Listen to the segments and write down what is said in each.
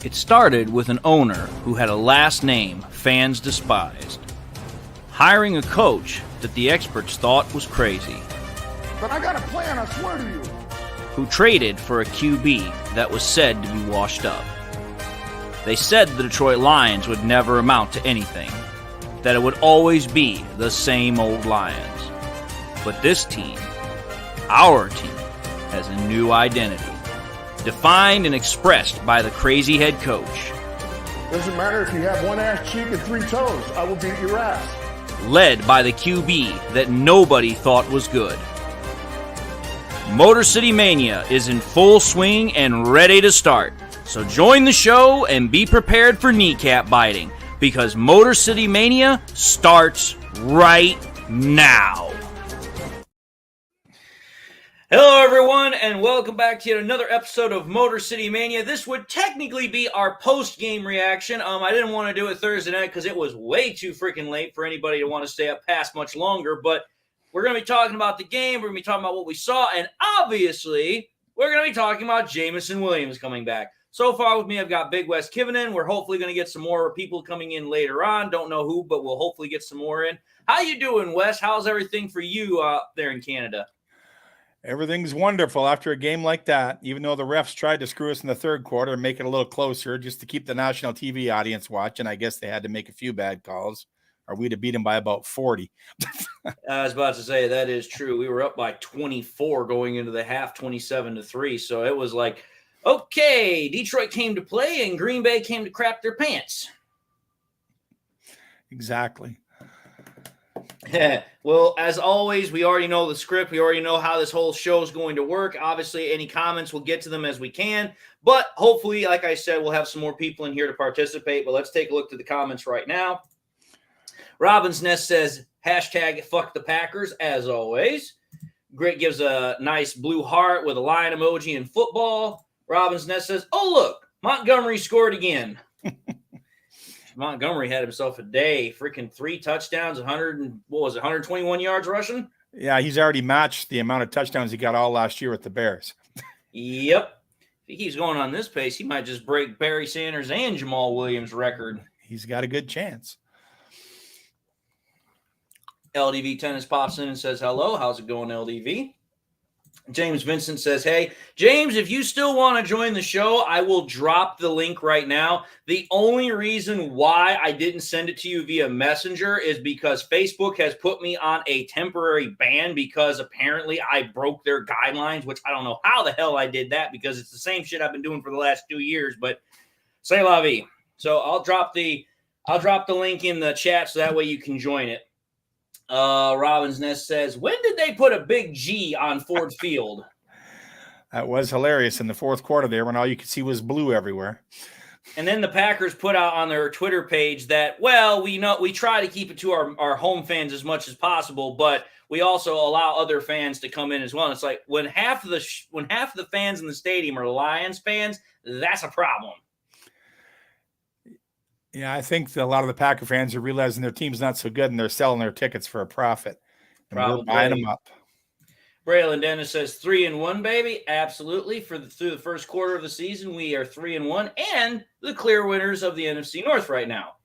It started with an owner who had a last name fans despised, hiring a coach that the experts thought was crazy, But I got a plan, I swear to you. who traded for a QB that was said to be washed up. They said the Detroit Lions would never amount to anything, that it would always be the same old Lions. But this team, our team, has a new identity, defined and expressed by the crazy head coach, Doesn't matter if you have one ass cheek and three toes, I will beat your ass. led by the QB that nobody thought was good. Motor City Mania is in full swing and ready to start. So join the show and be prepared for kneecap biting, because Motor City Mania starts right now. Hello everyone, and welcome back to yet another episode of Motor City Mania. This would technically be our post-game reaction. I didn't want to do it Thursday night because it was way too freaking late for anybody to want to stay up past much longer, but we're going to be talking about the game, we're going to be talking about what we saw, and obviously, we're going to be talking about Jameson Williams coming back. So far with me, I've got Big West Kivenin. We're hopefully going to get some more people coming in later on. Don't know who, but we'll hopefully get some more in. How you doing, Wes? How's everything for you there in Canada? Everything's wonderful after a game like that, even though the refs tried to screw us in the third quarter and make it a little closer just to keep the national TV audience watching. I guess they had to make a few bad calls, or we'd have beat them by about 40. I was about to say, that is true. We were up by 24 going into the half, 27-3. So it was like, okay, Detroit came to play and Green Bay came to crap their pants. Exactly. Well, as always, we already know the script. We already know how this whole show is going to work. Obviously, any comments, we'll get to them as we can. But hopefully, like I said, we'll have some more people in here to participate. But let's take a look at the comments right now. Robin's Nest says, hashtag fuck the Packers, as always. Grit gives a nice blue heart with a lion emoji and football. Robin's Nest says, oh, look, Montgomery scored again. Montgomery had himself a day. Freaking 3 touchdowns, 121 yards rushing? Yeah, he's already matched the amount of touchdowns he got all last year with the Bears. Yep. If he keeps going on this pace, he might just break Barry Sanders and Jamal Williams' record. He's got a good chance. LDV Tennis pops in and says, hello. How's it going, LDV? James Vincent says, hey, James, if you still want to join the show, I will drop the link right now. The only reason why I didn't send it to you via Messenger is because Facebook has put me on a temporary ban because apparently I broke their guidelines, which I don't know how the hell I did that because it's the same shit I've been doing for the last 2 years, but c'est la vie. So I'll drop the link in the chat so that way you can join it. Robin's Nest says, when did they put a big G on Ford Field? That was hilarious in the fourth quarter there when all you could see was blue everywhere. And then the Packers put out on their Twitter page that, well, we try to keep it to our home fans as much as possible, but we also allow other fans to come in as well. And it's like when half of the fans in the stadium are Lions fans, that's a problem. Yeah, I think that a lot of the Packer fans are realizing their team's not so good and they're selling their tickets for a profit. And we're buying them up. Braylon Dennis says 3-1, baby. Absolutely. Through the first quarter of the season, we are 3-1 and the clear winners of the NFC North right now.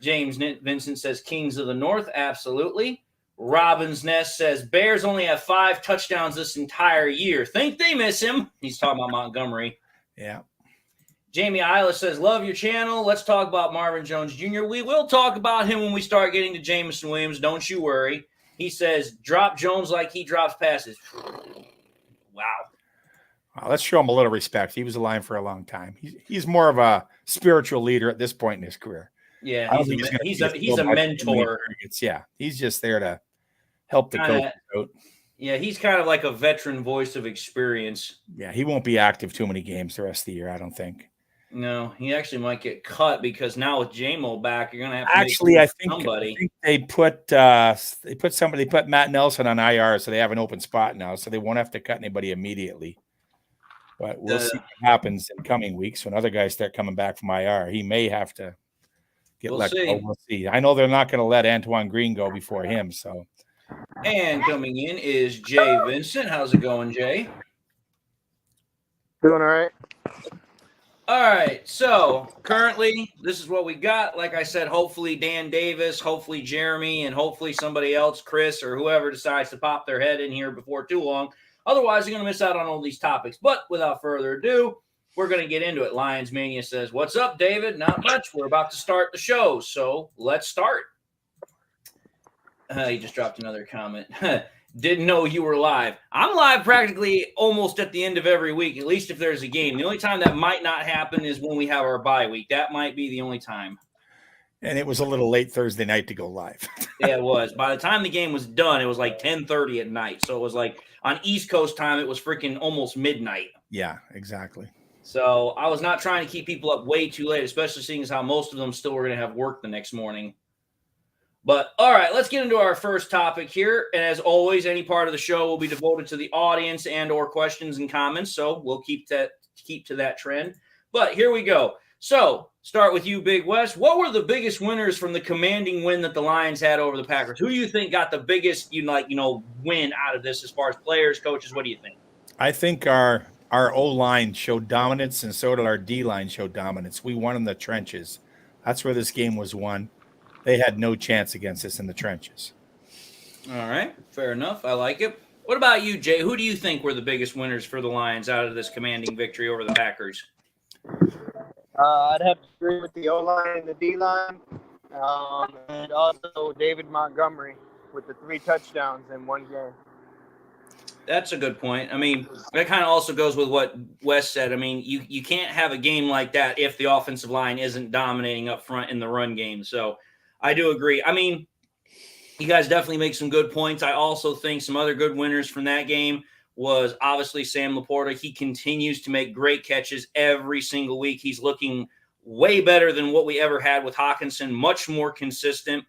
James Vincent says Kings of the North. Absolutely. Robin's Nest says Bears only have 5 touchdowns this entire year. Think they miss him. He's talking about Montgomery. Yeah. Jamie Isla says, love your channel. Let's talk about Marvin Jones Jr. We will talk about him when we start getting to Jameson Williams. Don't you worry. He says, drop Jones like he drops passes. Wow. Let's show him a little respect. He was a Lion for a long time. He's more of a spiritual leader at this point in his career. Yeah, he's a mentor. Yeah, he's just there to help the coach out. Yeah, he's kind of like a veteran voice of experience. Yeah, he won't be active too many games the rest of the year, I don't think. No, he actually might get cut because now with JMO back, you're gonna have to I think somebody. They put Matt Nelson on IR, so they have an open spot now, so they won't have to cut anybody immediately. But we'll see what happens in coming weeks when other guys start coming back from IR. He may have to get let go. We'll see. I know they're not going to let Antoine Green go before him. So, and coming in is Jay Vincent. How's it going, Jay? Doing all right. All right, so currently this is what we got. Like I said, hopefully Dan Davis, hopefully Jeremy, and hopefully somebody else, Chris or whoever decides to pop their head in here before too long. Otherwise, you're going to miss out on all these topics. But without further ado, we're going to get into it. Lions Mania says, "What's up, David? Not much. We're about to start the show, so let's start." He just dropped another comment. Didn't know you were live. I'm live practically almost at the end of every week, at least if there's a game. The only time that might not happen is when we have our bye week. That might be the only time. And it was a little late Thursday night to go live. Yeah, it was. By the time the game was done, it was like 10:30 at night. So it was like on East Coast time, it was freaking almost midnight. Yeah, exactly. So I was not trying to keep people up way too late, especially seeing as how most of them still were going to have work the next morning. But all right, let's get into our first topic here. And as always, any part of the show will be devoted to the audience and or questions and comments. So we'll keep to that trend. But here we go. So start with you, Big West. What were the biggest winners from the commanding win that the Lions had over the Packers? Who do you think got the biggest, win out of this as far as players, coaches? What do you think? I think our O-line showed dominance, and so did our D-line show dominance. We won in the trenches. That's where this game was won. They had no chance against us in the trenches. All right, fair enough. I like it. What about you, Jay? Who do you think were the biggest winners for the Lions out of this commanding victory over the Packers? I'd have to agree with the O-line and the D-line, and also David Montgomery with the 3 touchdowns in one game. That's a good point. I mean, that kind of also goes with what Wes said. I mean, you can't have a game like that if the offensive line isn't dominating up front in the run game. So I do agree. I mean, you guys definitely make some good points. I also think some other good winners from that game was obviously Sam Laporta. He continues to make great catches every single week. He's looking way better than what we ever had with Hawkinson, much more consistent.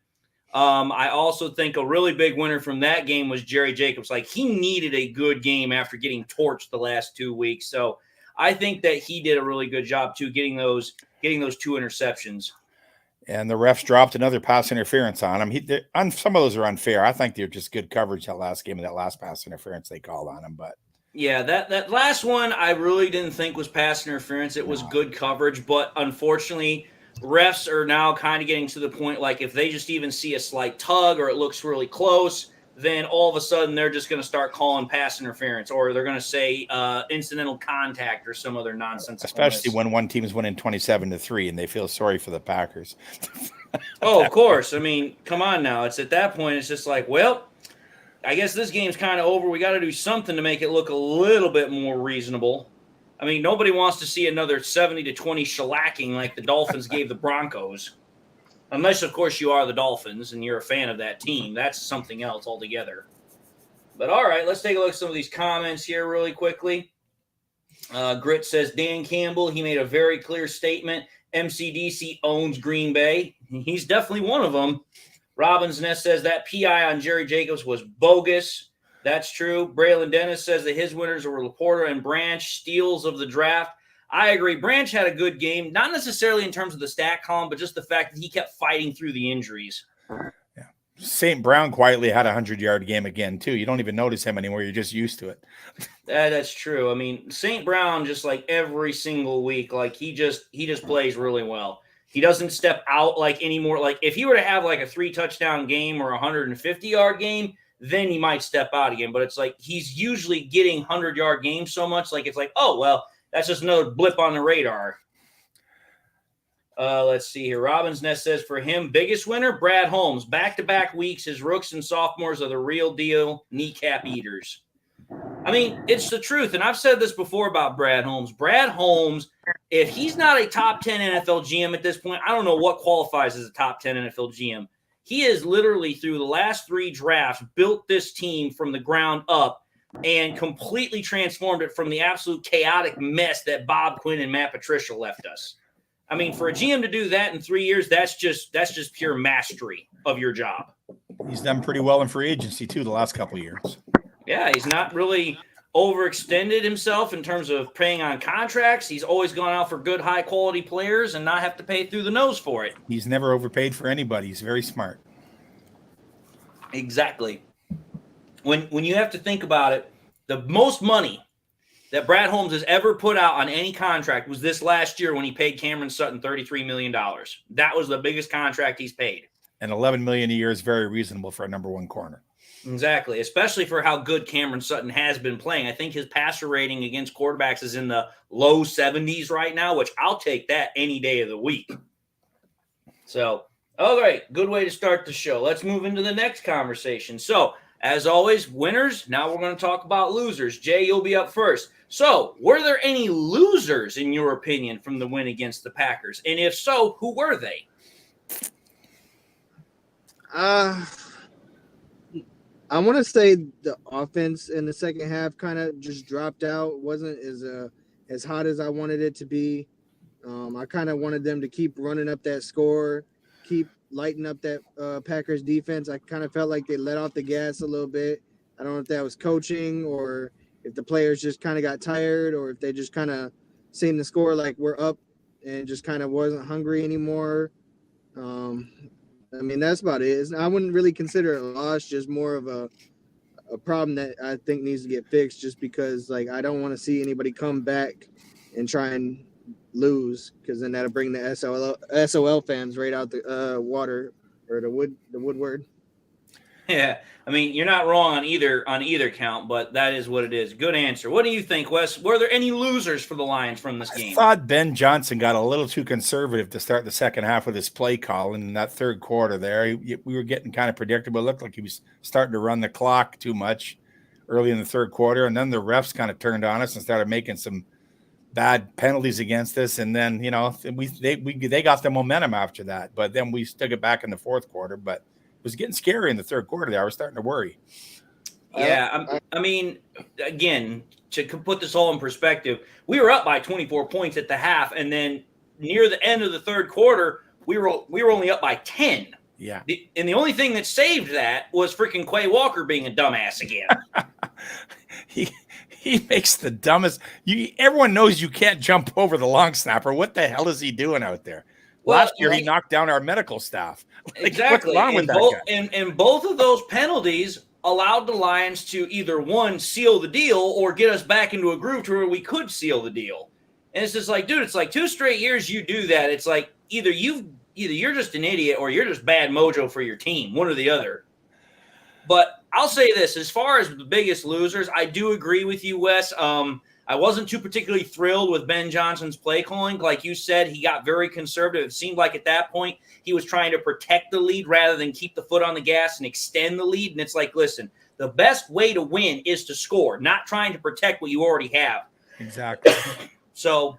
I also think a really big winner from that game was Jerry Jacobs. Like, he needed a good game after getting torched the last 2 weeks. So I think that he did a really good job too, getting those 2 interceptions. And the refs dropped another pass interference on him. Some of those are unfair. I think they're just good coverage that last game and that last pass interference they called on him. But yeah, that last one I really didn't think was pass interference. It was good coverage, but unfortunately, refs are now kind of getting to the point, like, if they just even see a slight tug or it looks really close, then all of a sudden they're just going to start calling pass interference, or they're going to say incidental contact or some other nonsense. Especially when one team is winning 27-3 and they feel sorry for the Packers. Oh, of course. I mean, come on now. It's at that point, it's just like, well, I guess this game's kind of over. We got to do something to make it look a little bit more reasonable. I mean, nobody wants to see another 70-20 shellacking like the Dolphins gave the Broncos. Unless, of course, you are the Dolphins and you're a fan of that team. That's something else altogether. But, all right, let's take a look at some of these comments here really quickly. Grit says, Dan Campbell, he made a very clear statement. MCDC owns Green Bay. He's definitely one of them. Robbins Ness says that PI on Jerry Jacobs was bogus. That's true. Braylon Dennis says that his winners were Laporta and Branch, steals of the draft. I agree. Branch had a good game, not necessarily in terms of the stat column, but just the fact that he kept fighting through the injuries. Yeah. St. Brown quietly had a 100-yard game again, too. You don't even notice him anymore. You're just used to it. That's true. I mean, St. Brown, just like every single week, like he just plays really well. He doesn't step out like anymore. Like, if he were to have like a 3-touchdown game or a 150-yard game, then he might step out again. But it's like he's usually getting 100-yard games so much, like it's like, oh, well, that's just another blip on the radar. Let's see here. Robbins Nest says for him, biggest winner, Brad Holmes. Back-to-back weeks, his rooks and sophomores are the real deal kneecap eaters. I mean, it's the truth, and I've said this before about Brad Holmes. Brad Holmes, if he's not a top 10 NFL GM at this point, I don't know what qualifies as a top 10 NFL GM. He has literally, through the last 3 drafts, built this team from the ground up and completely transformed it from the absolute chaotic mess that Bob Quinn and Matt Patricia left us. I mean, for a GM to do that in 3 years, that's just pure mastery of your job. He's done pretty well in free agency, too, the last couple of years. Yeah, he's not really overextended himself in terms of paying on contracts. He's always gone out for good, high-quality players and not have to pay through the nose for it. He's never overpaid for anybody. He's very smart. Exactly. When you have to think about it, the most money that Brad Holmes has ever put out on any contract was this last year when he paid Cameron Sutton $33 million. That was the biggest contract he's paid. And $11 million a year is very reasonable for a number one corner. Exactly, especially for how good Cameron Sutton has been playing. I think his passer rating against quarterbacks is in the low 70s right now, which I'll take that any day of the week. So, all right, good way to start the show. Let's move into the next conversation. So, as always, winners. Now we're going to talk about losers. Jay, you'll be up first. So, were there any losers, in your opinion, from the win against the Packers? And if so, who were they? I want to say the offense in the second half kind of just dropped out. Wasn't as hot as I wanted it to be. I kind of wanted them to keep running up that score, keep lighting up that Packers defense. I kind of felt like they let off the gas a little bit. I don't know if that was coaching or if the players just kind of got tired or if they just kind of seen the score like we're up and just kind of wasn't hungry anymore. I mean, that's about it. I wouldn't really consider it a loss, just more of a problem that I think needs to get fixed just because, like, I don't want to see anybody come back and try and lose because then that'll bring the SOL fans right out the water or the woodward. Yeah, I mean, you're not wrong on either count, but that is what it is. Good answer. What do you think, Wes? Were there any losers for the Lions from this game? I thought Ben Johnson got a little too conservative to start the second half with his play call in that third quarter there. We were getting kind of predictable. It looked like he was starting to run the clock too much early in the third quarter, and then the refs kind of turned on us and started making some bad penalties against us. And then, they got the momentum after that, but then we took it back in the fourth quarter, but it was getting scary in the third quarter there. I was starting to worry. Yeah, I mean, again, to put this all in perspective, we were up by 24 points at the half, and then near the end of the third quarter, we were only up by 10. Yeah. And the only thing that saved that was freaking Quay Walker being a dumbass again. He makes the dumbest. Everyone knows you can't jump over the long snapper. What the hell is he doing out there? Last year, he knocked down our medical staff. Exactly. What's wrong with that guy? And both of those penalties allowed the Lions to either, one, seal the deal or get us back into a groove to where we could seal the deal. And it's just like, dude, it's like 2 straight years you do that. It's like either you're just an idiot or you're just bad mojo for your team, one or the other. But I'll say this, as far as the biggest losers, I do agree with you, Wes. I wasn't too particularly thrilled with Ben Johnson's play calling. Like you said, he got very conservative. It seemed like at that point he was trying to protect the lead rather than keep the foot on the gas and extend the lead. And it's like, listen, the best way to win is to score, not trying to protect what you already have. Exactly. So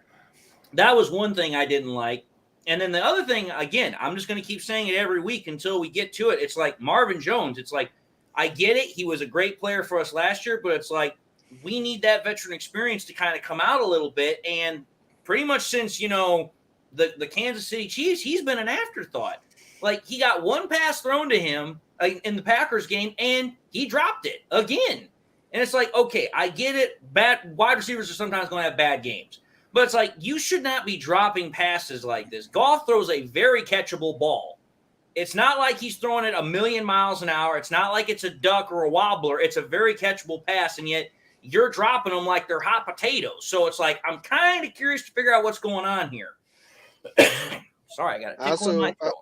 that was one thing I didn't like. And then the other thing, again, I'm just going to keep saying it every week until we get to it. It's like Marvin Jones. It's like, I get it. He was a great player for us last year, but it's like, we need that veteran experience to kind of come out a little bit. And pretty much since, the Kansas City Chiefs, he's been an afterthought. Like, he got one pass thrown to him in the Packers game, and he dropped it again. And it's like, okay, I get it. Bad wide receivers are sometimes going to have bad games. But it's like, you should not be dropping passes like this. Goff throws a very catchable ball. It's not like he's throwing it 1,000,000 miles an hour. It's not like it's a duck or a wobbler. It's a very catchable pass, and yet you're dropping them like they're hot potatoes. So it's like, I'm kind of curious to figure out what's going on here. Sorry, I got a tickle in my throat.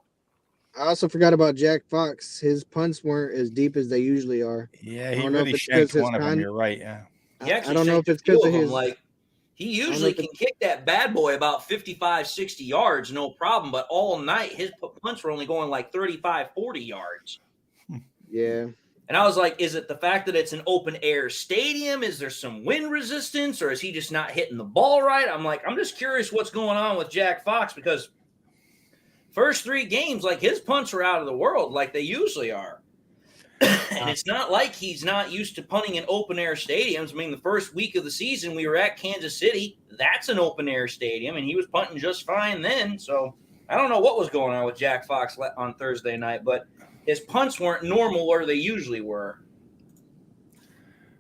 I also forgot about Jack Fox. His punts weren't as deep as they usually are. Yeah, he really shanked one of them. You're right, yeah. I don't know if it's because of his... He usually can kick that bad boy about 55, 60 yards, no problem. But all night, his punts were only going like 35, 40 yards. Yeah. And I was like, is it the fact that it's an open air stadium? Is there some wind resistance, or is he just not hitting the ball right? I'm like, I'm just curious what's going on with Jack Fox, because first 3 games, like, his punts are out of the world like they usually are. And it's not like he's not used to punting in open air stadiums. I mean, the first week of the season, we were at Kansas City. That's an open air stadium, and he was punting just fine then. So I don't know what was going on with Jack Fox on Thursday night, but his punts weren't normal where they usually were.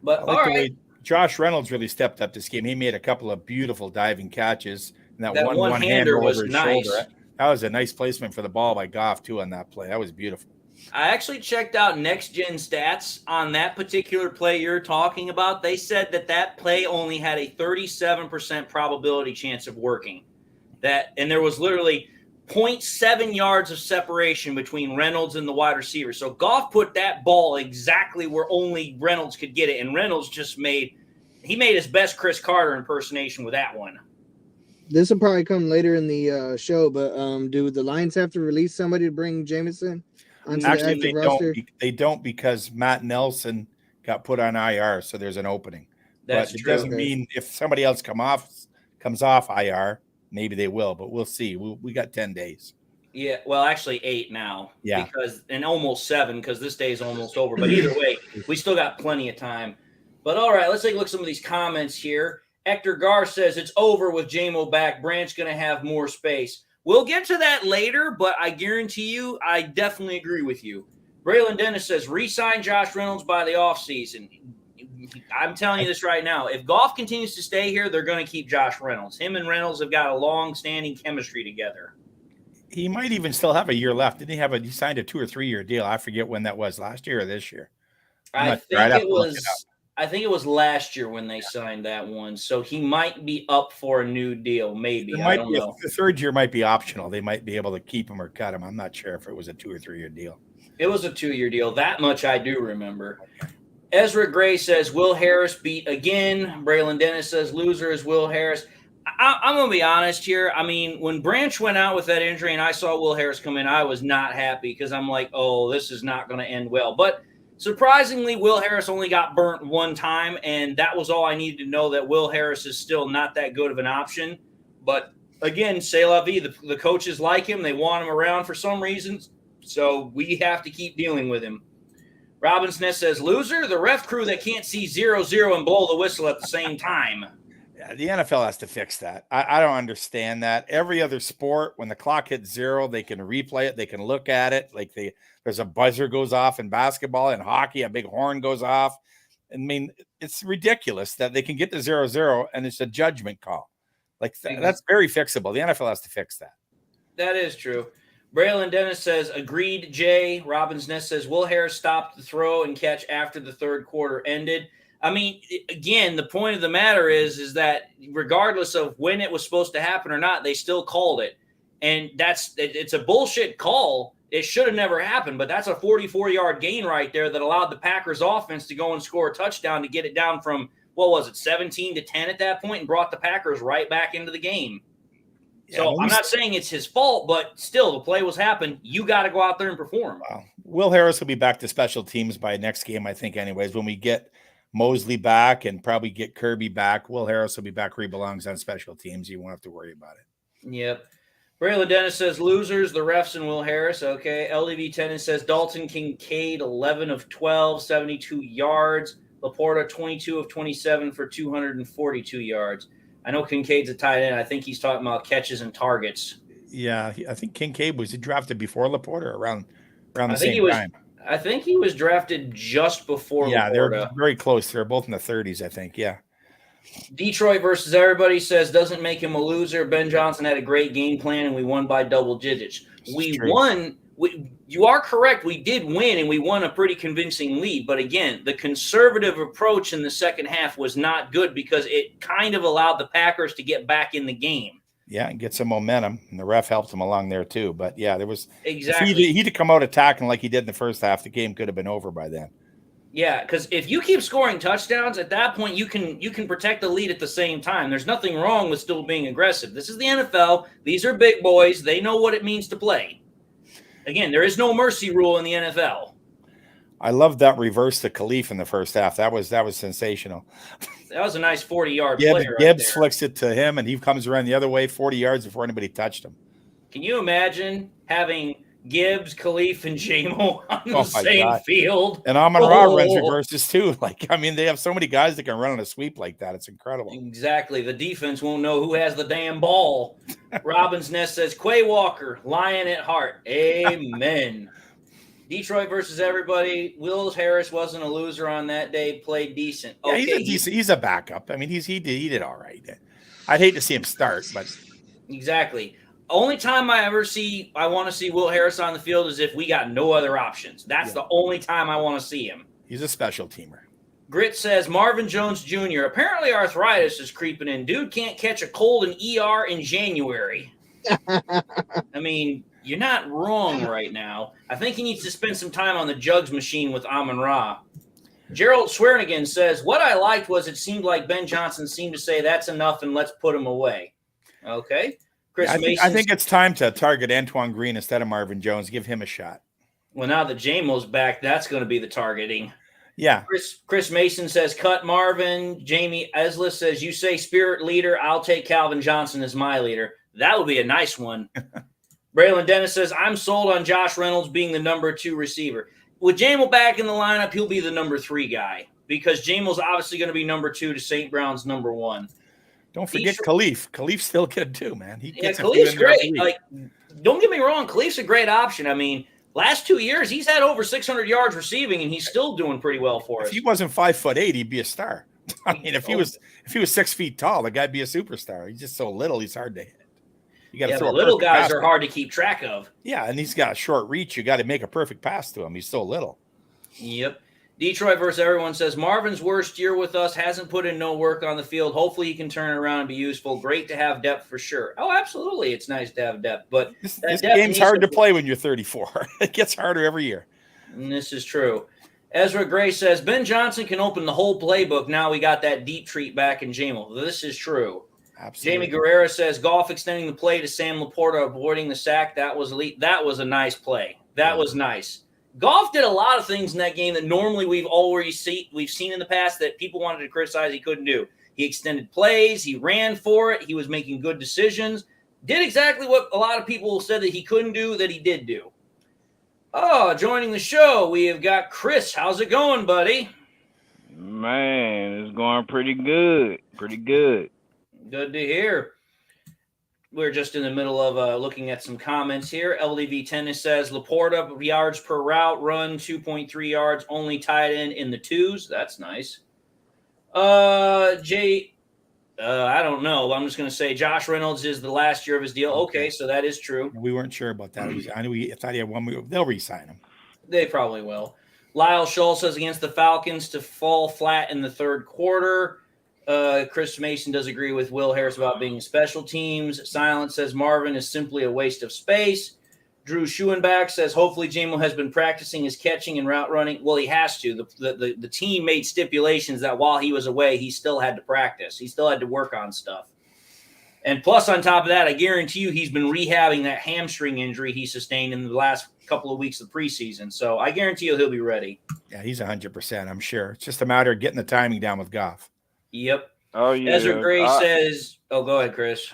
But all right. Josh Reynolds really stepped up this game. He made a couple of beautiful diving catches. And that one-hander was over his nice. shoulder. That was a nice placement for the ball by Goff, too, on that play. That was beautiful. I actually checked out Next Gen Stats on that particular play you're talking about. They said that play only had a 37% probability chance of working. And there was literally 0.7 yards of separation between Reynolds and the wide receiver. So Goff put that ball exactly where only Reynolds could get it, and Reynolds made his best Chris Carter impersonation with that one. This will probably come later in the show, but do the Lions have to release somebody to bring Jameson onto the active roster? They don't because Matt Nelson got put on IR, so there's an opening. That's but it true. doesn't mean if somebody else comes off IR, maybe they will, but we'll see. We got 10 days. Yeah, well, actually 8 now. Yeah. And almost 7 because this day is almost over. But either way, we still got plenty of time. But all right, let's take a look at some of these comments here. Hector Gar says it's over with J-Mo back. Branch going to have more space. We'll get to that later, but I guarantee you, I definitely agree with you. Braylon Dennis says, re-sign Josh Reynolds by the offseason. I'm telling you this right now. If Goff continues to stay here, they're going to keep Josh Reynolds. Him and Reynolds have got a long-standing chemistry together. He might even still have a year left. Didn't he signed a 2 or 3 year deal? I forget when that was, last year or this year. I think it was last year when they signed that one. So he might be up for a new deal, maybe. I don't know. The third year might be optional. They might be able to keep him or cut him. I'm not sure if it was a 2 or 3 year deal. It was a 2-year deal. That much I do remember. Ezra Gray says, Will Harris beat again. Braylon Dennis says, loser is Will Harris. I'm going to be honest here. I mean, when Branch went out with that injury and I saw Will Harris come in, I was not happy because I'm like, oh, this is not going to end well. But surprisingly, Will Harris only got burnt one time, and that was all I needed to know, that Will Harris is still not that good of an option. But again, c'est la vie. The coaches like him. They want him around for some reasons. So we have to keep dealing with him. Robbins Ness says, loser, the ref crew that can't see 0-0 and blow the whistle at the same time. Yeah, the NFL has to fix that. I don't understand that. Every other sport, when the clock hits 0, they can replay it. They can look at it. Like there's a buzzer goes off in basketball and hockey. A big horn goes off. I mean, it's ridiculous that they can get to 0-0 and it's a judgment call. That's very fixable. The NFL has to fix that. That is true. Braylon Dennis says, agreed, Jay. Robbins Ness says, Will Harris stopped the throw and catch after the third quarter ended. I mean, again, the point of the matter is that regardless of when it was supposed to happen or not, they still called it. And it's a bullshit call. It should have never happened, but that's a 44-yard gain right there that allowed the Packers offense to go and score a touchdown to get it down from, 17-10 at that point, and brought the Packers right back into the game. Yeah, so I'm not saying it's his fault, but still, the play was happened. You got to go out there and perform. Wow. Will Harris will be back to special teams by next game, I think, anyways. When we get Mosley back and probably get Kirby back, Will Harris will be back where he belongs on special teams. You won't have to worry about it. Yep. Braylon Dennis says, losers, the refs and Will Harris. Okay. LDV Tennis says, Dalton Kincaid, 11 of 12, 72 yards. Laporta, 22 of 27 for 242 yards. I know Kincaid's a tight end. I think he's talking about catches and targets. Yeah, I think Kincaid was drafted before Laporta around the same time. I think he was drafted just before Laporta. Yeah, they're very close. They're both in the 30s, I think. Yeah. Detroit versus everybody says doesn't make him a loser. Ben Johnson had a great game plan, and we won by double digits. We won. You are correct. We did win, and we won a pretty convincing lead. But again, the conservative approach in the second half was not good because it kind of allowed the Packers to get back in the game. Yeah, and get some momentum, and the ref helped him along there too. But yeah, there was exactly he'd to come out attacking like he did in the first half. The game could have been over by then. Yeah, because if you keep scoring touchdowns, at that point you can protect the lead at the same time. There's nothing wrong with still being aggressive. This is the NFL. These are big boys. They know what it means to play. Again, there is no mercy rule in the NFL. I love that reverse to Khalif in the first half. That was sensational. That was a nice 40-yard play right Gibbs there. flicks it to him, and he comes around the other way 40 yards before anybody touched him. Can you imagine having Gibbs, Khalif, and J-Mo on the same field? And Amon-Ra runs reverses too. They have so many guys that can run on a sweep like that. It's incredible. Exactly. The defense won't know who has the damn ball. Robbins Ness says, Quay Walker, Lion at heart. Amen. Detroit versus everybody. Will Harris wasn't a loser on that day. Played decent. Okay, yeah, he's a backup. I mean, he did all right. I'd hate to see him start, but exactly. Only time I want to see Will Harris on the field is if we got no other options. That's the only time I want to see him. He's a special teamer. Grit says Marvin Jones Jr. Apparently arthritis is creeping in. Dude can't catch a cold in ER in January. I mean, you're not wrong right now. I think he needs to spend some time on the jugs machine with Amon-Ra. Gerald Swearnigan says, what I liked was it seemed like Ben Johnson seemed to say that's enough and let's put him away. Okay. Chris Mason. I think it's time to target Antoine Green instead of Marvin Jones. Give him a shot. Well, now that Jamo's back, that's going to be the targeting. Yeah. Chris Mason says, cut Marvin. Jamie Eslis says, you say spirit leader. I'll take Calvin Johnson as my leader. That would be a nice one. Braylon Dennis says, I'm sold on Josh Reynolds being the number 2 receiver. With Jamo back in the lineup, he'll be the number 3 guy because Jamo's obviously going to be number 2 to St. Brown's number 1. Don't forget Khalif. Khalif's still good too, man. He gets Khalif's great. Like, don't get me wrong, Khalif's a great option. I mean, last 2 years, he's had over 600 yards receiving, and he's still doing pretty well for us. If he wasn't 5'8", he'd be a star. I mean, if he was 6 feet tall, the guy'd be a superstar. He's just so little; he's hard to hit. You got to throw. Little guys are hard to keep track of. Yeah, and he's got a short reach. You got to make a perfect pass to him. He's so little. Yep. Detroit versus everyone says Marvin's worst year with us, hasn't put in no work on the field. Hopefully he can turn around and be useful. Great to have depth for sure. Oh, absolutely. It's nice to have depth. But this game's hard to play when you're 34. It gets harder every year. And this is true. Ezra Gray says Ben Johnson can open the whole playbook. Now we got that deep treat back in Jamo. This is true. Absolutely. Jamie Guerrero says golf extending the play to Sam Laporta, avoiding the sack. That was elite. That was a nice play. That was nice. Goff did a lot of things in that game that normally we've seen in the past that people wanted to criticize he couldn't do. He extended plays. He ran for it. He was making good decisions. Did exactly what a lot of people said that he couldn't do that he did do. Oh, joining the show, we have got Chris. How's it going, buddy? Man, it's going pretty good. Pretty good. Good to hear. We're just in the middle of looking at some comments here. LDV Tennis says Laporta yards per route run, 2.3 yards, only tied in the 2s. That's nice. Jay, I don't know. I'm just going to say Josh Reynolds is the last year of his deal. Okay, so that is true. We weren't sure about that. I thought he had one. They'll re-sign him. They probably will. Lyle Scholl says against the Falcons to fall flat in the third quarter. Chris Mason does agree with Will Harris about being special teams. Silence says Marvin is simply a waste of space. Drew Schuenbach says hopefully Jamo has been practicing his catching and route running. Well, he has to. The team made stipulations that while he was away, he still had to practice. He still had to work on stuff. And plus, on top of that, I guarantee you he's been rehabbing that hamstring injury he sustained in the last couple of weeks of preseason. So I guarantee you he'll be ready. Yeah, he's 100%, I'm sure. It's just a matter of getting the timing down with Goff. Yep. Oh, yeah. Ezra Gray says, oh, go ahead, Chris.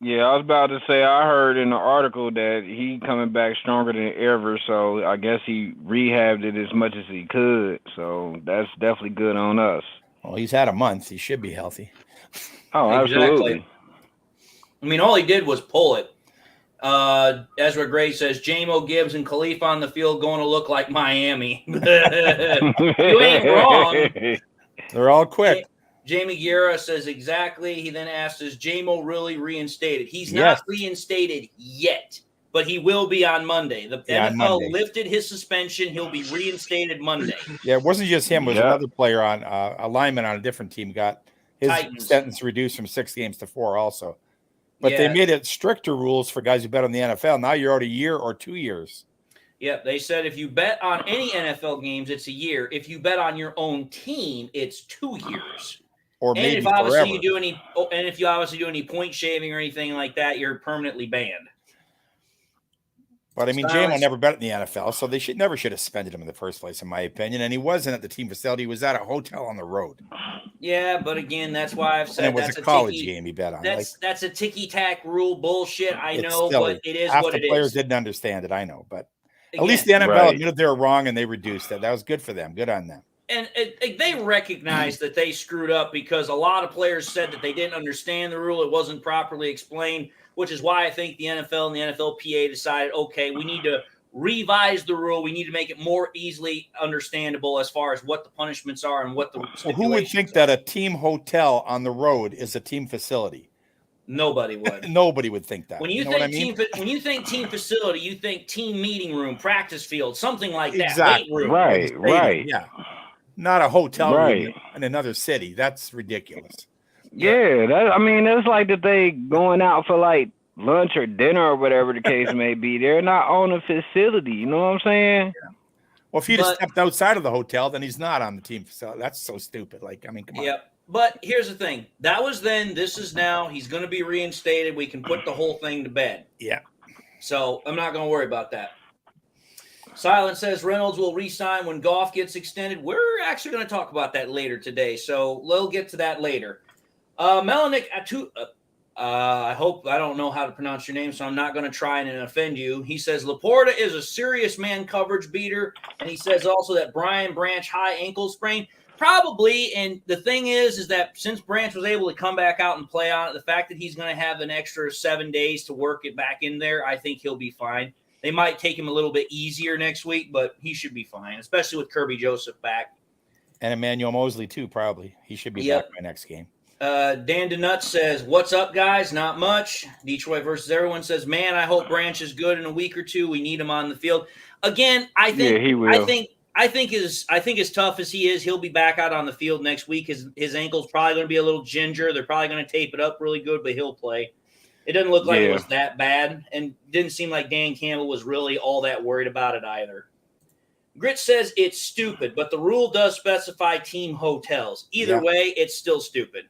Yeah, I was about to say, I heard in the article that he coming back stronger than ever, so I guess he rehabbed it as much as he could. So that's definitely good on us. Well, he's had a month. He should be healthy. Oh, absolutely. I mean, all he did was pull it. Ezra Gray says, Jamo, Gibbs, and Khalif on the field going to look like Miami. You ain't wrong. They're all quick. Jamie Guerra says exactly. He then asks, is Jamo really reinstated? He's not reinstated yet, but he will be on Monday. The NFL lifted his suspension. He'll be reinstated Monday. Yeah, it wasn't just him. It was another player on a lineman on a different team got his sentence reduced from 6 games to 4 also. But they made it stricter rules for guys who bet on the NFL. Now you're out a year or 2 years. Yep, they said if you bet on any NFL games, it's a year. If you bet on your own team, it's 2 years. Or and maybe if obviously forever. if you obviously do any point shaving or anything like that, you're permanently banned. But I mean, Jamo never bet in the NFL, so they never should have suspended him in the first place, in my opinion. And he wasn't at the team facility; he was at a hotel on the road. Yeah, but again, that's why I've said and it was a college game he bet on. That's a ticky-tack rule bullshit. I know, but it is what it is. Half the players didn't understand it. I know, but at least the NFL admitted they were wrong and they reduced it. That was good for them. Good on them. And they recognized that they screwed up because a lot of players said that they didn't understand the rule. It wasn't properly explained, which is why I think the NFL and the NFLPA decided, okay, we need to revise the rule. We need to make it more easily understandable as far as what the punishments are and what the stipulations who would think that a team hotel on the road is a team facility? Nobody would. Nobody would think that. When you, know think what I mean? when you think team facility, you think team meeting room, practice field, something like that. Exactly. Weight room. Right. Yeah. Not a hotel Right. room in another city. That's ridiculous. Yeah, that's like that they going out for like lunch or dinner or whatever the case may be. They're not on a facility. You know what I'm saying? Yeah. Well, if he'd have stepped outside of the hotel, then he's not on the team facility. That's so stupid. Like, I mean, come on. Yep. But here's the thing. That was then. This is now. He's going to be reinstated. We can put the whole thing to bed. Yeah. So I'm not going to worry about that. Silent says Reynolds will re-sign when Goff gets extended. We're actually going to talk about that later today. So we'll get to that later. Melanik, I hope I don't know how to pronounce your name, so I'm not going to try and offend you. He says Laporta is a serious man coverage beater, and he says also that Brian Branch high ankle sprain. Probably, and the thing is that since Branch was able to come back out and play on it, the fact that he's going to have an extra 7 days to work it back in there, I think he'll be fine. They might take him a little bit easier next week, but he should be fine, especially with Kirby Joseph back. And Emmanuel Mosley, too, probably. He should be back by next game. Dan DeNutt says, what's up, guys? Not much. Detroit versus everyone says, man, I hope Branch is good in a week or two. We need him on the field. Again, I think he will. I think as tough as he is, he'll be back out on the field next week. His ankle's probably going to be a little ginger. They're probably going to tape it up really good, but he'll play. It doesn't look like it was that bad, and didn't seem like Dan Campbell was really all that worried about it either. Grit says it's stupid, but the rule does specify team hotels. Either way, it's still stupid.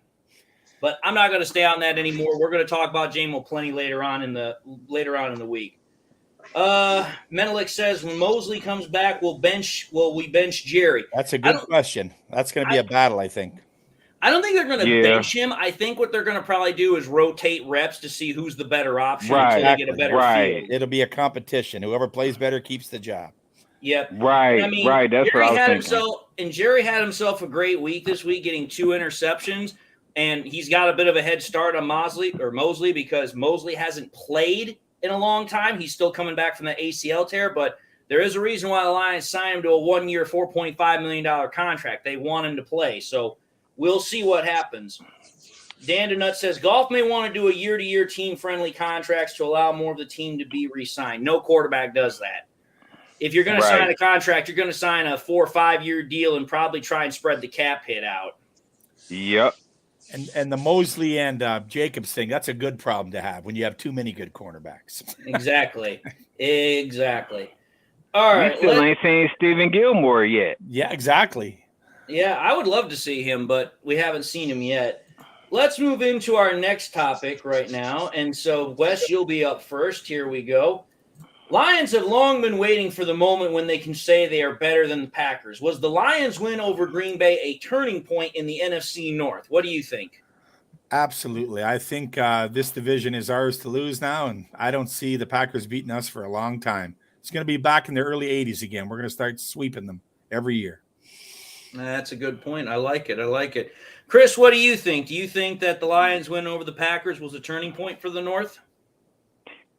But I'm not going to stay on that anymore. We're going to talk about JMO plenty later on in the week. Menelik says when Mosley comes back, will we bench Jerry? That's a good question. That's going to be a battle, I think. I don't think they're going to bench him. I think what they're going to probably do is rotate reps to see who's the better option until they get a better field. It'll be a competition. Whoever plays better keeps the job. Yep. Right. I mean, right. That's Jerry what I was thinking. Jerry had himself a great week this week, getting 2 interceptions, and he's got a bit of a head start on Mosley because Mosley hasn't played in a long time. He's still coming back from the ACL tear, but there is a reason why the Lions signed him to a 1-year, $4.5 million contract. They want him to play, so we'll see what happens. Dan DeNutt says Goff may want to do a year-to-year team-friendly contracts to allow more of the team to be re-signed. No quarterback does that. If you're going to sign a contract, you're going to sign a 4 or 5-year deal and probably try and spread the cap hit out. Yep. And the Mosley and Jacobs thing, that's a good problem to have when you have too many good cornerbacks. Exactly. All right. We still ain't seen Stephen Gilmore yet. Yeah, exactly. Yeah, I would love to see him, but we haven't seen him yet. Let's move into our next topic right now. And so, Wes, you'll be up first. Here we go. Lions have long been waiting for the moment when they can say they are better than the Packers. Was the Lions' win over Green Bay a turning point in the NFC North? What do you think? Absolutely. I think this division is ours to lose now, and I don't see the Packers beating us for a long time. It's going to be back in the early 80s again. We're going to start sweeping them every year. That's a good point. I like it. Chris, what do you think? Do you think that the Lions' win over the Packers was a turning point for the North?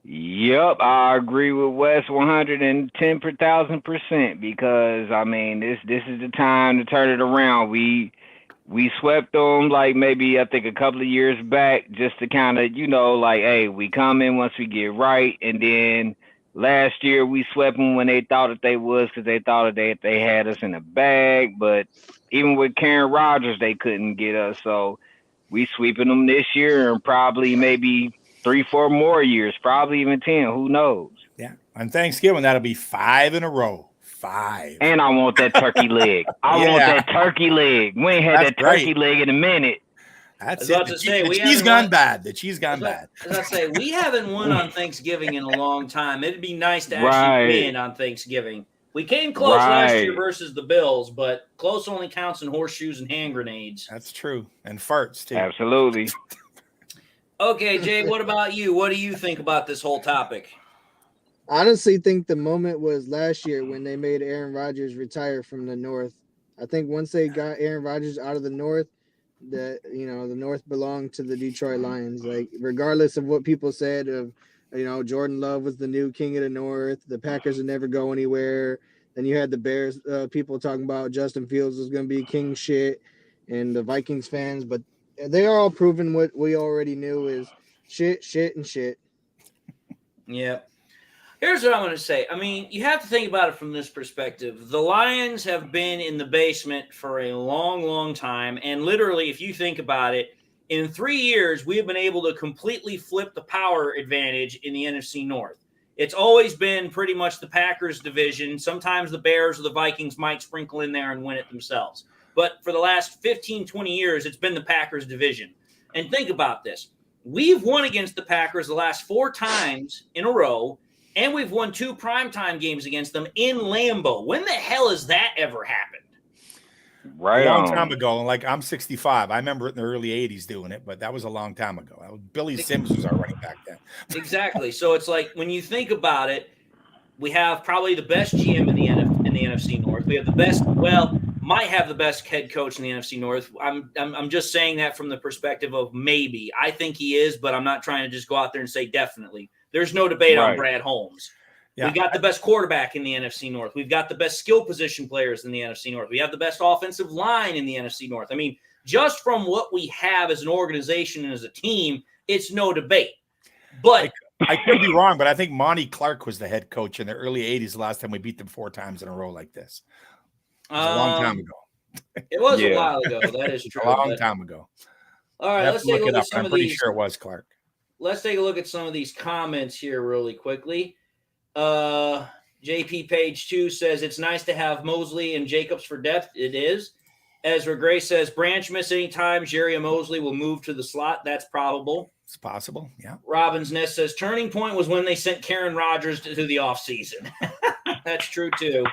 Yep, I agree with Wes 110,000% because I mean this is the time to turn it around. We swept them like maybe I think a couple of years back just to kind of hey, we come in once we get right, and then last year we swept them when they thought that they was because they thought that they had us in the bag, but even with Karen Rodgers they couldn't get us, so we sweeping them this year and probably maybe 3-4 more years, probably even 10. Who knows? Yeah. On Thanksgiving, that'll be 5 in a row. 5. And I want that turkey leg. I want that turkey leg. We ain't had that turkey leg in a minute. That's it. The cheese gone bad. The cheese gone bad. As I say, we haven't won on Thanksgiving in a long time. It'd be nice to actually win on Thanksgiving. We came close last year versus the Bills, but close only counts in horseshoes and hand grenades. That's true. And farts, too. Absolutely. Okay, Jay, what about you? What do you think about this whole topic? I honestly think the moment was last year when they made Aaron Rodgers retire from the North. I think once they got Aaron Rodgers out of the North, the North belonged to the Detroit Lions. Like, regardless of what people said of, Jordan Love was the new king of the North, the Packers would never go anywhere. Then you had the Bears people talking about Justin Fields was going to be king shit, and the Vikings fans, but they are all proven what we already knew is shit, and shit. Yeah. Here's what I'm going to say. I mean, you have to think about it from this perspective. The Lions have been in the basement for a long, long time. And literally, if you think about it, in 3 years, we have been able to completely flip the power advantage in the NFC North. It's always been pretty much the Packers division. Sometimes the Bears or the Vikings might sprinkle in there and win it themselves. But for the last 15, 20 years, it's been the Packers division. And think about this. We've won against the Packers the last 4 times in a row, and we've won 2 primetime games against them in Lambeau. When the hell has that ever happened? Right a long on. time ago. Like, I'm 65. I remember it in the early 80s doing it, but that was a long time ago. Billy Sims was our running back then. Exactly. So it's like, when you think about it, we have probably the best GM in the NFC North. We have the best, might have the best head coach in the NFC North. I'm just saying that from the perspective of maybe. I think he is, but I'm not trying to just go out there and say definitely. There's no debate on Brad Holmes. Yeah. We've got the best quarterback in the NFC North. We've got the best skill position players in the NFC North. We have the best offensive line in the NFC North. I mean, just from what we have as an organization and as a team, it's no debate. But I could be wrong, but I think Monty Clark was the head coach in the early 80s the last time we beat them 4 times in a row like this. It was a long time ago. It was a while ago. That is true. A long time ago. All right, let's take a look at some of these. I'm pretty sure it was Clark. Let's take a look at some of these comments here really quickly. JP Page 2 says, it's nice to have Mosley and Jacobs for depth. It is. Ezra Gray says, Branch miss any time, Jerry and Mosley will move to the slot. That's probable. It's possible, yeah. Robbins Ness says, turning point was when they sent Karen Rodgers to the offseason. That's true, too.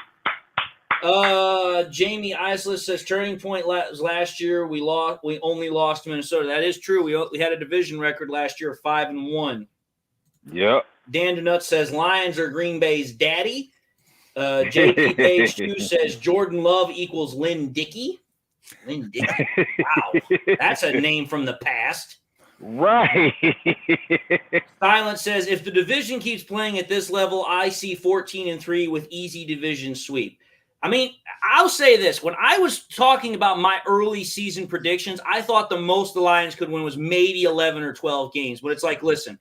Jamie Isla says, turning point was last year. We only lost to Minnesota. That is true. We had a division record last year of 5-1. Yep. Dan DeNutt says Lions are Green Bay's daddy. JP Page 2 says Jordan Love equals Lynn Dickey. Lynn Dickey. Wow. That's a name from the past. Right. Silent says, if the division keeps playing at this level, I see 14-3 with easy division sweep. I mean, I'll say this. When I was talking about my early season predictions, I thought the most the Lions could win was maybe 11 or 12 games. But it's like, listen,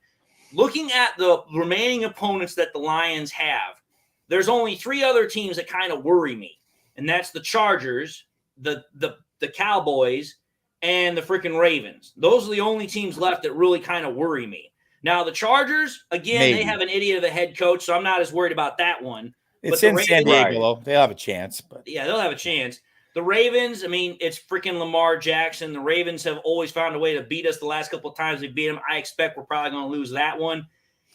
looking at the remaining opponents that the Lions have, there's only 3 other teams that kind of worry me. And that's the Chargers, the Cowboys, and the freaking Ravens. Those are the only teams left that really kind of worry me. Now, the Chargers, again, They have an idiot of a head coach, so I'm not as worried about that one. It's in San Diego, though. They'll have a chance. But yeah, they'll have a chance. The Ravens, I mean, it's freaking Lamar Jackson. The Ravens have always found a way to beat us the last couple of times we beat them. I expect we're probably going to lose that one.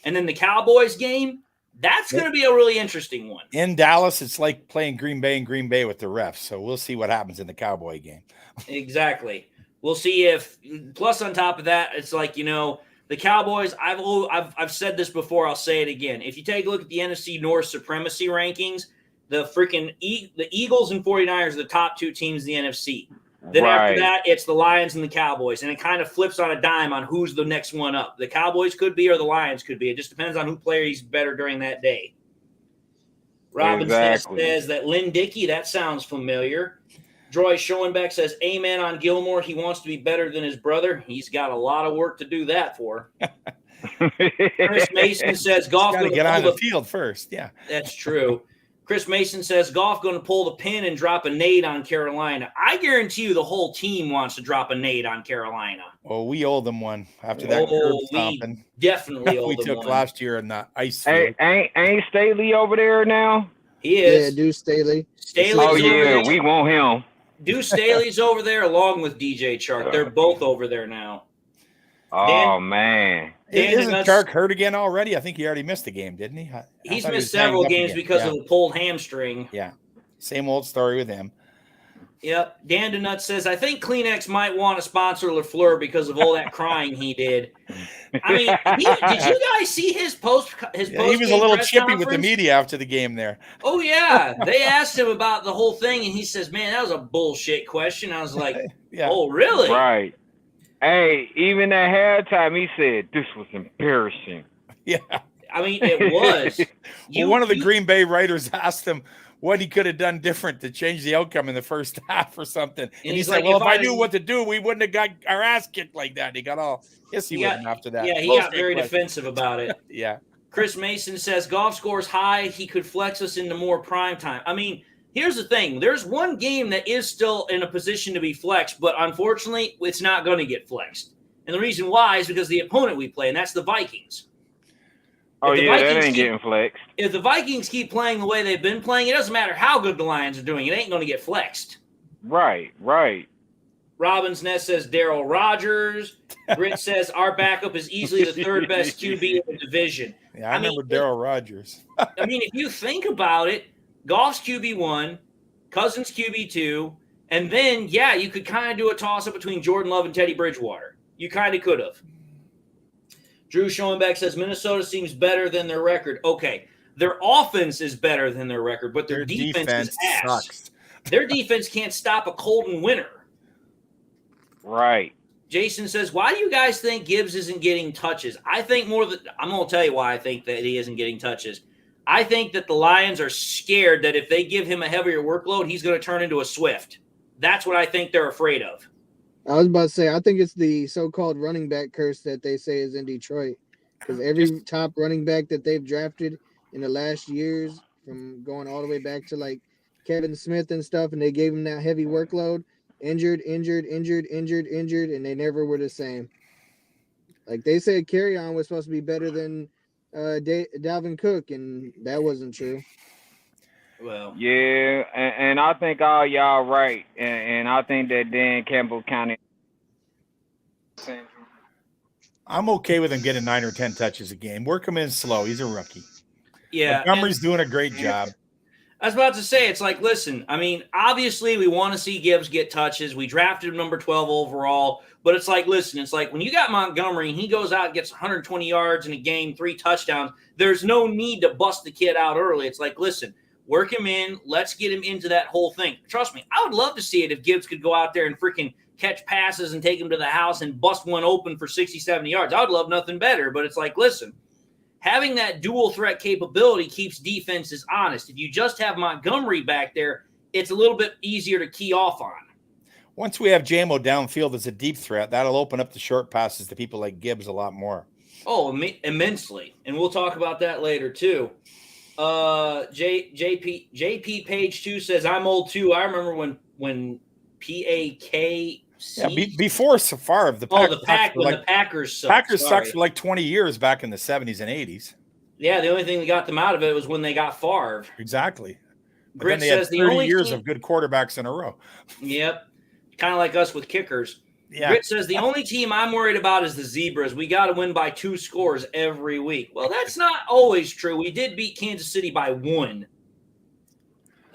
And then the Cowboys game, that's going to be a really interesting one. In Dallas, it's like playing Green Bay and Green Bay with the refs. So we'll see what happens in the Cowboy game. Exactly. We'll see if, plus on top of that, it's like, the Cowboys, I've said this before, I'll say it again. If you take a look at the NFC North supremacy rankings, the Eagles and 49ers are the top 2 teams in the NFC. Then after that, it's the Lions and the Cowboys, and it kind of flips on a dime on who's the next one up. The Cowboys could be or the Lions could be. It just depends on who plays better during that day. Robinson says that Lynn Dickey, that sounds familiar. Troy Schoenbeck says, amen on Gilmore. He wants to be better than his brother. He's got a lot of work to do that for. Chris Mason says, Goff got to get on the field first. Yeah, that's true. Chris Mason says, Goff going to pull the pin and drop a nade on Carolina. I guarantee you the whole team wants to drop a nade on Carolina. Oh, we owe them one after that curb stomping. Definitely owe them one. We took last year in the ice field. Hey, ain't Staley over there now? He is. Yeah, Deuce Staley. We want him. Deuce Staley's over there along with DJ Chark. They're both over there now. Oh, man. Isn't Chark hurt again already? I think he already missed a game, didn't he? He's missed several games because of a pulled hamstring. Yeah. Same old story with him. Yep. Dan DeNutt says, I think Kleenex might want to sponsor LaFleur because of all that crying he did. I mean, did you guys see his post? He was a little chippy with the media after the game there. Oh, yeah. They asked him about the whole thing, and he says, man, that was a bullshit question. I was like, Oh, really? Right. Hey, even at halftime, he said, this was embarrassing. Yeah. I mean, it was. One of the Green Bay writers asked him, what he could have done different to change the outcome in the first half or something. And he he's said, like, well, if if I I- knew what to do, we wouldn't have got our ass kicked like that. He got all hissy with him after that. Yeah, he We'll got take very questions. defensive about it. Yeah. Chris Mason says golf scores high. He could flex us into more prime time. I mean, here's the thing. There's one game that is still in a position to be flexed, but unfortunately, it's not going to get flexed. And the reason why is because the opponent we play, and that's the Vikings. Oh, If the yeah, that Vikings ain't getting flexed. If the Vikings keep playing the way they've been playing, it doesn't matter how good the Lions are doing. It ain't going to get flexed. Right. Robbins Ness says Darryl Rogers. Grit says our backup is easily the third best QB in the division. Yeah, I remember Darryl Rogers. I mean, if you think about it, Goff's QB1, Cousins QB2, and then, yeah, you could kind of do a toss-up between Jordan Love and Teddy Bridgewater. You kind of could have. Drew Schoenbeck says Minnesota seems better than their record. Okay, their offense is better than their record, but their defense is ass. Sucks. Their defense can't stop a Colton winner. Right. Jason says, why do you guys think Gibbs isn't getting touches? I think I'm going to tell you why I think that he isn't getting touches. I think that the Lions are scared that if they give him a heavier workload, he's going to turn into a Swift. That's what I think they're afraid of. I was about to say, I think it's the so-called running back curse that they say is in Detroit. Because every top running back that they've drafted in the last years, from going all the way back to like Kevin Smith and stuff, and they gave him that heavy workload, injured, and they never were the same. Like they said, Carry-On was supposed to be better than Dalvin Cook, and that wasn't true. Well, yeah, and I think all y'all right, and I think that Dan Campbell County. I'm okay with him getting 9 or 10 touches a game. Work him in slow. He's a rookie. Yeah, Montgomery's doing a great job. I was about to say, it's like, listen, I mean, obviously we want to see Gibbs get touches. We drafted him number 12 overall, but it's like, listen, it's like when you got Montgomery and he goes out and gets 120 yards in a game, 3 touchdowns, there's no need to bust the kid out early. It's like, listen, work him in. Let's get him into that whole thing. Trust me, I would love to see it if Gibbs could go out there and freaking catch passes and take him to the house and bust one open for 60, 70 yards. I would love nothing better, but it's like, listen, having that dual threat capability keeps defenses honest. If you just have Montgomery back there, it's a little bit easier to key off on. Once we have JMO downfield as a deep threat, that'll open up the short passes to people like Gibbs a lot more. Oh, immensely. And we'll talk about that later too. JP Page 2 says, I'm old too. I remember when PAK. Yeah, before Favre, the Packers sucked. Packers sucked for like 20 years back in the 70s and 80s. Yeah, the only thing that got them out of it was when they got Favre. Exactly. But Grit then they says had 30 years of good quarterbacks in a row. Yep. Kind of like us with kickers. Yeah. Grit says the only team I'm worried about is the Zebras. We got to win by 2 scores every week. Well, that's not always true. We did beat Kansas City by 1.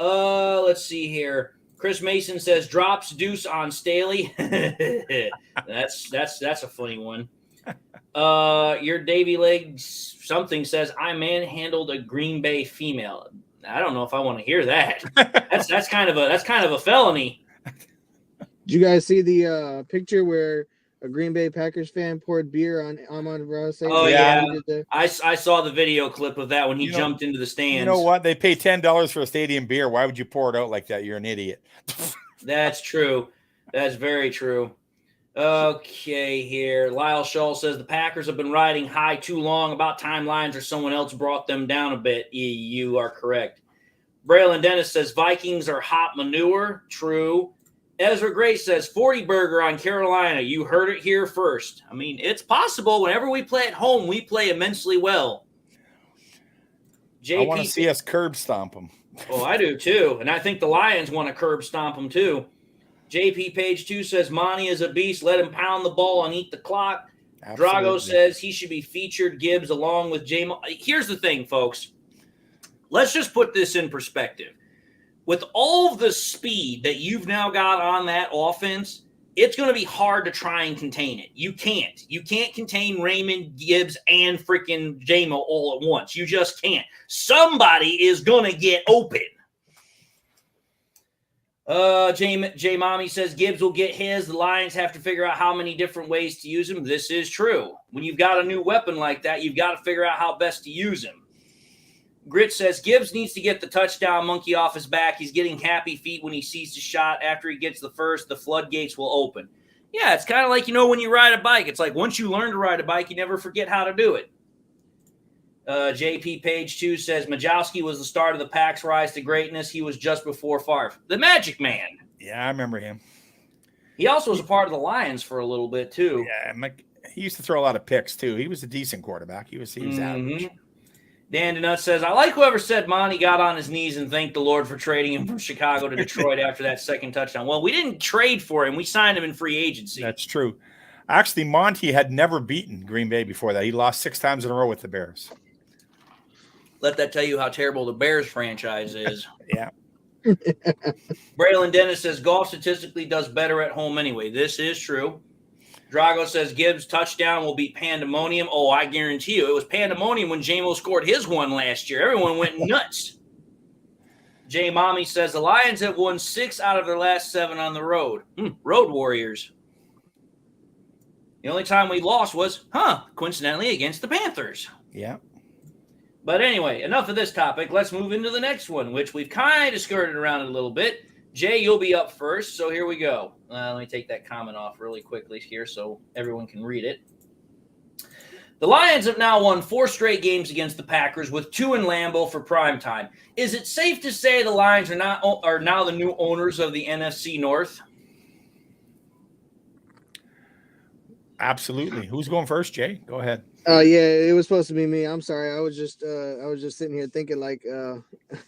Let's see here. Chris Mason says drops deuce on Staley. that's a funny one. Your Davy Legs something says I manhandled a Green Bay female. I don't know if I want to hear that. That's kind of a felony. Did you guys see the picture where a Green Bay Packers fan poured beer on Amon-Ra? Oh yeah, I saw the video clip of that when he jumped into the stands. You know what? They pay $10 for a stadium beer. Why would you pour it out like that? You're an idiot. That's true. That's very true. Okay, here. Lyle Shaw says the Packers have been riding high too long. About timelines or someone else brought them down a bit. You are correct. Braylon Dennis says Vikings are hot manure. True. Ezra Gray says 40 burger on Carolina. You heard it here first. I mean, it's possible. Whenever we play at home, we play immensely well. I want to see us curb stomp them. Oh, I do too. And I think the Lions want to curb stomp them too. JP Page 2 says Monty is a beast. Let him pound the ball and eat the clock. Absolutely. Drago says he should be featured. Gibbs along with Jameson. Here's the thing, folks. Let's just put this in perspective. With all of the speed that you've now got on that offense, it's going to be hard to try and contain it. You can't. You can't contain Raymond, Gibbs, and freaking J-Mo all at once. You just can't. Somebody is going to get open. J Mommy says Gibbs will get his. The Lions have to figure out how many different ways to use him. This is true. When you've got a new weapon like that, you've got to figure out how best to use him. Grit says Gibbs needs to get the touchdown monkey off his back. He's getting happy feet when he sees the shot. After he gets the first, the floodgates will open. Yeah, it's kind of like, when you ride a bike. It's like once you learn to ride a bike, you never forget how to do it. JP Page 2 says Majowski was the start of the Pack's rise to greatness. He was just before Favre. The Magic Man. Yeah, I remember him. He also was a part of the Lions for a little bit, too. Yeah, he used to throw a lot of picks, too. He was a decent quarterback. He was average. Dan Denut says, I like whoever said Monty got on his knees and thanked the Lord for trading him from Chicago to Detroit after that second touchdown. Well, we didn't trade for him. We signed him in free agency. That's true. Actually, Monty had never beaten Green Bay before that. He lost 6 times in a row with the Bears. Let that tell you how terrible the Bears franchise is. Yeah. Braylon Dennis says, golf statistically does better at home anyway. This is true. Drago says Gibbs' touchdown will be pandemonium. Oh, I guarantee you. It was pandemonium when J-Mo scored his one last year. Everyone went nuts. Jay Mommy says the Lions have won 6 out of their last 7 on the road. Road Warriors. The only time we lost was, coincidentally, against the Panthers. Yeah. But anyway, enough of this topic. Let's move into the next one, which we've kind of skirted around a little bit. Jay, you'll be up first, so here we go. Let me take that comment off really quickly here so everyone can read it. The Lions have now won 4 straight games against the Packers with 2 in Lambeau for primetime. Is it safe to say the Lions are now the new owners of the NFC North? Absolutely. Who's going first, Jay? Go ahead. Yeah, it was supposed to be me. I'm sorry. I was just sitting here thinking like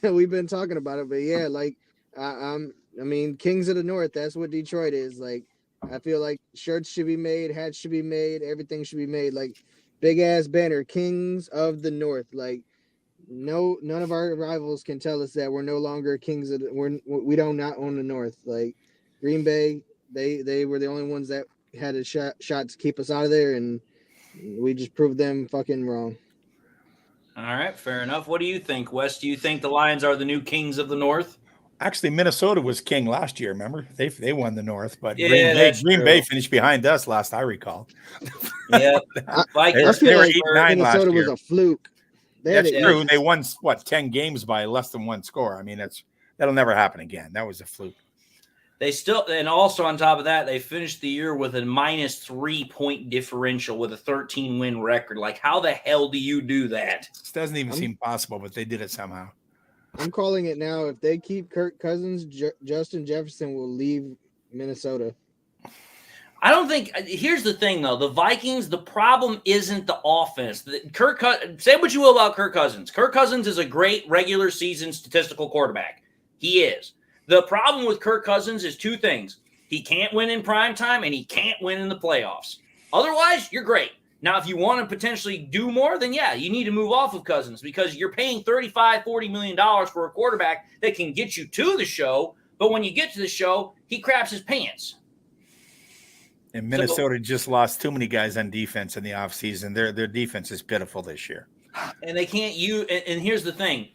we've been talking about it, but yeah, like I mean, Kings of the North, that's what Detroit is. Like, I feel like shirts should be made, hats should be made, everything should be made. Like, big ass banner, Kings of the North. Like, none of our rivals can tell us that we're no longer kings of we don't not own the North. Like, Green Bay, they were the only ones that had a shot to keep us out of there, and we just proved them fucking wrong. All right, fair enough. What do you think, Wes? Do you think the Lions are the new Kings of the North? Actually, Minnesota was king last year, remember? They won the North, but yeah, Green Bay finished behind us last I recall. Yeah. I feel like Minnesota was a fluke. That's true. They won, 10 games by less than 1 score. I mean, that'll never happen again. That was a fluke. They still, and also on top of that, they finished the year with a -3 point differential with a 13-win record. Like, how the hell do you do that? This doesn't even seem possible, but they did it somehow. I'm calling it now. If they keep Kirk Cousins, Justin Jefferson will leave Minnesota. I don't think. Here's the thing, though. The Vikings, the problem isn't the offense. Say what you will about Kirk Cousins. Kirk Cousins is a great regular season statistical quarterback. He is. The problem with Kirk Cousins is 2 things. He can't win in primetime, and he can't win in the playoffs. Otherwise, you're great. Now, if you want to potentially do more, then yeah, you need to move off of Cousins because you're paying $35-40 million for a quarterback that can get you to the show, but when you get to the show, he craps his pants. And Minnesota just lost too many guys on defense in the offseason. Their defense is pitiful this year. And they can't use – and here's the thing.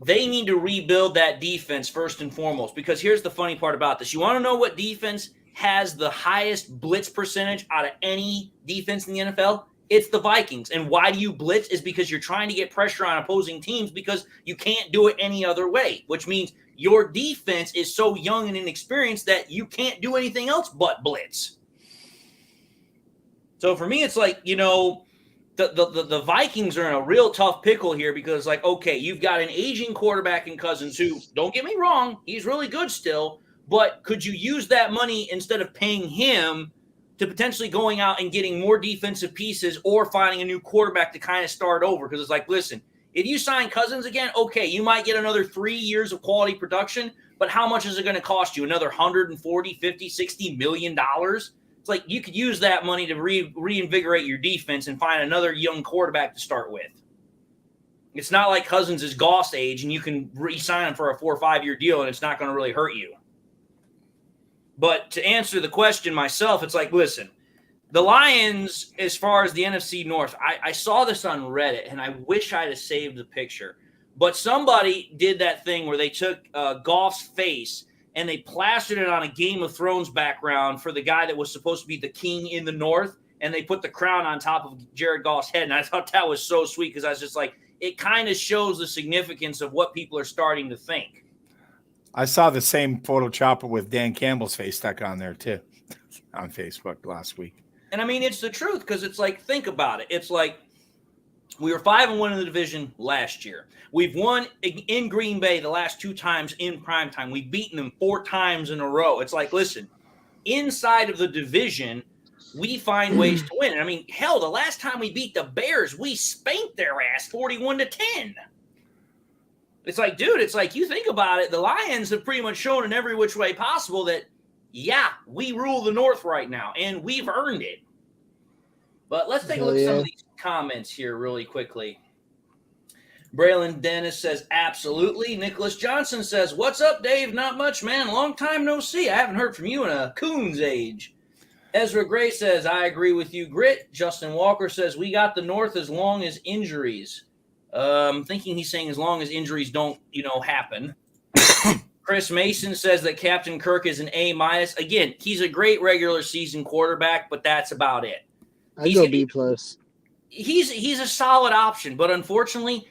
They need to rebuild that defense first and foremost because here's the funny part about this. You want to know what defense has the highest blitz percentage out of any defense in the NFL? It's the Vikings. And why do you blitz? Is because you're trying to get pressure on opposing teams because you can't do it any other way, which means your defense is so young and inexperienced that you can't do anything else but blitz. So for me, it's like, the Vikings are in a real tough pickle here because, like, okay, you've got an aging quarterback in Cousins who, don't get me wrong, he's really good still, but could you use that money instead of paying him to potentially going out and getting more defensive pieces or finding a new quarterback to kind of start over? Because it's like, listen, if you sign Cousins again, okay, you might get another 3 years of quality production, but how much is it going to cost you? Another $140, $50, $60 million? It's like you could use that money to reinvigorate your defense and find another young quarterback to start with. It's not like Cousins is Goss age and you can re-sign him for a 4 or 5 year deal and it's not going to really hurt you. But to answer the question myself, it's like, listen, the Lions, as far as the NFC North, I saw this on Reddit and I wish I'd have saved the picture. But somebody did that thing where they took Goff's face and they plastered it on a Game of Thrones background for the guy that was supposed to be the king in the North, and they put the crown on top of Jared Goff's head. And I thought that was so sweet because I was just like, it kind of shows the significance of what people are starting to think. I saw the same photo chopper with Dan Campbell's face stuck on there too on Facebook last week. And I mean, it's the truth, because it's like, think about it. It's like we were 5-1 in the division last year. We've won in Green Bay the last 2 times in primetime. We've beaten them 4 times in a row. It's like, listen, inside of the division, we find ways to win. I mean, hell, the last time we beat the Bears, we spanked their ass 41-10. It's like, dude, it's like, you think about it, the Lions have pretty much shown in every which way possible that, yeah, we rule the North right now, and we've earned it. But let's take a look at some of these comments here really quickly. Braylon Dennis says, absolutely. Nicholas Johnson says, what's up, Dave? Not much, man. Long time no see. I haven't heard from you in a coon's age. Ezra Gray says, I agree with you, Grit. Justin Walker says, we got the North as long as injuries. I'm thinking he's saying as long as injuries don't, happen. Chris Mason says that Captain Kirk is an A-. Again, he's a great regular season quarterback, but that's about it. I go B+. He's a solid option, but unfortunately,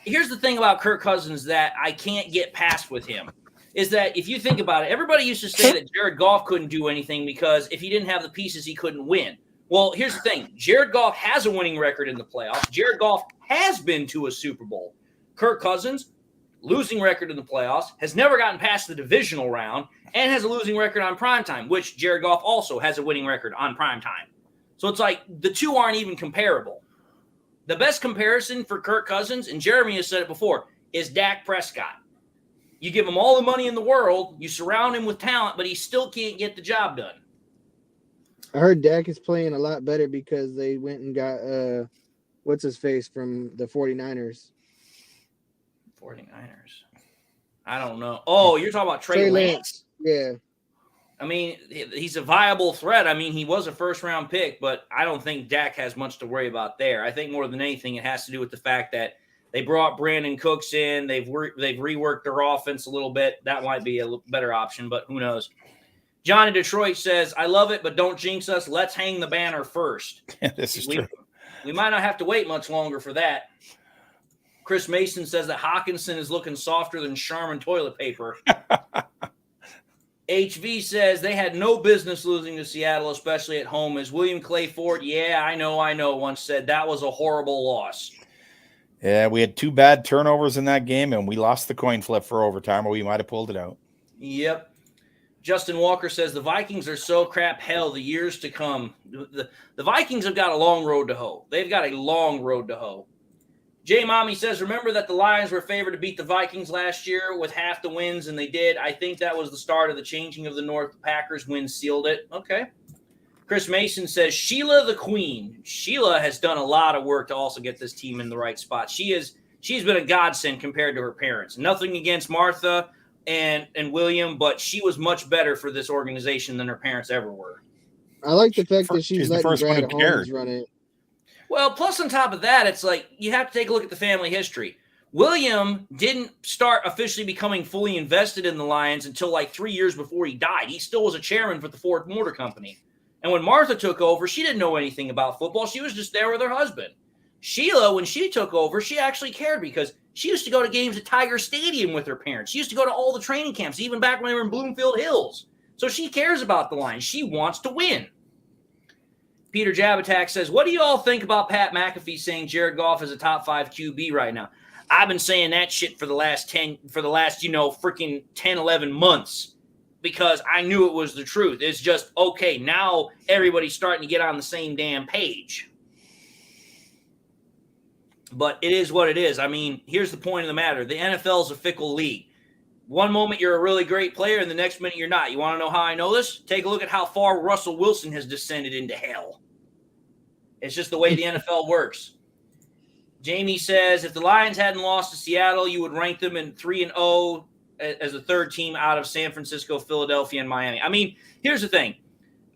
here's the thing about Kirk Cousins that I can't get past with him, is that if you think about it, everybody used to say that Jared Goff couldn't do anything because if he didn't have the pieces, he couldn't win. Well, here's the thing. Jared Goff has a winning record in the playoffs. Jared Goff has been to a Super Bowl. Kirk Cousins, losing record in the playoffs, has never gotten past the divisional round, and has a losing record on primetime, which Jared Goff also has a winning record on primetime. So it's like the two aren't even comparable. The best comparison for Kirk Cousins, and Jeremy has said it before, is Dak Prescott. You give him all the money in the world, you surround him with talent, but he still can't get the job done. I heard Dak is playing a lot better because they went and got what's his face from the 49ers. 49ers. I don't know. Oh, you're talking about Trey Lance. Yeah. I mean, he's a viable threat. I mean, he was a first-round pick, but I don't think Dak has much to worry about there. I think more than anything, it has to do with the fact that they brought Brandon Cooks in. They've reworked their offense a little bit. That might be a better option, but who knows? John in Detroit says, I love it, but don't jinx us. Let's hang the banner first. This is true. We might not have to wait much longer for that. Chris Mason says that Hawkinson is looking softer than Charmin toilet paper. HV says they had no business losing to Seattle, especially at home. As William Clay Ford, yeah, I know, once said that was a horrible loss. Yeah, we had 2 bad turnovers in that game, and we lost the coin flip for overtime, or we might have pulled it out. Yep. Justin Walker says the Vikings are so crap hell the years to come. The Vikings have got a long road to hoe. They've got a long road to hoe. J Mommy says, remember that the Lions were favored to beat the Vikings last year with half the wins, and they did. I think that was the start of the changing of the North. The Packers win sealed it. Okay. Chris Mason says, Sheila the Queen. Sheila has done a lot of work to also get this team in the right spot. She's been a godsend compared to her parents. Nothing against Martha and William, but she was much better for this organization than her parents ever were. I like the fact that she's letting Brad Holmes Holmes run it. Well, plus on top of that, it's like you have to take a look at the family history. William didn't start officially becoming fully invested in the Lions until like 3 years before he died. He still was a chairman for the Ford Motor Company. And when Martha took over, she didn't know anything about football. She was just there with her husband. Sheila, when she took over, she actually cared because she used to go to games at Tiger Stadium with her parents. She used to go to all the training camps, even back when they were in Bloomfield Hills. So she cares about the Lions. She wants to win. Peter Jabatak says, what do you all think about Pat McAfee saying Jared Goff is a top 5 QB right now? I've been saying that shit for the last freaking 10, 11 months because I knew it was the truth. It's just, okay, now everybody's starting to get on the same damn page. But it is what it is. I mean, here's the point of the matter. The NFL is a fickle league. One moment you're a really great player and the next minute you're not. You want to know how I know this? Take a look at how far Russell Wilson has descended into hell. It's just the way the NFL works. Jamie says, if the Lions hadn't lost to Seattle, you would rank them in 3-0 as a third team out of San Francisco, Philadelphia, and Miami. I mean, here's the thing.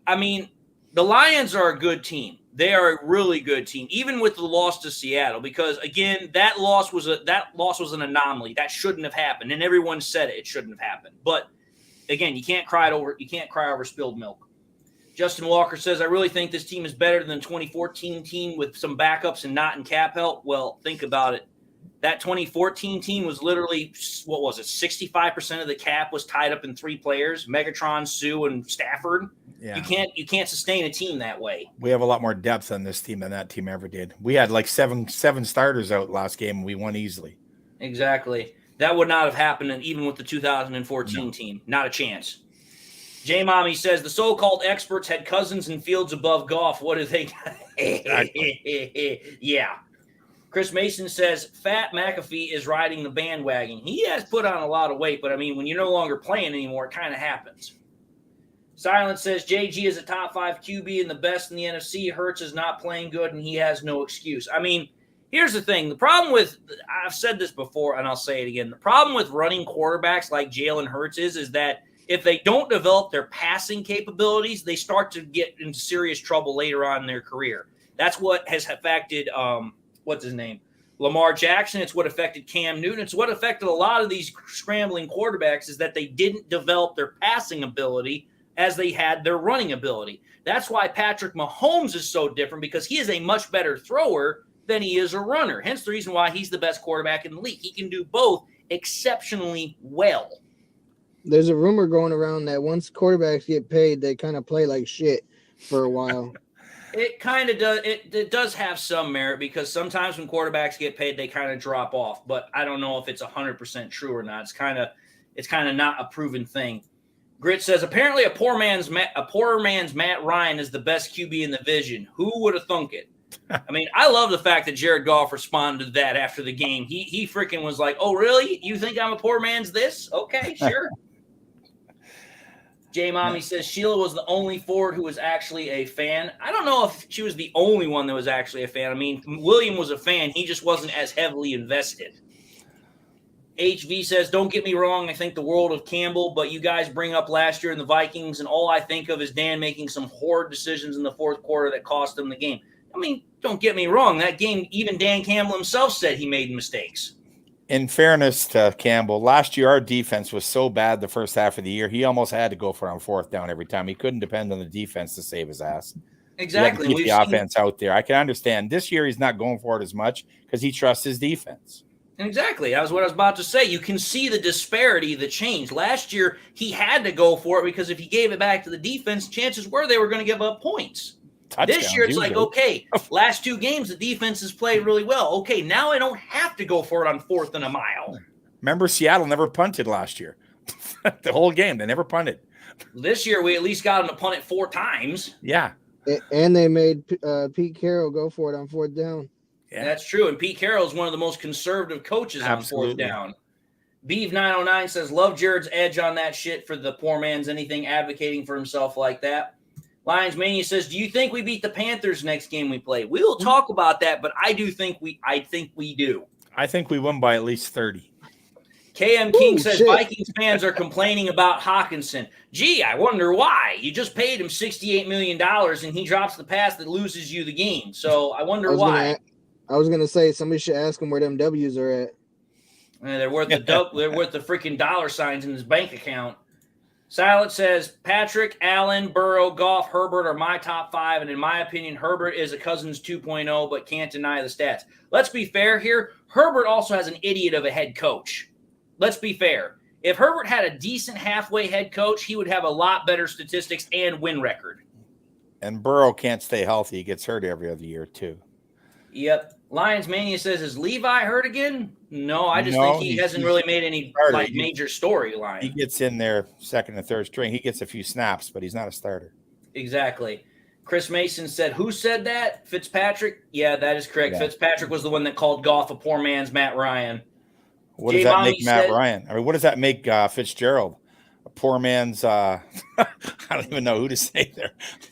I mean, the Lions are a good team. They are a really good team, even with the loss to Seattle, because, again, that loss was an anomaly. That shouldn't have happened, and everyone said it shouldn't have happened. But, again, you can't cry over spilled milk. Justin Walker says, I really think this team is better than the 2014 team with some backups and not in cap help. Well, think about it. That 2014 team was literally, what was it, 65% of the cap was tied up in 3 players, Megatron, Sue, and Stafford. Yeah. You can't sustain a team that way. We have a lot more depth on this team than that team ever did. We had like seven starters out last game, and we won easily. Exactly. That would not have happened even with the 2014 team. Not a chance. J Mommy says the so-called experts had Cousins and Fields above Goff. What do they? Yeah. Chris Mason says Fat McAfee is riding the bandwagon. He has put on a lot of weight, but I mean, when you're no longer playing anymore, it kind of happens. Silence says JG is a top 5 QB and the best in the NFC. Hurts is not playing good, and he has no excuse. I mean, here's the thing. The problem with, I've said this before, and I'll say it again. The problem with running quarterbacks like Jalen Hurts is that if they don't develop their passing capabilities, they start to get into serious trouble later on in their career. That's what has affected what's his name? Lamar Jackson. It's what affected Cam Newton. It's what affected a lot of these scrambling quarterbacks is that they didn't develop their passing ability as they had their running ability. That's why Patrick Mahomes is so different, because he is a much better thrower than he is a runner. Hence the reason why he's the best quarterback in the league. He can do both exceptionally well. There's a rumor going around that once quarterbacks get paid, they kind of play like shit for a while. It kind of does. It does have some merit, because sometimes when quarterbacks get paid, they kind of drop off. But I don't know if it's 100% true or not. It's kind of not a proven thing. Grit says apparently a poor man's Matt Ryan is the best QB in the division. Who would have thunk it? I mean, I love the fact that Jared Goff responded to that after the game. He freaking was like, "Oh, really? You think I'm a poor man's this? Okay, sure." J Mommy says Sheila was the only Ford who was actually a fan. I don't know if she was the only one that was actually a fan. I mean, William was a fan. He just wasn't as heavily invested. HV says, don't get me wrong, I think the world of Campbell, but you guys bring up last year in the Vikings, and all I think of is Dan making some horrid decisions in the fourth quarter that cost him the game. I mean, don't get me wrong. That game, even Dan Campbell himself said he made mistakes. In fairness to Campbell, last year our defense was so bad the first half of the year, he almost had to go for it on 4th down every time. He couldn't depend on the defense to save his ass. Exactly. Keep the offense out there. I can understand. This year he's not going for it as much because he trusts his defense. Exactly. That was what I was about to say. You can see the disparity, the change. Last year, he had to go for it because if he gave it back to the defense, chances were they were going to give up points. This year, it's like, okay, last 2 games, the defense has played really well. Okay, now I don't have to go for it on 4th and a mile. Remember, Seattle never punted last year. The whole game, they never punted. This year, we at least got him to punt it 4 times. Yeah. And they made Pete Carroll go for it on 4th down. Yeah. That's true. And Pete Carroll is one of the most conservative coaches on 4th down. Beeve909 says, love Jared's edge on that shit for the poor man's anything, advocating for himself like that. Lions Mania says, do you think we beat the Panthers next game we play? We will talk about that, but I think we do. I think we won by at least 30. KM King says, Vikings fans are complaining about Hawkinson. Gee, I wonder why. You just paid him $68 million, and he drops the pass that loses you the game. So I wonder why. I was going to say, somebody should ask him where them W's are at. They're worth they're worth the freaking dollar signs in his bank account. Silent says, Patrick, Allen, Burrow, Goff, Herbert are my top 5, and in my opinion, Herbert is a Cousins 2.0, but can't deny the stats. Let's be fair here. Herbert also has an idiot of a head coach. Let's be fair. If Herbert had a decent halfway head coach, he would have a lot better statistics and win record. And Burrow can't stay healthy. He gets hurt every other year, too. Yep. Lions Mania says, is Levi hurt again? No, I just think he hasn't really made any major storyline. He gets in there 2nd and 3rd string. He gets a few snaps, but he's not a starter. Exactly. Chris Mason said, who said that? Fitzpatrick? Yeah, that is correct. Yeah. Fitzpatrick was the one that called Goff a poor man's Matt Ryan. What does that make Matt Ryan? I mean, what does that make Fitzgerald? A poor man's I don't even know who to say there.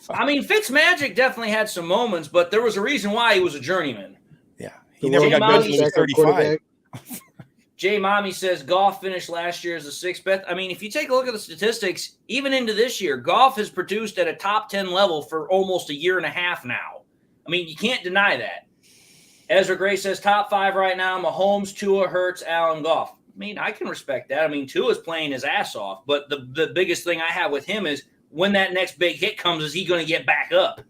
I mean, Fitzmagic definitely had some moments, but there was a reason why he was a journeyman. Yeah. He never got good until 35. Jay Mommy says Goff finished last year as a 6th best. I mean, if you take a look at the statistics, even into this year, Goff has produced at a top 10 level for almost a year and a half now. I mean, you can't deny that. Ezra Gray says top 5 right now, Mahomes, Tua, Hurts, Allen, Goff. I mean, I can respect that. I mean, Tua's playing his ass off, but the biggest thing I have with him is when that next big hit comes, is he going to get back up?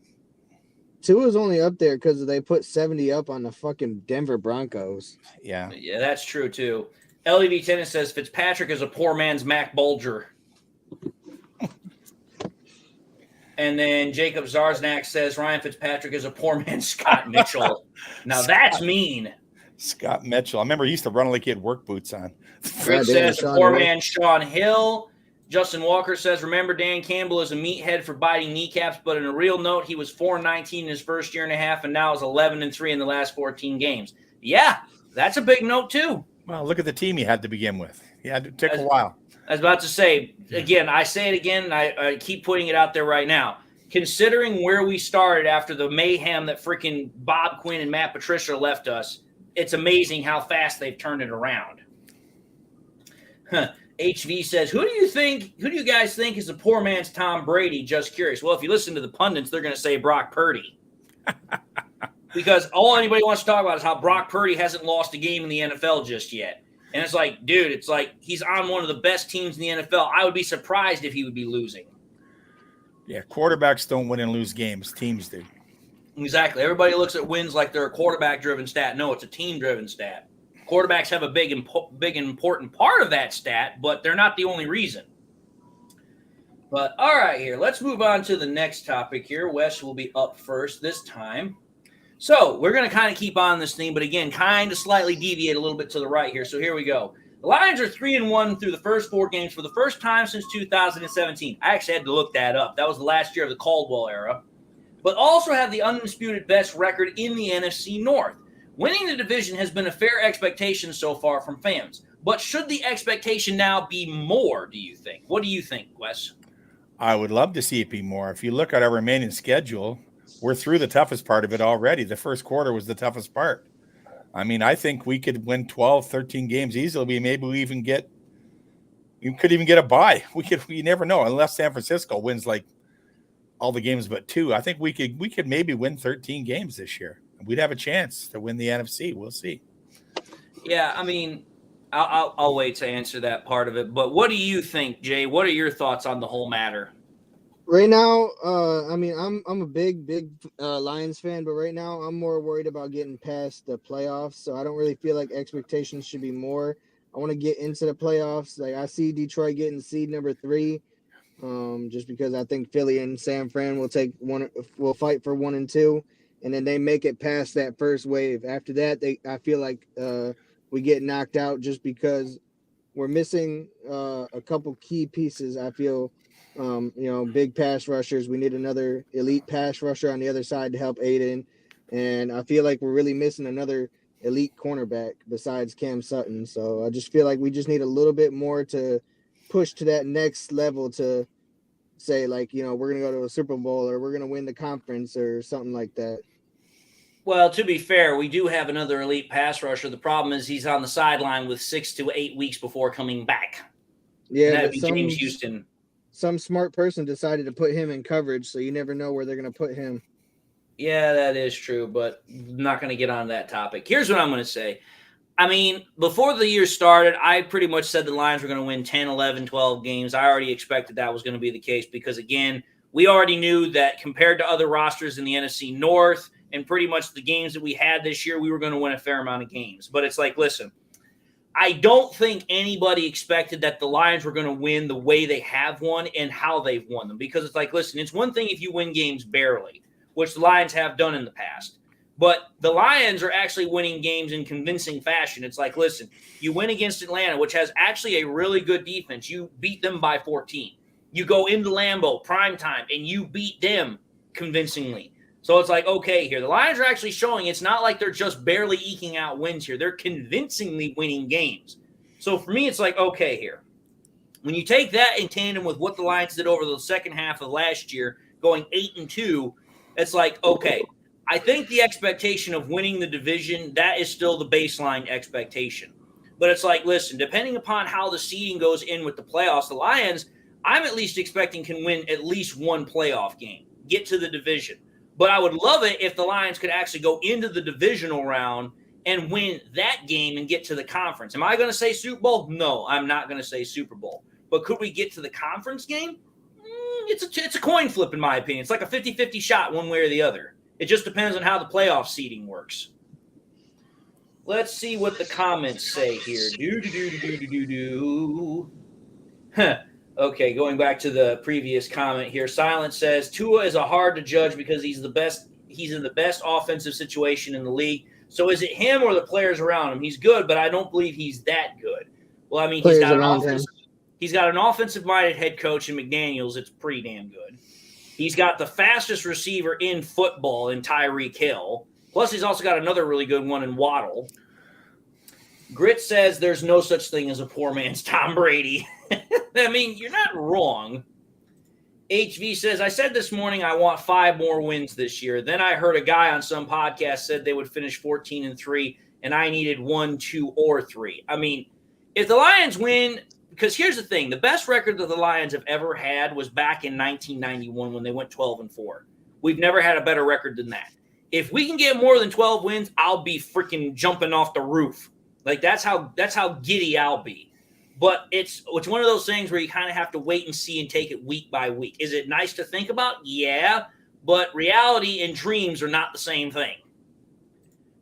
Tua's only up there because they put 70 up on the fucking Denver Broncos. Yeah. Yeah, that's true too. LEV Tennis says Fitzpatrick is a poor man's Mac Bulger. And then Jacob Zarznak says Ryan Fitzpatrick is a poor man's Scott Mitchell. Now that's mean. Scott Mitchell. I remember he used to run like he had work boots on. Fritz says a poor man Sean Hill. Justin Walker says, remember Dan Campbell is a meathead for biting kneecaps, but in a real note, he was 4-19 in his first year and a half, and now is 11-3 in the last 14 games. Yeah, that's a big note too. Well, look at the team he had to begin with. He had to take a while. I was about to say, again, I say it again, and I keep putting it out there right now. Considering where we started after the mayhem that freaking Bob Quinn and Matt Patricia left us, it's amazing how fast they've turned it around. HV says, who do you guys think is a poor man's Tom Brady? Just curious. Well, if you listen to the pundits, they're going to say Brock Purdy. Because all anybody wants to talk about is how Brock Purdy hasn't lost a game in the NFL just yet. And it's like, dude, it's like he's on one of the best teams in the NFL. I would be surprised if he would be losing. Yeah, quarterbacks don't win and lose games. Teams do. Exactly. Everybody looks at wins like they're a quarterback-driven stat. No, it's a team-driven stat. Quarterbacks have a big important part of that stat, but they're not the only reason. But all right, here, let's move on to the next topic here. Wes will be up first this time. So we're going to kind of keep on this theme, but again, kind of slightly deviate a little bit to the right here. So here we go. The Lions are 3-1 through the first 4 games for the first time since 2017. I actually had to look that up. That was the last year of the Caldwell era. But also have the undisputed best record in the NFC North. Winning the division has been a fair expectation so far from fans. But should the expectation now be more, do you think? What do you think, Wes? I would love to see it be more. If you look at our remaining schedule, we're through the toughest part of it already. The first quarter was the toughest part. I mean, I think we could win 12, 13 games easily. Maybe we could even get a bye. We never know, unless San Francisco wins like all the games but 2. I think we could maybe win 13 games this year. We'd have a chance to win the NFC. We'll see. Yeah, I mean, I'll wait to answer that part of it. But what do you think, Jay? What are your thoughts on the whole matter? Right now, I mean, I'm a big Lions fan, but right now I'm more worried about getting past the playoffs. So I don't really feel like expectations should be more. I want to get into the playoffs. Like I see Detroit getting seed number 3, just because I think Philly and San Fran will fight for 1 and 2, and then they make it past that first wave. After that, I feel like we get knocked out just because we're missing a couple key pieces. I feel. Big pass rushers. We need another elite pass rusher on the other side to help Aiden. And I feel like we're really missing another elite cornerback besides Cam Sutton. So I just feel like we just need a little bit more to push to that next level to say, like, we're going to go to a Super Bowl or we're going to win the conference or something like that. Well, to be fair, we do have another elite pass rusher. The problem is he's on the sideline with 6 to 8 weeks before coming back. Yeah, that'd be James Houston. Some smart person decided to put him in coverage, so you never know where they're going to put him. Yeah, that is true, but I'm not going to get on that topic. Here's what I'm going to say. I mean, before the year started, I pretty much said the Lions were going to win 10, 11, 12 games. I already expected that was going to be the case because, again, we already knew that compared to other rosters in the NFC North and pretty much the games that we had this year, we were going to win a fair amount of games. But it's like, listen, I don't think anybody expected that the Lions were going to win the way they have won and how they've won them. Because it's like, listen, it's one thing if you win games barely, which the Lions have done in the past. But the Lions are actually winning games in convincing fashion. It's like, listen, you win against Atlanta, which has actually a really good defense. You beat them by 14. You go into Lambeau, primetime, and you beat them convincingly. So it's like, okay, here. The Lions are actually showing it's not like they're just barely eking out wins here. They're convincingly winning games. So for me, it's like, okay, here. When you take that in tandem with what the Lions did over the second half of last year, going 8-2, it's like, okay, I think the expectation of winning the division, that is still the baseline expectation. But it's like, listen, depending upon how the seeding goes in with the playoffs, the Lions, I'm at least expecting can win at least one playoff game, get to the division. But I would love it if the Lions could actually go into the divisional round and win that game and get to the conference. Am I going to say Super Bowl? No, I'm not going to say Super Bowl. But could we get to the conference game? It's a coin flip, in my opinion. It's like a 50-50 shot one way or the other. It just depends on how the playoff seeding works. Let's see what the comments say here. Huh. Okay, going back to the previous comment here. Silence says Tua is a hard to judge because he's the best. He's in the best offensive situation in the league. So is it him or the players around him? He's good, but I don't believe he's that good. Well, I mean, he's got an offensive-minded head coach in McDaniels. It's pretty damn good. He's got the fastest receiver in football in Tyreek Hill. Plus, he's also got another really good one in Waddle. Grit says there's no such thing as a poor man's Tom Brady. I mean, you're not wrong. HV says, I said this morning I want 5 more wins this year. Then I heard a guy on some podcast said they would finish 14-3, and I needed 1, 2, or 3. I mean, if the Lions win, because here's the thing, the best record that the Lions have ever had was back in 1991 when they went 12-4. We've never had a better record than that. If we can get more than 12 wins, I'll be freaking jumping off the roof. Like that's how giddy I'll be. But it's one of those things where you kind of have to wait and see and take it week by week. Is it nice to think about? Yeah, but reality and dreams are not the same thing.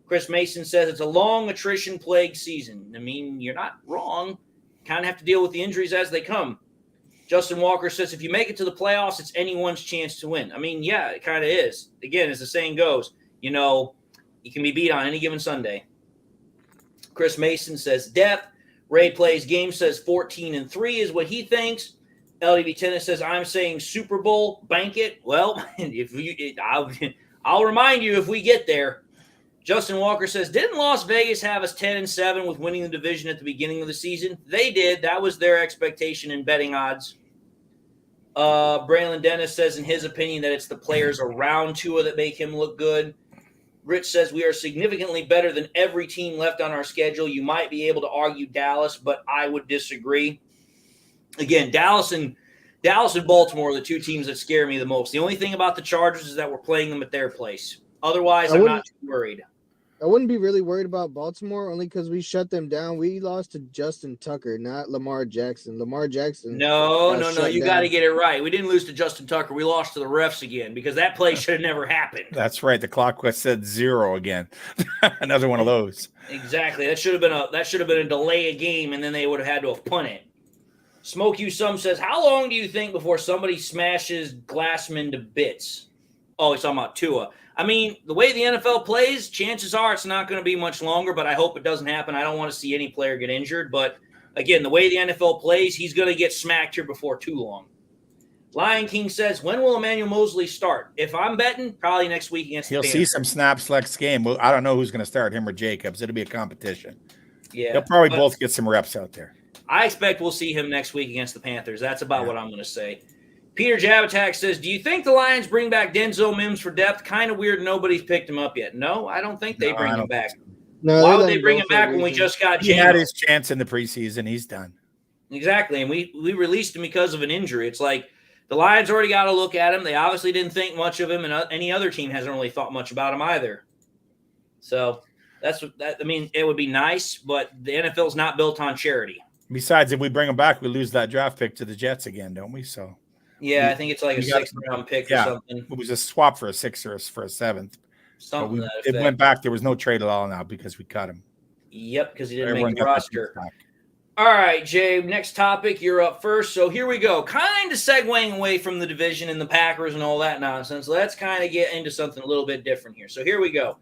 Chris Mason says it's a long attrition-plagued season. I mean, you're not wrong. Kind of have to deal with the injuries as they come. Justin Walker says if you make it to the playoffs, it's anyone's chance to win. I mean, yeah, it kind of is. Again, as the saying goes, you can be beat on any given Sunday. Chris Mason says depth. Ray Plays Game says 14-3 is what he thinks. LDB Tennis says I'm saying Super Bowl, bank it. Well, I'll remind you if we get there. Justin Walker says, didn't Las Vegas have us 10-7 with winning the division at the beginning of the season? They did. That was their expectation in betting odds. Braylon Dennis says in his opinion that it's the players around Tua that make him look good. Rich says we are significantly better than every team left on our schedule. You might be able to argue Dallas, but I would disagree. Again, Dallas and Baltimore are the two teams that scare me the most. The only thing about the Chargers is that we're playing them at their place. Otherwise, I'm not too worried. I wouldn't be really worried about Baltimore only because we shut them down. We lost to Justin Tucker, not Lamar Jackson. Lamar Jackson. No. You got to get it right. We didn't lose to Justin Tucker. We lost to the refs again because that play should have never happened. That's right. The clock said 0 again. Another one of those. Exactly. That should have been a delay a game, and then they would have had to have punted. Smoke You Some says, how long do you think before somebody smashes Glassman to bits? Oh, he's talking about Tua. I mean, the way the NFL plays, chances are it's not going to be much longer, but I hope it doesn't happen. I don't want to see any player get injured. But, again, the way the NFL plays, he's going to get smacked here before too long. Lion King says, when will Emmanuel Mosley start? If I'm betting, probably next week against the Panthers. He'll see some snaps next game. Well, I don't know who's going to start, him or Jacobs. It'll be a competition. Yeah, they'll probably both get some reps out there. I expect we'll see him next week against the Panthers. That's about what I'm going to say. Peter Jabatak says, do you think the Lions bring back Denzel Mims for depth? Kind of weird nobody's picked him up yet. No, I don't think they bring him back. No, why would they bring him back when we just got He had his chance in the preseason. He's done. Exactly, and we released him because of an injury. It's like the Lions already got to look at him. They obviously didn't think much of him, and any other team hasn't really thought much about him either. So I mean, it would be nice, but the NFL is not built on charity. Besides, if we bring him back, we lose that draft pick to the Jets again, don't we? So. Yeah, I think it's like a 6th-round pick or something. It was a swap for a 6th or for a 7th. Something that it went back. There was no trade at all now because we cut him. Yep, because he didn't make the roster. All right, Jay, next topic. You're up first. So here we go. Kind of segueing away from the division and the Packers and all that nonsense. Let's kind of get into something a little bit different here. So here we go.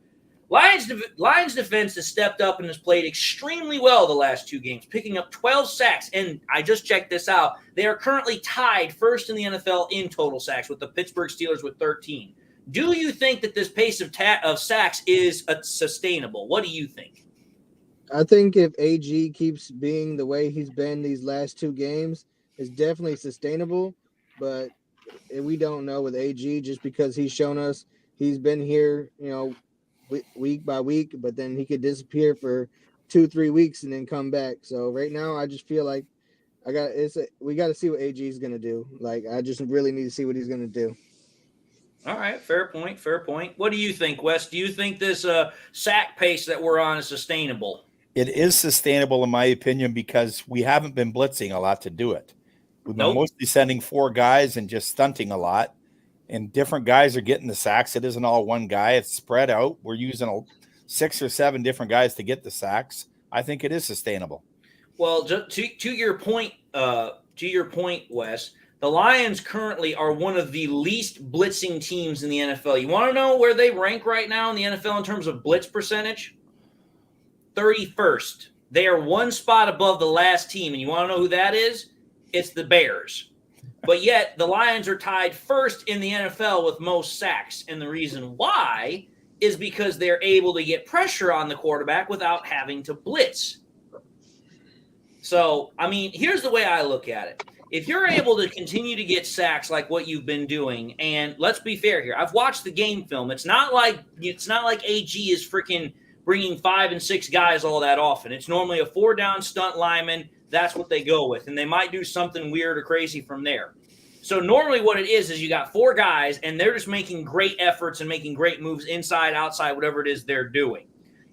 Lions defense has stepped up and has played extremely well the last 2 games, picking up 12 sacks. And I just checked this out. They are currently tied first in the NFL in total sacks with the Pittsburgh Steelers with 13. Do you think that this pace of sacks is sustainable? What do you think? I think if AG keeps being the way he's been these last 2 games, it's definitely sustainable. But we don't know with AG just because he's shown us he's been here, week by week, but then he could disappear for 2-3 weeks and then come back. So right now, I just feel like we got to see what AG is going to do. Like, I just really need to see what he's going to do. All right, fair point. What do you think, Wes? Do you think this sack pace that we're on is sustainable? It is sustainable in my opinion because we haven't been blitzing a lot to do it. We've been mostly sending 4 guys and just stunting a lot. and different guys are getting the sacks. It isn't all one guy. It's spread out. We're using 6 or 7 different guys to get the sacks. I think it is sustainable. Well, to your point, Wes, the Lions currently are one of the least blitzing teams in the NFL. You want to know where they rank right now in the NFL in terms of blitz percentage? 31st. They are one spot above the last team, and you want to know who that is? It's the Bears. But yet, the Lions are tied first in the NFL with most sacks, and the reason why is because they're able to get pressure on the quarterback without having to blitz. So, I mean, here's the way I look at it. If you're able to continue to get sacks like what you've been doing, and let's be fair here, I've watched the game film. It's not like AG is freaking bringing 5 and 6 guys all that often. It's normally a 4-down stunt lineman. That's what they go with, and they might do something weird or crazy from there. So normally what it is you got 4 guys, and they're just making great efforts and making great moves inside, outside, whatever it is they're doing.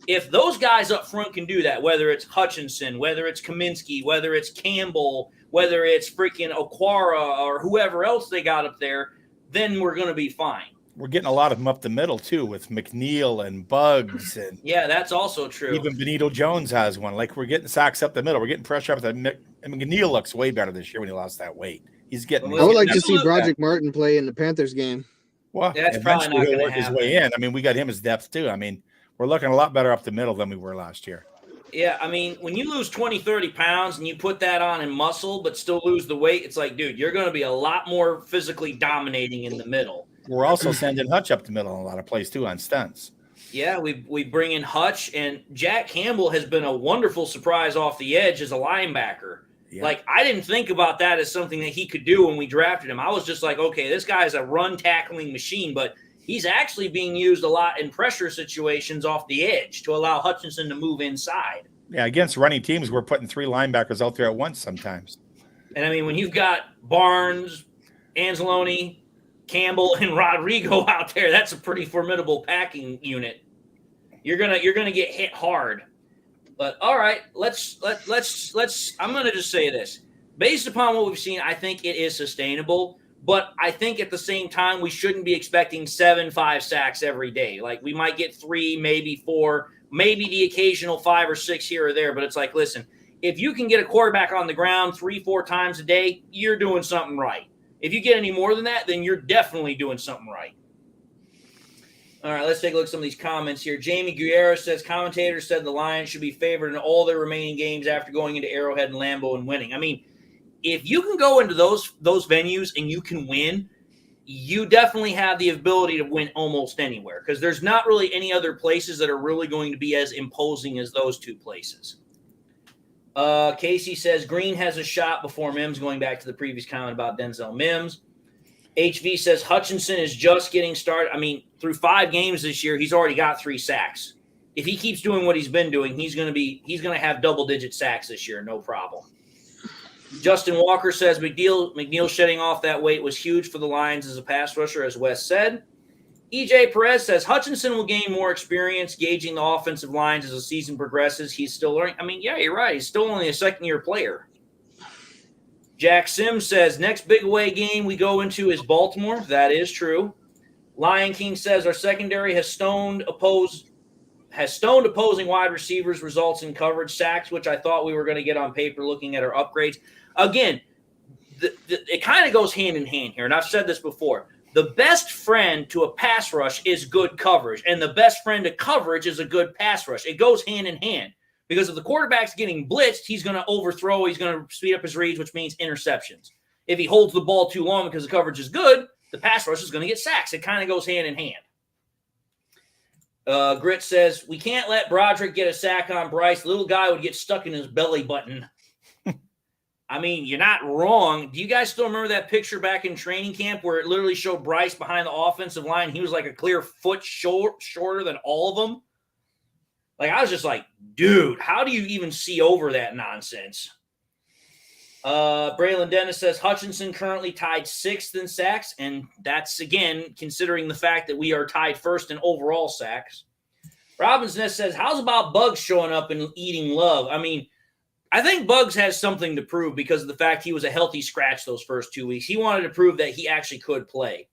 If those guys up front can do that, whether it's Hutchinson, whether it's Kaminsky, whether it's Campbell, whether it's freaking Okwara or whoever else they got up there, then we're going to be fine. We're getting a lot of them up the middle, too, with McNeil and Bugs. And yeah, that's also true. Even Benito Jones has one. Like, we're getting sacks up the middle. We're getting pressure up the middle. McNeil looks way better this year when he lost that weight. He's getting. I would like to see Broderick Martin play in the Panthers game. Well, that's probably not going to work his way in. I mean, we got him as depth, too. I mean, we're looking a lot better up the middle than we were last year. Yeah, I mean, when you lose 20, 30 pounds and you put that on in muscle but still lose the weight, it's like, dude, you're going to be a lot more physically dominating in the middle. We're also sending Hutch up the middle in a lot of plays, too, on stunts. Yeah, we bring in Hutch, and Jack Campbell has been a wonderful surprise off the edge as a linebacker. Yeah. Like, I didn't think about that as something that he could do when we drafted him. I was just like, okay, this guy is a run-tackling machine, but he's actually being used a lot in pressure situations off the edge to allow Hutchinson to move inside. Yeah, against running teams, we're putting 3 linebackers out there at once sometimes. And, I mean, when you've got Barnes, Anzalone, Campbell, and Rodrigo out there, that's a pretty formidable packing unit. You're gonna get hit hard. But all right, let's I'm gonna just say this. Based upon what we've seen, I think it is sustainable. But I think at the same time, we shouldn't be expecting 7-5 sacks every day. Like, we might get 3, maybe 4, maybe the occasional 5 or 6 here or there. But it's like, listen, if you can get a quarterback on the ground 3-4 times a day, you're doing something right. If you get any more than that, then you're definitely doing something right. All right, let's take a look at some of these comments here. Jamie Guerrero says, commentators said the Lions should be favored in all their remaining games after going into Arrowhead and Lambeau and winning. I mean, if you can go into those venues and you can win, you definitely have the ability to win almost anywhere because there's not really any other places that are really going to be as imposing as those 2 places. Casey says Green has a shot before Mims, going back to the previous comment about Denzel Mims. HV says Hutchinson is just getting started. I mean, through 5 games this year, he's already got 3 sacks. If he keeps doing what he's been doing, he's going to have double-digit sacks this year, no problem. Justin Walker says McNeil shedding off that weight was huge for the Lions as a pass rusher, as Wes said. EJ Perez says Hutchinson will gain more experience gauging the offensive lines as the season progresses. He's still learning. I mean, yeah, you're right. He's still only a second-year player. Jack Sims says next big away game we go into is Baltimore. That is true. Lion King says our secondary has stoned opposing wide receivers, results in coverage sacks, which I thought we were going to get on paper looking at our upgrades. Again, it kind of goes hand in hand here, and I've said this before. The best friend to a pass rush is good coverage, and the best friend to coverage is a good pass rush. It goes hand in hand because if the quarterback's getting blitzed, he's going to overthrow, he's going to speed up his reads, which means interceptions. If he holds the ball too long because the coverage is good, the pass rush is going to get sacks. It kind of goes hand in hand. Grit says, we can't let Broderick get a sack on Bryce. The little guy would get stuck in his belly button. I mean, you're not wrong. Do you guys still remember that picture back in training camp where it literally showed Bryce behind the offensive line? He was like a clear foot shorter than all of them. Like, I was just like, dude, how do you even see over that nonsense? Braylon Dennis says Hutchinson currently tied 6th in sacks, and that's, again, considering the fact that we are tied 1st in overall sacks. Robbins Ness says, how's about Bugs showing up and eating love? I mean, I think Bugs has something to prove because of the fact he was a healthy scratch those first 2 weeks. He wanted to prove that he actually could play.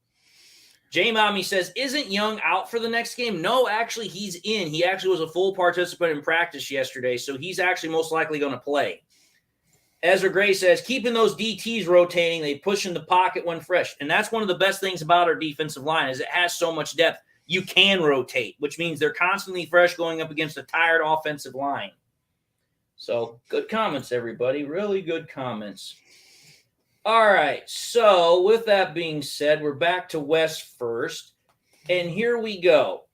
J Mommy says, isn't Young out for the next game? No, actually, he's in. He actually was a full participant in practice yesterday, so he's actually most likely going to play. Ezra Gray says, keeping those DTs rotating, they push in the pocket when fresh. And that's one of the best things about our defensive line is it has so much depth. You can rotate, which means they're constantly fresh going up against a tired offensive line. So good comments, everybody. Really good comments. All right. So with that being said, we're back to West first. And here we go.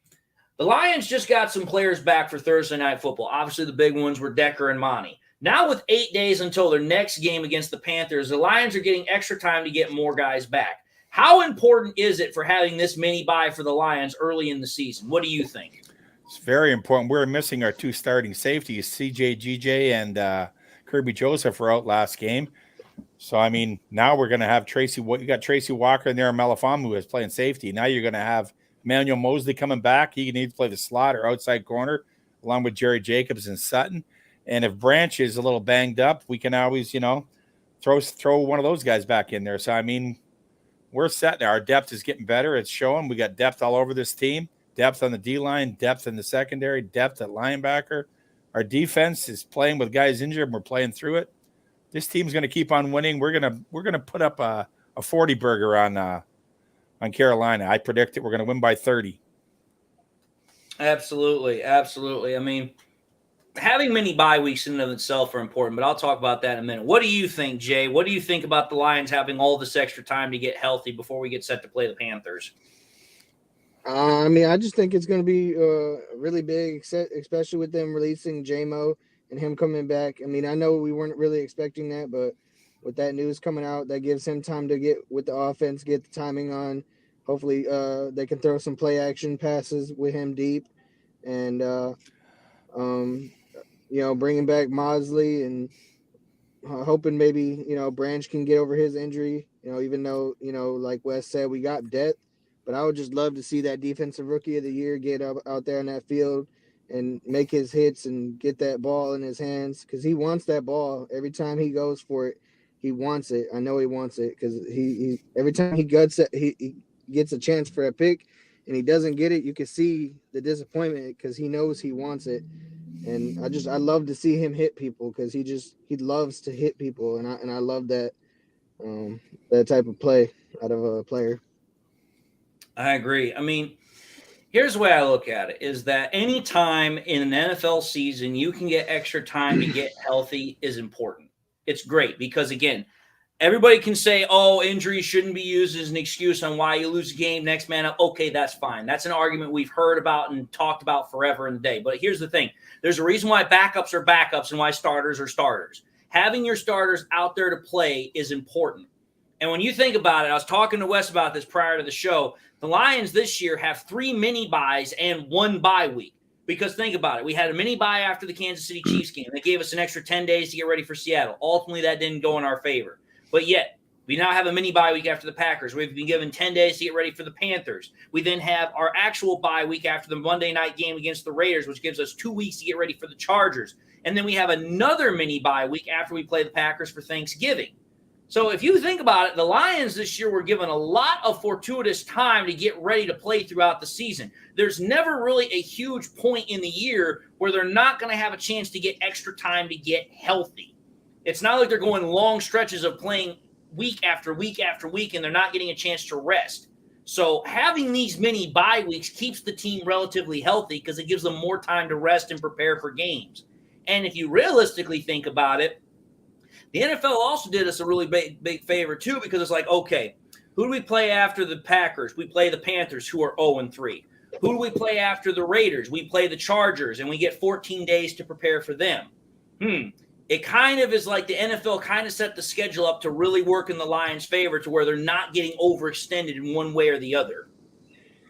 The Lions just got some players back for Thursday Night Football. Obviously, the big ones were Decker and Monty. Now with 8 days until their next game against the Panthers, the Lions are getting extra time to get more guys back. How important is it for having this mini bye for the Lions early in the season? What do you think? It's very important. We're missing our 2 starting safeties, CJ GJ and Kirby Joseph were out last game. So, I mean, now we're going to have you got Tracy Walker in there and Melifamu who is playing safety. Now you're going to have Manuel Mosley coming back. He needs to play the slot or outside corner along with Jerry Jacobs and Sutton. And if Branch is a little banged up, we can always, throw one of those guys back in there. So, I mean, we're set now. Our depth is getting better. It's showing. We got depth all over this team. Depth on the D-line, depth in the secondary, depth at linebacker. Our defense is playing with guys injured, and we're playing through it. This team's going to keep on winning. We're gonna put up a 40 burger on Carolina. I predict it. We're going to win by 30. Absolutely. I mean, having many bye weeks in and of itself are important, but I'll talk about that in a minute. What do you think, Jay? What do you think about the Lions having all this extra time to get healthy before we get set to play the Panthers? I mean, I just think it's going to be really big, especially with them releasing J-Mo and him coming back. I mean, I know we weren't really expecting that, but with that news coming out, that gives him time to get with the offense, get the timing on. Hopefully they can throw some play action passes with him deep and, bringing back Mosley and hoping maybe, Branch can get over his injury, even though, like Wes said, we got depth. But I would just love to see that defensive rookie of the year get out there in that field and make his hits and get that ball in his hands because he wants that ball. Every time he goes for it, he wants it. I know he wants it because he every time he gets a chance for a pick and he doesn't get it, you can see the disappointment because he knows he wants it. And I love to see him hit people because he loves to hit people, and I love that that type of play out of a player. I agree. I mean, here's the way I look at it is that any time in an NFL season you can get extra time to get healthy is important. It's great because, again, everybody can say, oh, injuries shouldn't be used as an excuse on why you lose a game, next man up. Okay, that's fine. That's an argument we've heard about and talked about forever and a day. But here's the thing. There's a reason why backups are backups and why starters are starters. Having your starters out there to play is important. And when you think about it, I was talking to Wes about this prior to the show. The Lions this year have 3 mini buys and 1 bye week. Because think about it. We had a mini bye after the Kansas City Chiefs game. That gave us an extra 10 days to get ready for Seattle. Ultimately, that didn't go in our favor. But yet, we now have a mini bye week after the Packers. We've been given 10 days to get ready for the Panthers. We then have our actual bye week after the Monday night game against the Raiders, which gives us 2 weeks to get ready for the Chargers. And then we have another mini bye week after we play the Packers for Thanksgiving. So if you think about it, the Lions this year were given a lot of fortuitous time to get ready to play throughout the season. There's never really a huge point in the year where they're not going to have a chance to get extra time to get healthy. It's not like they're going long stretches of playing week after week after week and they're not getting a chance to rest. So having these mini bye weeks keeps the team relatively healthy because it gives them more time to rest and prepare for games. And if you realistically think about it, the NFL also did us a really big favor, too, because it's like, okay, who do we play after the Packers? We play the Panthers, who are 0-3. Who do we play after the Raiders? We play the Chargers, and we get 14 days to prepare for them. It kind of is like the NFL kind of set the schedule up to really work in the Lions' favor to where they're not getting overextended in one way or the other.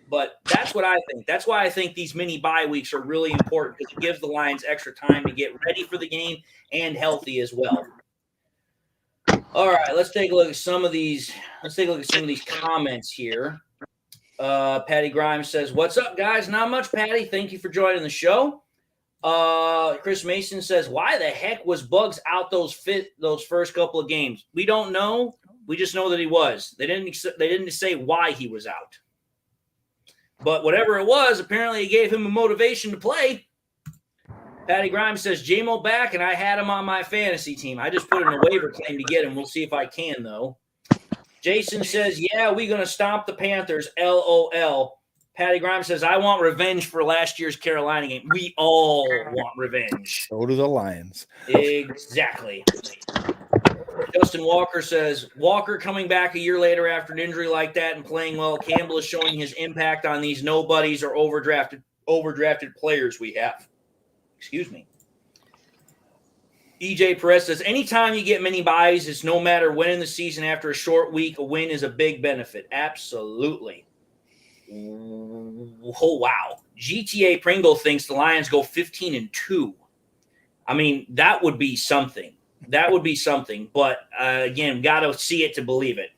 But that's what I think. That's why I think these mini bye weeks are really important because it gives the Lions extra time to get ready for the game and healthy as well. All right, let's take a look at some of these. Let's take a look at some of these comments here. Patty Grimes says, "What's up, guys? Not much, Patty. Thank you for joining the show." Chris Mason says, "Why the heck was Bugs out those first couple of games? We don't know. We just know that he was. They didn't say why he was out." But whatever it was, apparently it gave him a motivation to play. Patty Grimes says, J-Mo back, and I had him on my fantasy team. I just put in a waiver claim to get him. We'll see if I can, though. Jason says, yeah, we're going to stomp the Panthers, LOL. Patty Grimes says, I want revenge for last year's Carolina game. We all want revenge. So do the Lions. Exactly. Justin Walker says, Walker coming back a year later after an injury like that and playing well. Campbell is showing his impact on these nobodies or overdrafted players we have. Excuse me. EJ Perez says, anytime you get many buys, it's no matter when in the season after a short week, a win is a big benefit. Absolutely. Oh, wow. GTA Pringle thinks the Lions go 15-2. I mean, that would be something. That would be something. But, again, got to see it to believe it.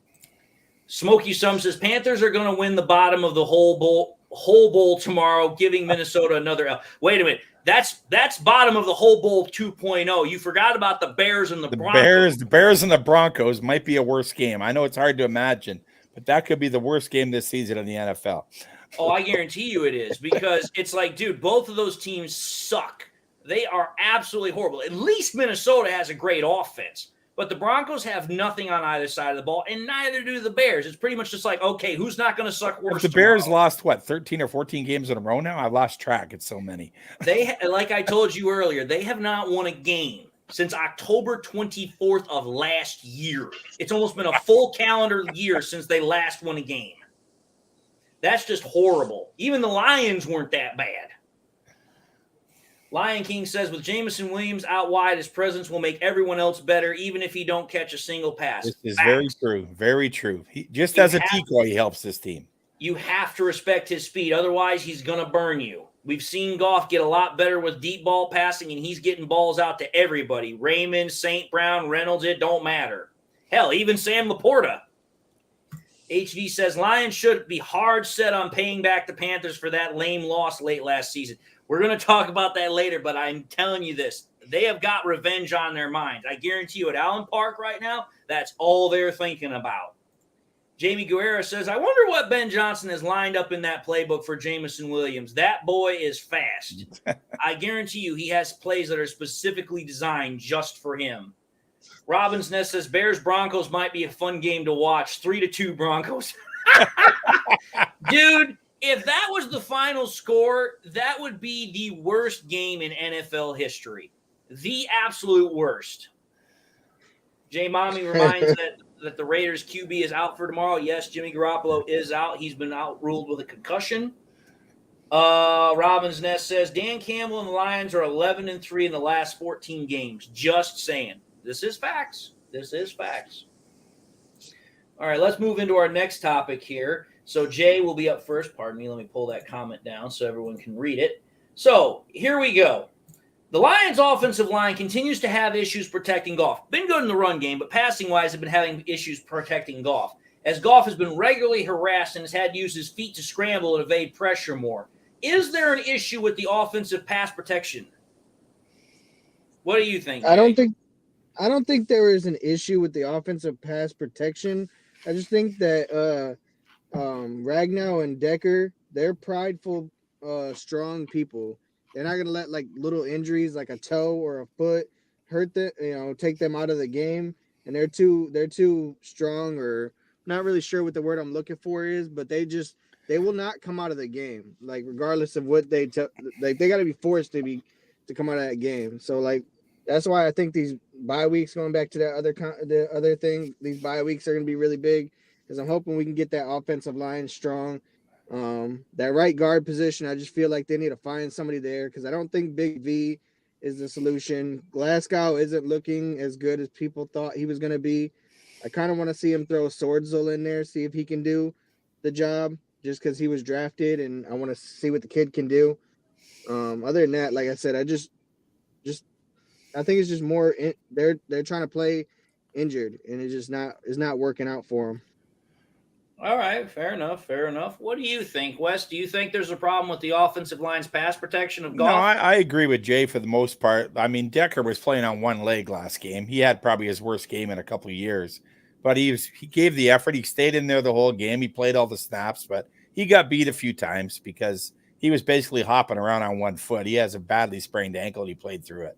Smokey Sum says, Panthers are going to win the bottom of the whole bowl tomorrow, giving Minnesota another L. Wait a minute. That's bottom of the whole bowl 2.0. You forgot about the Bears and the Broncos. The Bears and the Broncos might be a worse game. I know it's hard to imagine, but that could be the worst game this season in the NFL. Oh, I guarantee you it is, because it's like, dude, both of those teams suck. They are absolutely horrible. At least Minnesota has a great offense, but the Broncos have nothing on either side of the ball, and neither do the Bears. It's pretty much just like, okay, who's not going to suck worse? The Bears lost, 13 or 14 games in a row now? I've lost track. It's so many. Like I told you earlier, they have not won a game since October 24th of last year. It's almost been a full calendar year since they last won a game. That's just horrible. Even the Lions weren't that bad. Lion King says, with Jameson Williams out wide, his presence will make everyone else better, even if he don't catch a single pass. This is very true. Very true. He just as a decoy, he helps this team. You have to respect his speed. Otherwise, he's going to burn you. We've seen Goff get a lot better with deep ball passing, and he's getting balls out to everybody. Raymond, St. Brown, Reynolds, it don't matter. Hell, even Sam Laporta. HV says, Lions should be hard set on paying back the Panthers for that lame loss late last season. We're going to talk about that later, but I'm telling you this. They have got revenge on their minds. I guarantee you at Allen Park right now, that's all they're thinking about. Jamie Guerrero says, I wonder what Ben Johnson has lined up in that playbook for Jameson Williams. That boy is fast. I guarantee you he has plays that are specifically designed just for him. Robbins Ness says, Bears-Broncos might be a fun game to watch. 3-2 Broncos. Dude, if that was the final score, that would be the worst game in NFL history. The absolute worst. J. Mommy reminds that the Raiders QB is out for tomorrow. Yes, Jimmy Garoppolo is out. He's been outruled with a concussion. Robbins Nest says, Dan Campbell and the Lions are 11-3 in the last 14 games. Just saying. This is facts. This is facts. All right, let's move into our next topic here. So Jay will be up first. Pardon me. Let me pull that comment down so everyone can read it. So here we go. The Lions' offensive line continues to have issues protecting Goff. Been good in the run game, but passing-wise have been having issues protecting Goff, as Goff has been regularly harassed and has had to use his feet to scramble and evade pressure more. Is there an issue with the offensive pass protection? What do you think, Jay? I don't think there is an issue with the offensive pass protection. I just think that Ragnow and Decker, they're prideful, strong people. They're not gonna let like little injuries like a toe or a foot hurt them, take them out of the game. And they're too strong, or not really sure what the word I'm looking for is, but they will not come out of the game, like regardless of what they they got to be forced to come out of that game. So like that's why I think these bye weeks, going back to the other thing, these bye weeks are going to be really big, because I'm hoping we can get that offensive line strong. That right guard position, I just feel like they need to find somebody there, because I don't think Big V is the solution. Glasgow isn't looking as good as people thought he was going to be. I kind of want to see him throw Swordsel in there, see if he can do the job, just because he was drafted, and I want to see what the kid can do. Other than that, like I said, I think it's just more they're trying to play injured, and it's not working out for them. All right, fair enough. What do you think, Wes? Do you think there's a problem with the offensive line's pass protection of Goff? No, I agree with Jay for the most part. I mean, Decker was playing on one leg last game. He had probably his worst game in a couple of years, but he gave the effort. He stayed in there the whole game. He played all the snaps, but he got beat a few times because he was basically hopping around on one foot. He has a badly sprained ankle and he played through it.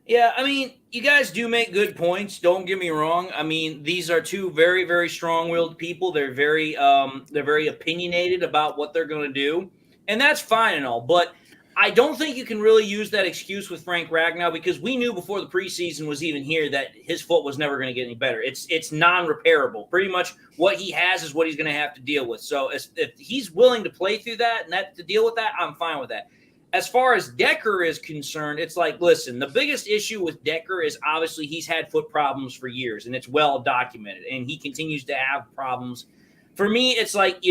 Yeah, I mean, you guys do make good points. Don't get me wrong. I mean, these are two very, very strong-willed people. They're very opinionated about what they're going to do, and that's fine and all. But I don't think you can really use that excuse with Frank Ragnow because we knew before the preseason was even here that his foot was never going to get any better. It's non-repairable. Pretty much what he has is what he's going to have to deal with. So if he's willing to play through that and to deal with that, I'm fine with that. As far as Decker is concerned, it's like, listen, the biggest issue with Decker is obviously he's had foot problems for years, and it's well documented, and he continues to have problems. For me, it's like,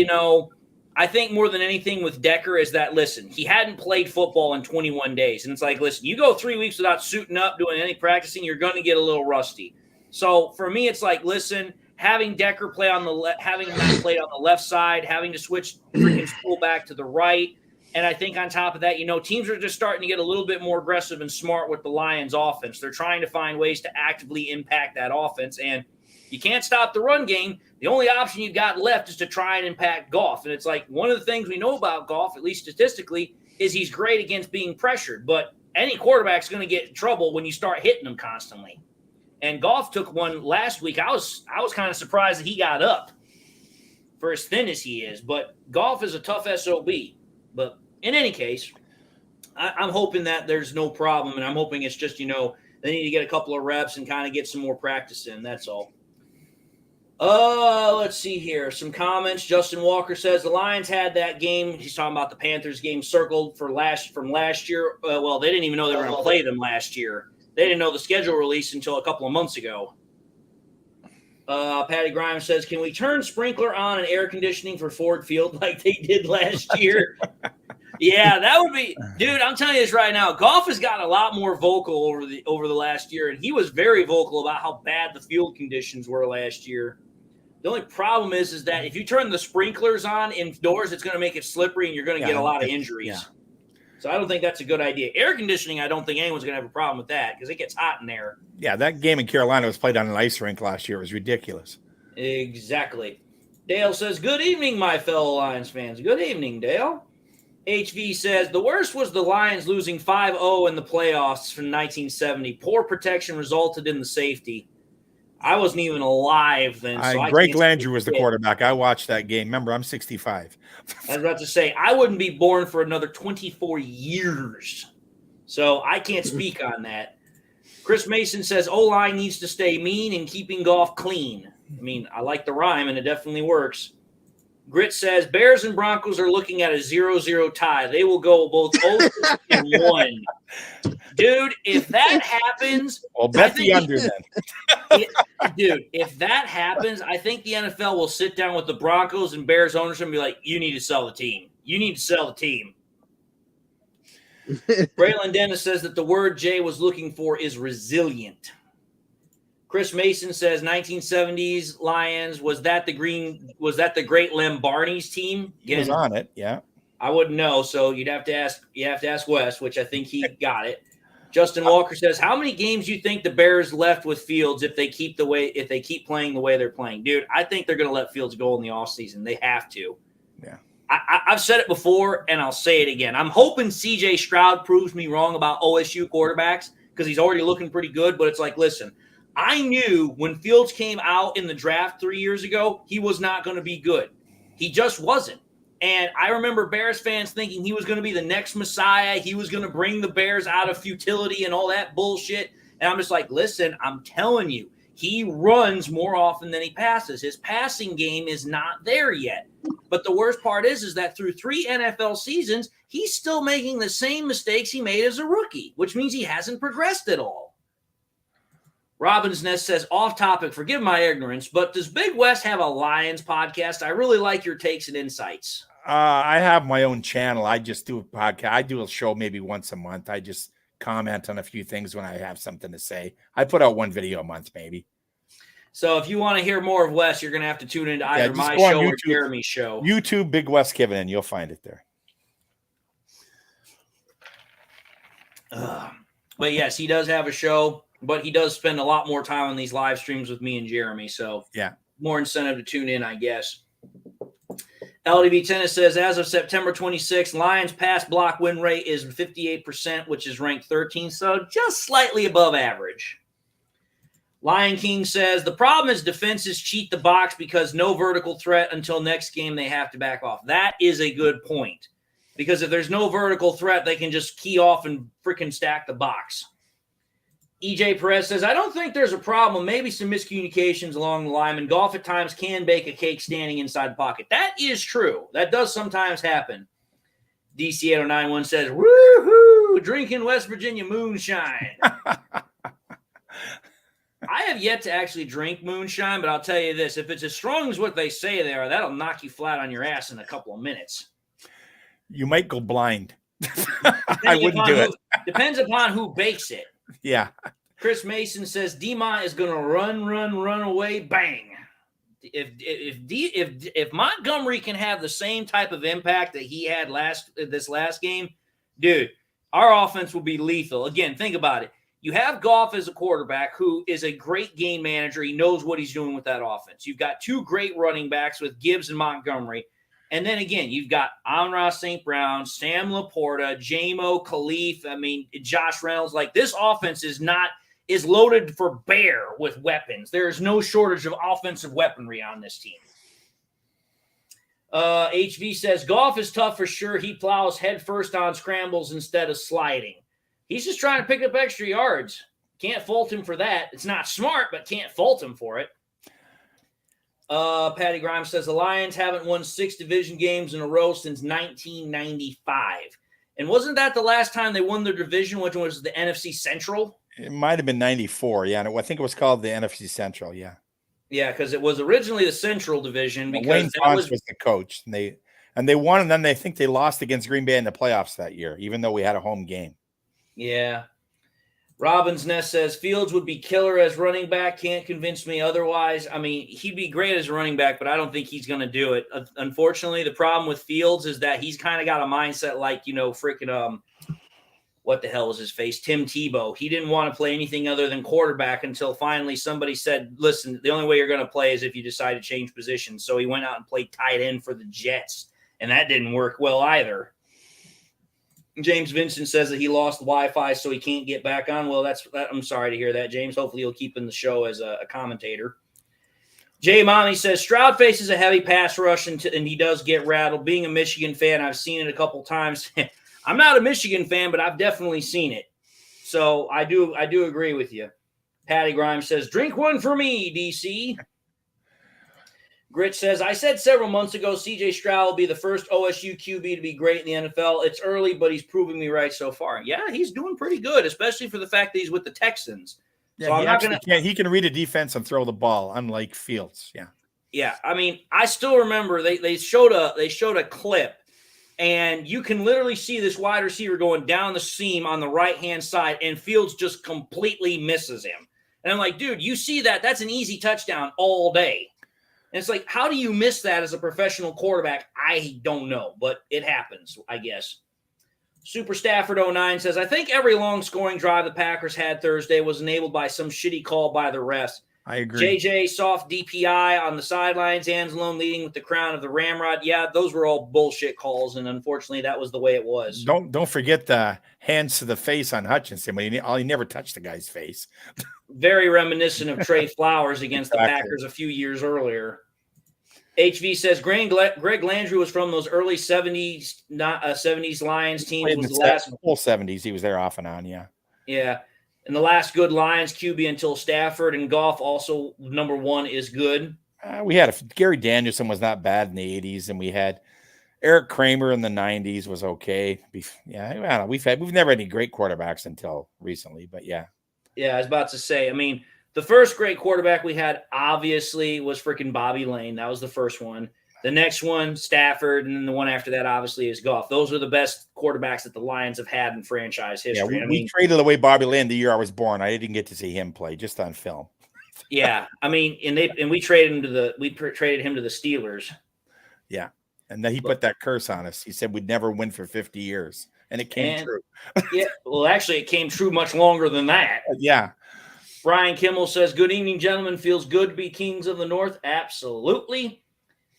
I think more than anything with Decker is that, listen, he hadn't played football in 21 days, and it's like, listen, you go 3 weeks without suiting up, doing any practicing, you're going to get a little rusty. So for me, it's like, listen, having Decker play on having him not played on the left side, having to switch freaking fullback to the right. And I think on top of that, teams are just starting to get a little bit more aggressive and smart with the Lions offense. They're trying to find ways to actively impact that offense. And you can't stop the run game. The only option you've got left is to try and impact Goff. And it's like one of the things we know about Goff, at least statistically, is he's great against being pressured. But any quarterback's going to get in trouble when you start hitting them constantly. And Goff took one last week. I was kind of surprised that he got up for as thin as he is. But Goff is a tough SOB. But in any case, I'm hoping that there's no problem, and I'm hoping it's just, they need to get a couple of reps and kind of get some more practice in. That's all. Let's see here. Some comments. Justin Walker says the Lions had that game. He's talking about the Panthers game circled from last year. Well, they didn't even know they were going to play them last year. They didn't know the schedule released until a couple of months ago. Patty Grimes says, can we turn sprinkler on and air conditioning for Ford Field like they did last year? Yeah, that would be – dude, I'm telling you this right now. Goff has gotten a lot more vocal over the last year, and he was very vocal about how bad the field conditions were last year. The only problem is that if you turn the sprinklers on indoors, it's going to make it slippery, and you're going to get a lot of injuries. Yeah. So I don't think that's a good idea. Air conditioning, I don't think anyone's going to have a problem with that because it gets hot in there. Yeah, that game in Carolina was played on an ice rink last year. It was ridiculous. Exactly. Dale says, good evening, my fellow Lions fans. Good evening, Dale. HV says, the worst was the Lions losing 5-0 in the playoffs from 1970. Poor protection resulted in the safety. I wasn't even alive then. So Greg Landry was the quarterback. I watched that game. Remember, I'm 65. I was about to say, I wouldn't be born for another 24 years. So I can't speak on that. Chris Mason says, O-line needs to stay mean and keeping Goff clean. I mean, I like the rhyme, and it definitely works. Grit says, Bears and Broncos are looking at a 0-0 tie. They will go both 0-1. Dude, if that happens – I'll bet the under then. Dude, if that happens, I think the NFL will sit down with the Broncos and Bears ownership and be like, you need to sell the team. You need to sell the team. Braylon Dennis says that the word Jay was looking for is resilient. Chris Mason says 1970s Lions. Was that the great Lem Barney's team? Again, he was on it, yeah. I wouldn't know, so you'd have to ask Wes, which I think he got it. Justin Walker says, how many games do you think the Bears left with Fields if they keep playing the way they're playing? Dude, I think they're going to let Fields go in the offseason. They have to. Yeah. I've said it before, and I'll say it again. I'm hoping C.J. Stroud proves me wrong about OSU quarterbacks because he's already looking pretty good, but it's like, listen, I knew when Fields came out in the draft 3 years ago, he was not going to be good. He just wasn't. And I remember Bears fans thinking he was going to be the next Messiah. He was going to bring the Bears out of futility and all that bullshit. And I'm just like, listen, I'm telling you, he runs more often than he passes. His passing game is not there yet. But the worst part is that through 3 NFL seasons, he's still making the same mistakes he made as a rookie, which means he hasn't progressed at all. Robin's Nest says, off topic, forgive my ignorance, but does Big West have a Lions podcast? I really like your takes and insights. I have my own channel. I just do a podcast. I do a show maybe once a month. I just comment on a few things when I have something to say. I put out one video a month, maybe. So if you want to hear more of Wes, you're going to have to tune into either my show or Jeremy's show. YouTube, Big West Kivin, and you'll find it there. But yes, he does have a show, but he does spend a lot more time on these live streams with me and Jeremy. So yeah, more incentive to tune in, I guess. LDV Tennis says, as of September 26th, Lions pass block win rate is 58%, which is ranked 13th, so just slightly above average. Lion King says, the problem is defenses cheat the box because no vertical threat until next game they have to back off. That is a good point, because if there's no vertical threat, they can just key off and freaking stack the box. EJ Perez says, I don't think there's a problem. Maybe some miscommunications along the line. And golf at times can bake a cake standing inside the pocket. That is true. That does sometimes happen. DC8091 says, woohoo, drinking West Virginia moonshine. I have yet to actually drink moonshine, but I'll tell you this. If it's as strong as what they say they are, that'll knock you flat on your ass in a couple of minutes. You might go blind. I wouldn't do it. Depends upon who bakes it. Yeah. Chris Mason says D-Mont is going to run away, bang. If Montgomery can have the same type of impact that he had this last game, dude, our offense will be lethal. Again, think about it. You have Goff as a quarterback who is a great game manager. He knows what he's doing with that offense. You've got two great running backs with Gibbs and Montgomery. And then again, you've got Amon-Ra St. Brown, Sam Laporta, J-Mo, Khalif, Josh Reynolds. Like, this offense is loaded for bear with weapons. There is no shortage of offensive weaponry on this team. HV says, Goff is tough for sure. He plows headfirst on scrambles instead of sliding. He's just trying to pick up extra yards. Can't fault him for that. It's not smart, but can't fault him for it. Patty Grimes says the Lions haven't won 6 division games in a row since 1995. And wasn't that the last time they won their division, which was the NFC Central? It might have been 94. Yeah. I think it was called the NFC Central. Yeah. Yeah. Because it was originally the Central Division. Because Wayne Fontes was the coach, and they won. And then they think they lost against Green Bay in the playoffs that year, even though we had a home game. Yeah. Robin's Nest says Fields would be killer as running back. Can't convince me otherwise. I mean, he'd be great as a running back, but I don't think he's going to do it. Unfortunately, the problem with Fields is that he's kind of got a mindset like, freaking what the hell was his face? Tim Tebow. He didn't want to play anything other than quarterback until finally somebody said, listen, the only way you're going to play is if you decide to change positions. So he went out and played tight end for the Jets, and that didn't work well either. James Vincent says that he lost Wi-Fi, so he can't get back on. Well, I'm sorry to hear that, James. Hopefully he'll keep in the show as a commentator. Jay Mommy says Stroud faces a heavy pass rush and he does get rattled. Being a Michigan fan, I've seen it a couple times. I'm not a Michigan fan, but I've definitely seen it. So I do agree with you. Patty Grimes says, drink one for me, DC. Grit says, I said several months ago C.J. Stroud will be the first OSU QB to be great in the NFL. It's early, but he's proving me right so far. Yeah, he's doing pretty good, especially for the fact that he's with the Texans. Yeah, so he can read a defense and throw the ball, unlike Fields. Yeah. Yeah, I mean, I still remember they showed a clip, and you can literally see this wide receiver going down the seam on the right-hand side, and Fields just completely misses him. And I'm like, dude, you see that? That's an easy touchdown all day. And it's like, how do you miss that as a professional quarterback? I don't know, but it happens, I guess. Super Stafford 09 says, I think every long scoring drive the Packers had Thursday was enabled by some shitty call by the refs. I agree. JJ soft DPI on the sidelines, Anzalone leading with the crown of the ramrod. Yeah, those were all bullshit calls, and unfortunately that was the way it was. Don't forget the hands to the face on Hutchinson. He never touched the guy's face. Very reminiscent of Trey Flowers against the Packers a few years earlier. HV says Greg Landry was from those early 70s, 70s Lions teams. Was the last whole 70s. He was there off and on, yeah. Yeah. And the last good Lions QB until Stafford, and Goff also number one is good. We had Gary Danielson was not bad in the 80s, and we had Eric Kramer in the 90s was okay. Yeah, I don't know. We've never had any great quarterbacks until recently, but yeah. Yeah, I was about to say, I mean, the first great quarterback we had, obviously, was freaking Bobby Lane. That was the first one. The next one, Stafford, and then the one after that, obviously, is Goff. Those are the best quarterbacks that the Lions have had in franchise history. Yeah, we traded away Bobby Lane the year I was born. I didn't get to see him play, just on film. Yeah, I mean, and we traded him to the Steelers. Yeah, and then he put that curse on us. He said we'd never win for 50 years, and it came true. Yeah, well, actually, it came true much longer than that. Yeah. Brian Kimmel says, good evening, gentlemen. Feels good to be kings of the North. Absolutely.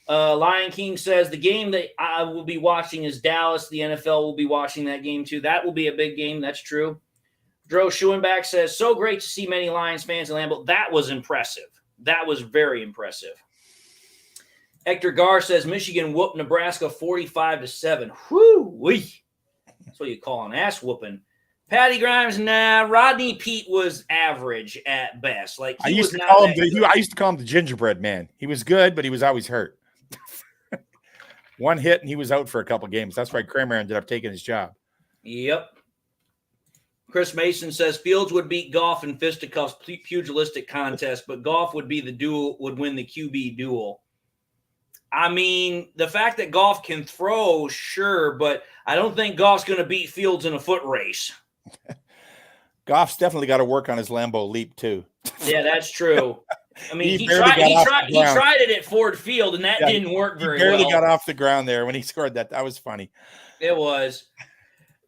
Lion King says the game that I will be watching is Dallas. The NFL will be watching that game too. That will be a big game. That's true. Dro Schuenbach says, so great to see many Lions fans in Lambeau. That was impressive. That was very impressive. Hector Gar says Michigan whooped Nebraska 45-7. Whoo-wee. That's what you call an ass whooping. Patty Grimes, nah. Rodney Pete was average at best. Like I used to call him the gingerbread man. He was good, but he was always hurt. One hit and he was out for a couple games. That's why Kramer ended up taking his job. Yep. Chris Mason says Fields would beat Goff in fisticuffs pugilistic contest, but Goff would win the QB duel. I mean, the fact that Goff can throw, sure, but I don't think Goff's going to beat Fields in a foot race. Goff's definitely got to work on his Lambeau leap too. Yeah, that's true. I mean, he tried it at Ford Field, and that didn't work very well. He barely got off the ground there when he scored that. That was funny. It was.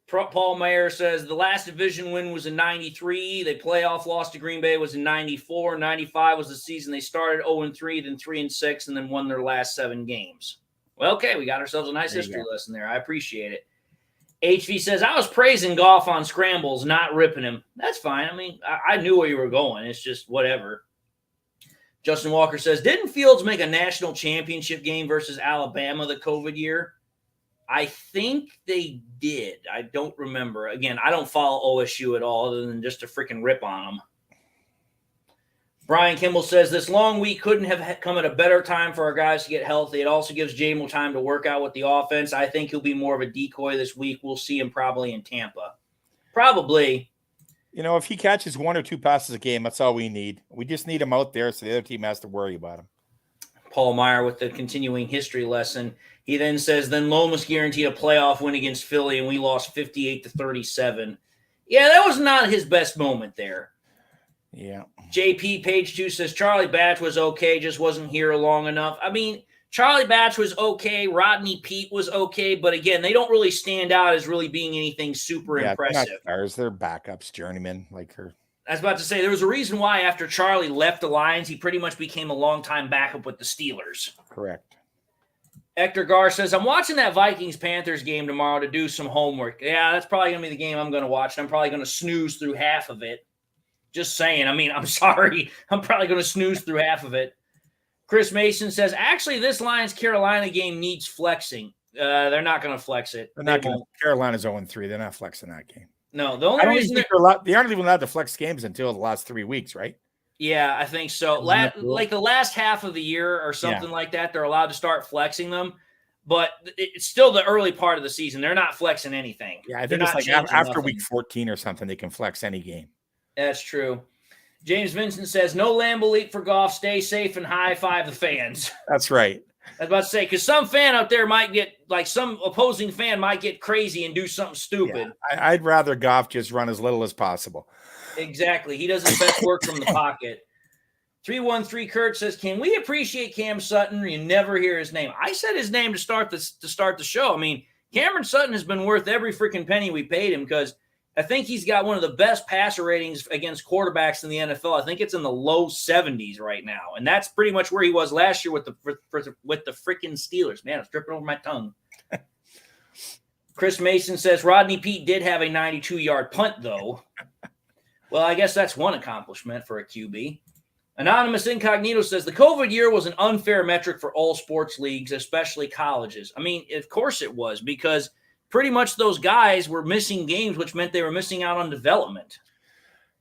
Paul Mayer says the last division win was in 93. The playoff loss to Green Bay was in 94. 95 was the season they started 0-3, then 3-6, and then won their last 7 games. Well, okay, we got ourselves a nice history lesson there. I appreciate it. HV says, I was praising Goff on scrambles, not ripping him. That's fine. I mean, I knew where you were going. It's just whatever. Justin Walker says, didn't Fields make a national championship game versus Alabama the COVID year? I think they did. I don't remember. Again, I don't follow OSU at all other than just to freaking rip on them. Brian Kimball says this long week couldn't have come at a better time for our guys to get healthy. It also gives Jamel time to work out with the offense. I think he'll be more of a decoy this week. We'll see him probably in Tampa. Probably. You know, if he catches 1 or 2 passes a game, that's all we need. We just need him out there so the other team has to worry about him. Paul Meyer with the continuing history lesson. He then says, then Lomas guaranteed a playoff win against Philly, and we lost 58-37. Yeah, that was not his best moment there. Yeah. JP Page 2 says, Charlie Batch was okay, just wasn't here long enough. I mean, Charlie Batch was okay. Rodney Pete was okay. But again, they don't really stand out as really being anything super impressive. They're not stars. They're backups, journeymen like her. I was about to say, there was a reason why after Charlie left the Lions, he pretty much became a longtime backup with the Steelers. Correct. Hector Gar says, I'm watching that Vikings-Panthers game tomorrow to do some homework. Yeah, that's probably going to be the game I'm going to watch. I'm probably going to snooze through half of it. Just saying. I mean, I'm sorry. I'm probably going to snooze through half of it. Chris Mason says, actually, this Lions-Carolina game needs flexing. They're not going to flex it. They're not going to. Carolina's 0-3. They're not flexing that game. No, the only reason they aren't even allowed to flex games until the last 3 weeks, right? Yeah, I think so. Like the last half of the year or something like that, they're allowed to start flexing them. But it's still the early part of the season. They're not flexing anything. Yeah, I think it's like after week 14 or something, they can flex any game. That's true. James Vincent says, no Lambeau leap for Goff. Stay safe and high-five the fans. That's right. I was about to say, because some fan out there might get, like some opposing fan might get crazy and do something stupid. Yeah, I'd rather Goff just run as little as possible. Exactly. He does his best work from the pocket. 313 Kurt says, can we appreciate Cam Sutton? You never hear his name. I said his name to start the show. I mean, Cameron Sutton has been worth every freaking penny we paid him because I think he's got one of the best passer ratings against quarterbacks in the NFL. I think it's in the low 70s right now. And that's pretty much where he was last year with the freaking Steelers. Man, it's dripping over my tongue. Chris Mason says, Rodney Pete did have a 92-yard punt, though. Well, I guess that's one accomplishment for a QB. Anonymous Incognito says, the COVID year was an unfair metric for all sports leagues, especially colleges. I mean, of course it was, because pretty much those guys were missing games, which meant they were missing out on development.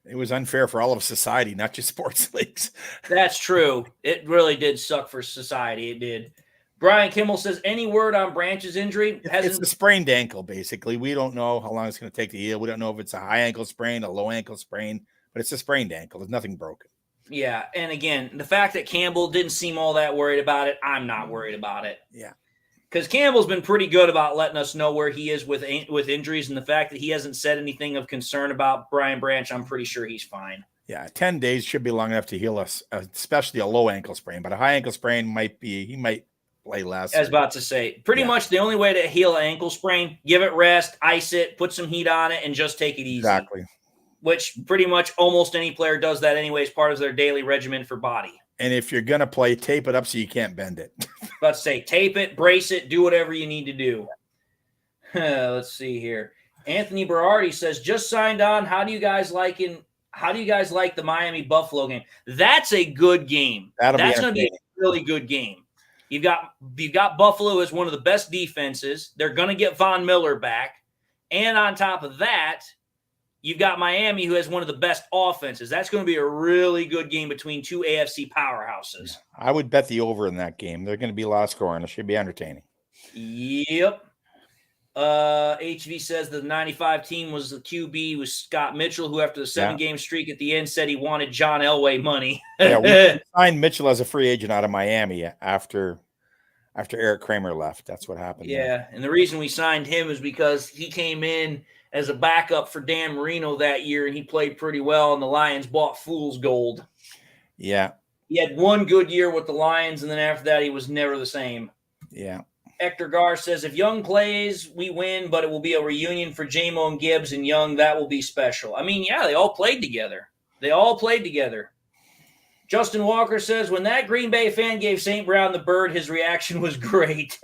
It was unfair for all of society, not just sports leagues. That's true. It really did suck for society. It did. Brian Kimmel says, any word on Branch's injury? It's a sprained ankle, basically. We don't know how long it's going to take to heal. We don't know if it's a high ankle sprain, a low ankle sprain, but it's a sprained ankle. There's nothing broken. Yeah, and again, the fact that Campbell didn't seem all that worried about it, I'm not worried about it. Yeah. Because Campbell's been pretty good about letting us know where he is with injuries, and the fact that he hasn't said anything of concern about Brian Branch, I'm pretty sure he's fine. Yeah, 10 days should be long enough to heal us, especially a low ankle sprain. But a high ankle sprain he might play less. I was about to say, pretty much the only way to heal an ankle sprain, give it rest, ice it, put some heat on it, and just take it easy. Exactly. Which pretty much almost any player does that anyway as part of their daily regimen for body. And if you're going to play, tape it up so you can't bend it. About to say, tape it, brace it, do whatever you need to do. Let's see here. Anthony Berardi says, just signed on. How do you guys like the Miami Buffalo game? That's a good game. That's going to be a really good game. You've got Buffalo as one of the best defenses. They're going to get Von Miller back. And on top of that, you've got Miami, who has one of the best offenses. That's going to be a really good game between two AFC powerhouses. I would bet the over in that game. They're going to be a lot of scoring. It should be entertaining. Yep. HV says the 95 team was the QB was Scott Mitchell, who after the 7-game streak at the end said he wanted John Elway money. Yeah, we signed Mitchell as a free agent out of Miami after Eric Kramer left. That's what happened. Yeah, and the reason we signed him is because he came in as a backup for Dan Marino that year, and he played pretty well, and the Lions bought fool's gold. Yeah. He had one good year with the Lions, and then after that, he was never the same. Yeah. Hector Gar says, if Young plays, we win, but it will be a reunion for Jamon Gibbs and Young. That will be special. I mean, yeah, they all played together. Justin Walker says, when that Green Bay fan gave St. Brown the bird, his reaction was great.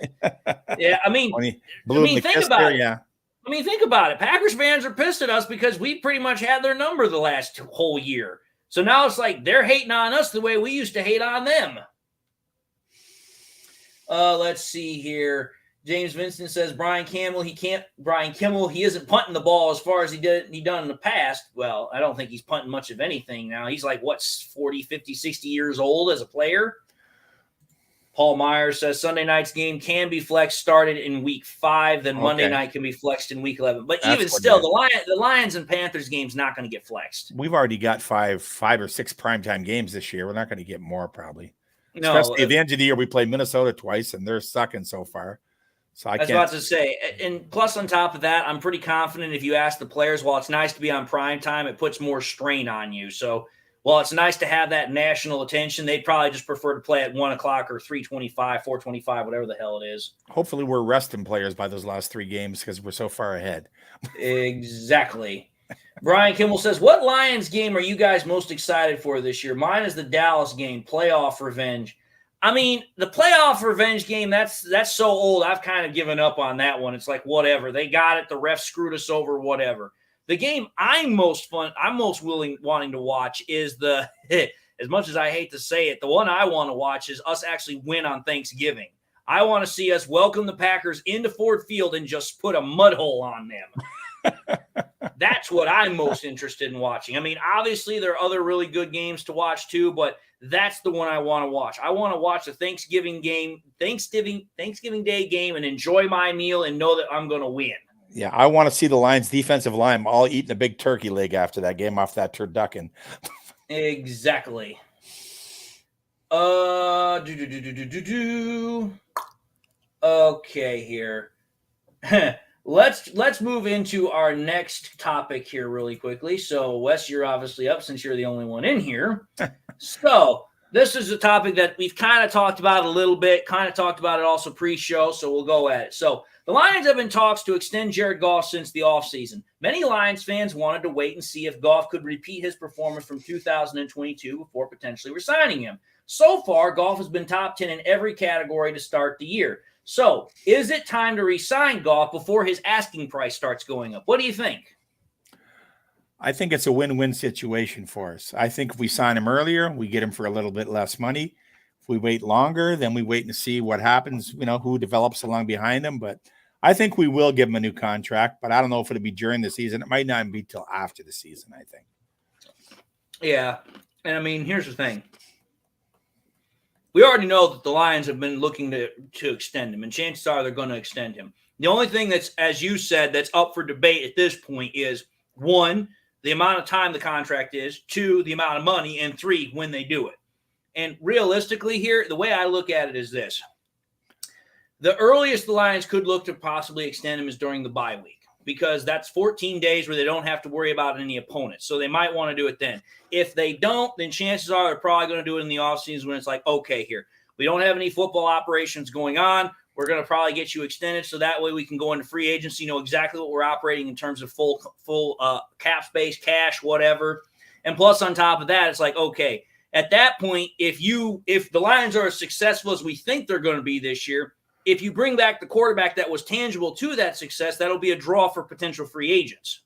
Yeah, think about it. Yeah. I mean, think about it. Packers fans are pissed at us because we pretty much had their number the last whole year. So now it's like they're hating on us the way we used to hate on them. Let's see here. James Vincent says Brian Kimmel, he isn't punting the ball as far as he done in the past. Well, I don't think he's punting much of anything now. He's like, 40, 50, 60 years old as a player? Paul Myers says Sunday night's game can be flexed started in week 5, then Monday night can be flexed in week 11. But even still, the Lions and Panthers game's not going to get flexed. We've already got five or six primetime games this year. We're not going to get more probably. No, especially at the end of the year, we played Minnesota twice, and they're sucking so far. So I was about to say, and plus on top of that, I'm pretty confident if you ask the players, while it's nice to be on prime time, it puts more strain on you. So while it's nice to have that national attention, they'd probably just prefer to play at 1 o'clock or 3:25, 4:25, whatever the hell it is. Hopefully we're resting players by those last 3 games because we're so far ahead. Exactly. Brian Kimmel says, what Lions game are you guys most excited for this year? Mine is the Dallas game, playoff revenge. I mean, the playoff revenge game, that's so old. I've kind of given up on that one. It's like, whatever. They got it. The refs screwed us over, whatever. The game I'm most wanting to watch is the, as much as I hate to say it, the one I want to watch is us actually win on Thanksgiving. I want to see us welcome the Packers into Ford Field and just put a mud hole on them. That's what I'm most interested in watching. I mean, obviously there are other really good games to watch too, but that's the one I want to watch. I want to watch the Thanksgiving Day game and enjoy my meal and know that I'm going to win. Yeah, I want to see the Lions defensive line all eating a big turkey leg after that game off that turducken. Exactly. Okay, here. Let's move into our next topic here really quickly. So, Wes, you're obviously up since you're the only one in here. So, this is a topic that we've kind of talked about a little bit, kind of talked about it also pre-show, so we'll go at it. So, the Lions have been talks to extend Jared Goff since the offseason. Many Lions fans wanted to wait and see if Goff could repeat his performance from 2022 before potentially resigning him. So far, Goff has been top 10 in every category to start the year. So, is it time to re-sign Goff before his asking price starts going up? What do you think? I think it's a win-win situation for us. I think if we sign him earlier, we get him for a little bit less money. If we wait longer, then we wait and see what happens, who develops along behind him. But I think we will give him a new contract, but I don't know if it'll be during the season. It might not be till after the season, I think. Yeah, and I mean, here's the thing. We already know that the Lions have been looking to extend him, and chances are they're going to extend him. The only thing that's, as you said, that's up for debate at this point is, 1, the amount of time the contract is, 2, the amount of money, and 3, when they do it. And realistically here, the way I look at it is this. The earliest the Lions could look to possibly extend him is during the bye week, because that's 14 days where they don't have to worry about any opponents. So they might want to do it then. If they don't, then chances are they're probably going to do it in the offseason when it's like, okay, here, we don't have any football operations going on. We're going to probably get you extended so that way we can go into free agency, know exactly what we're operating in terms of full cap space, cash, whatever. And plus on top of that, it's like, okay, At that point, if the Lions are as successful as we think they're going to be this year, if you bring back the quarterback that was tangible to that success, that'll be a draw for potential free agents.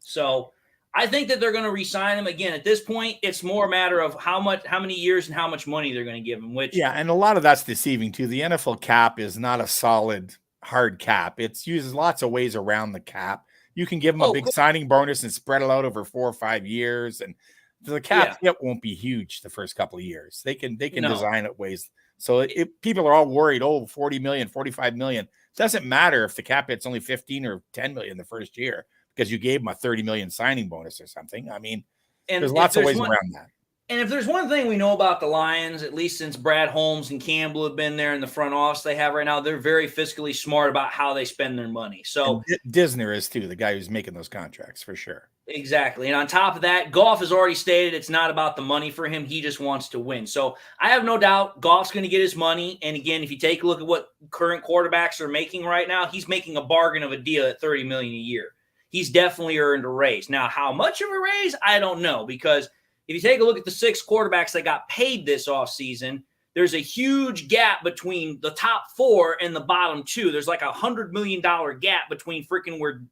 So I think that they're going to re-sign him. Again, at this point, it's more a matter of how many years and how much money they're going to give him. And a lot of that's deceiving too. The NFL cap is not a solid hard cap. It uses lots of ways around the cap. You can give them a big signing bonus and spread it out over 4 or 5 years, and the cap hit won't be huge the first couple of years. They can design it ways. So people are all worried, 40 million, 45 million. It doesn't matter if the cap hit's only 15 or 10 million the first year because you gave them a 30 million signing bonus or something. I mean, there's lots of ways around that. And if there's one thing we know about the Lions, at least since Brad Holmes and Campbell have been there in the front office they have right now, they're very fiscally smart about how they spend their money. So Disner is too, the guy who's making those contracts for sure. Exactly. And on top of that, Goff has already stated it's not about the money for him. He just wants to win. So I have no doubt Goff's going to get his money. And again, if you take a look at what current quarterbacks are making right now, he's making a bargain of a deal at $30 million a year. He's definitely earned a raise. Now, how much of a raise? I don't know, because if you take a look at the 6 quarterbacks that got paid this offseason, there's a huge gap between the top 4 and the bottom 2. There's like $100 million gap between freaking where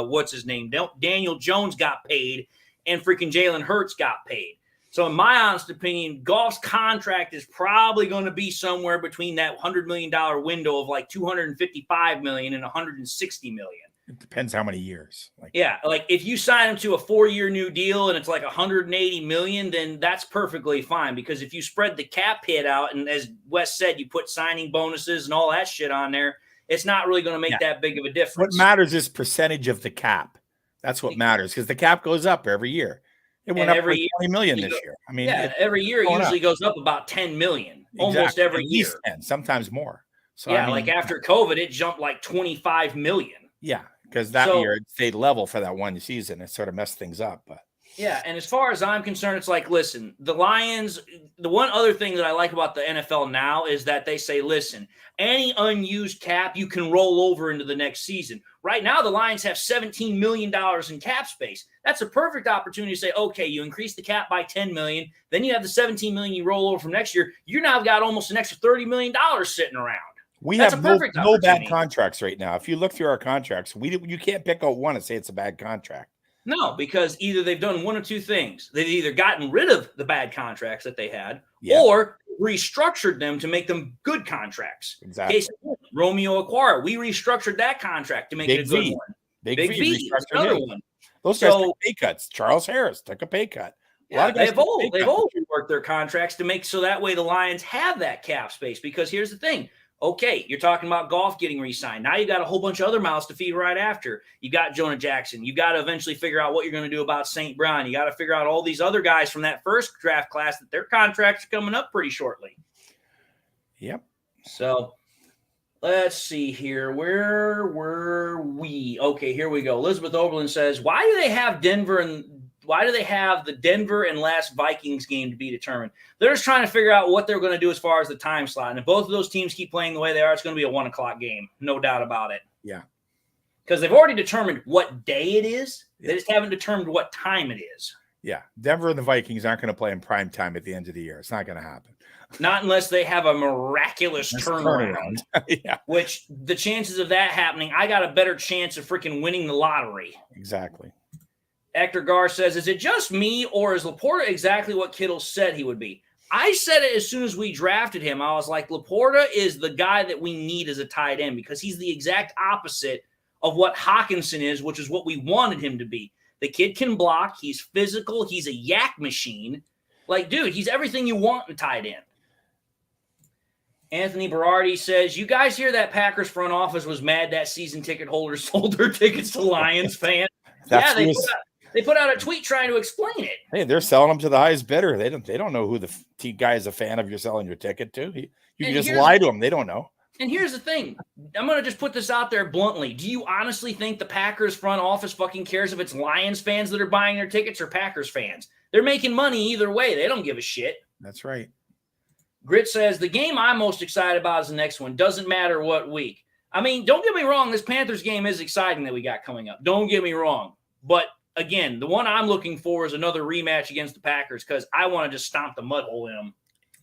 what's his name? Daniel Jones got paid and freaking Jalen Hurts got paid. So in my honest opinion, Goff's contract is probably going to be somewhere between that $100 million window of like $255 million and $160 million. It depends how many years. Like if you sign him to a 4-year new deal and it's like $180 million, then that's perfectly fine. Because if you spread the cap hit out, and as Wes said, you put signing bonuses and all that shit on there, it's not really going to make that big of a difference. What matters is percentage of the cap. That's what matters, because the cap goes up every year. It went up every year, 20 million this year. I mean, every year it usually goes up about 10 million, almost every year. At least 10, sometimes more. So like after COVID, it jumped like 25 million. Yeah. Because that year it stayed level for that one season. It sort of messed things up. But and as far as I'm concerned, it's like, listen, the Lions, the one other thing that I like about the NFL now is that they say, listen, any unused cap you can roll over into the next season. Right now, the Lions have $17 million in cap space. That's a perfect opportunity to say, okay, you increase the cap by $10 million, then you have the $17 million you roll over from next year. You now got almost an extra $30 million sitting around. We have no bad contracts right now. If you look through our contracts, you can't pick out one and say it's a bad contract. No, because either they've done one of two things. They've either gotten rid of the bad contracts that they had or restructured them to make them good contracts. Exactly. Romeo Okwara, we restructured that contract to make it a good one. Big V another one. Those guys took pay cuts. Charles Harris took a pay cut. They've all reworked their contracts to make so that way the Lions have that cap space. Because here's the thing. Okay, you're talking about Goff getting re-signed. Now you got a whole bunch of other mouths to feed right after. You got Jonah Jackson. You got to eventually figure out what you're going to do about St. Brown. You got to figure out all these other guys from that first draft class that their contracts are coming up pretty shortly. Yep. So let's see here. Where were we? Okay, here we go. Elizabeth Oberlin says, why do they have the Denver and last Vikings game to be determined? They're just trying to figure out what they're going to do as far as the time slot. And if both of those teams keep playing the way they are, it's going to be a 1:00 game. No doubt about it. Yeah. Because they've already determined what day it is. They just haven't determined what time it is. Yeah. Denver and the Vikings aren't going to play in prime time at the end of the year. It's not going to happen. Not unless they have a miraculous turnaround. Yeah. Which the chances of that happening, I got a better chance of freaking winning the lottery. Exactly. Hector Gar says, is it just me, or is Laporta exactly what Kittle said he would be? I said it as soon as we drafted him. I was like, Laporta is the guy that we need as a tight end because he's the exact opposite of what Hawkinson is, which is what we wanted him to be. The kid can block. He's physical. He's a yak machine. Like, dude, he's everything you want in a tight end. Anthony Berardi says, you guys hear that Packers front office was mad that season ticket holders sold their tickets to Lions fans? They put out a tweet trying to explain it. Hey, they're selling them to the highest bidder. They don't know who the guy is a fan of you're selling your ticket to. You can just lie to them. They don't know. And here's the thing. I'm going to just put this out there bluntly. Do you honestly think the Packers front office fucking cares if it's Lions fans that are buying their tickets or Packers fans? They're making money either way. They don't give a shit. That's right. Grit says, the game I'm most excited about is the next one. Doesn't matter what week. I mean, don't get me wrong. This Panthers game is exciting that we got coming up. Don't get me wrong. But again, the one I'm looking for is another rematch against the Packers because I want to just stomp the mud hole in them.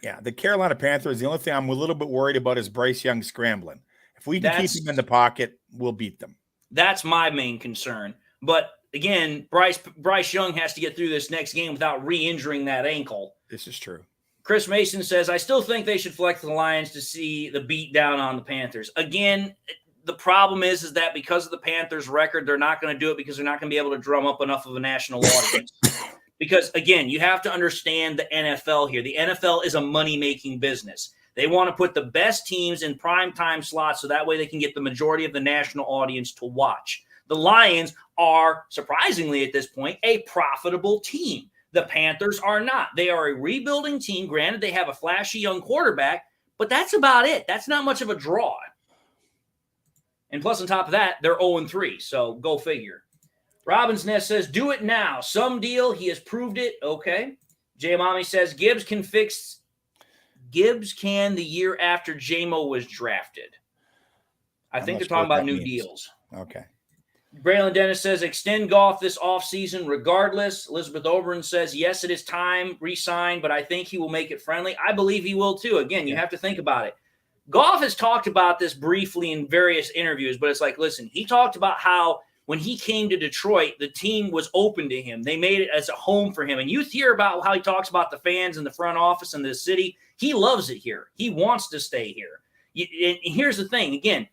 Yeah, the Carolina Panthers, the only thing I'm a little bit worried about is Bryce Young scrambling. If we can keep him in the pocket, we'll beat them. That's my main concern. But again, Bryce Young has to get through this next game without re-injuring that ankle. This is true. Chris Mason says, I still think they should flex the Lions to see the beat down on the Panthers. Again, the problem is that because of the Panthers' record, they're not going to do it because they're not going to be able to drum up enough of a national audience. Because, again, you have to understand the NFL here. The NFL is a money-making business. They want to put the best teams in primetime slots so that way they can get the majority of the national audience to watch. The Lions are, surprisingly at this point, a profitable team. The Panthers are not. They are a rebuilding team. Granted, they have a flashy young quarterback, but that's about it. That's not much of a draw. And plus, on top of that, they're 0-3, so go figure. Robbins Ness says, do it now. Some deal. He has proved it. Okay. J. Mommy says, Gibbs can the year after J-Mo was drafted. I think they're talking about new deals. Okay. Braylon Dennis says, extend Goff this offseason regardless. Elizabeth Oberon says, yes, it is time, re-sign, but I think he will make it friendly. I believe he will too. Again, you have to think about it. Goff has talked about this briefly in various interviews, but it's like, listen, he talked about how when he came to Detroit, the team was open to him. They made it as a home for him. And you hear about how he talks about the fans and the front office and the city. He loves it here. He wants to stay here. And here's the thing. Again,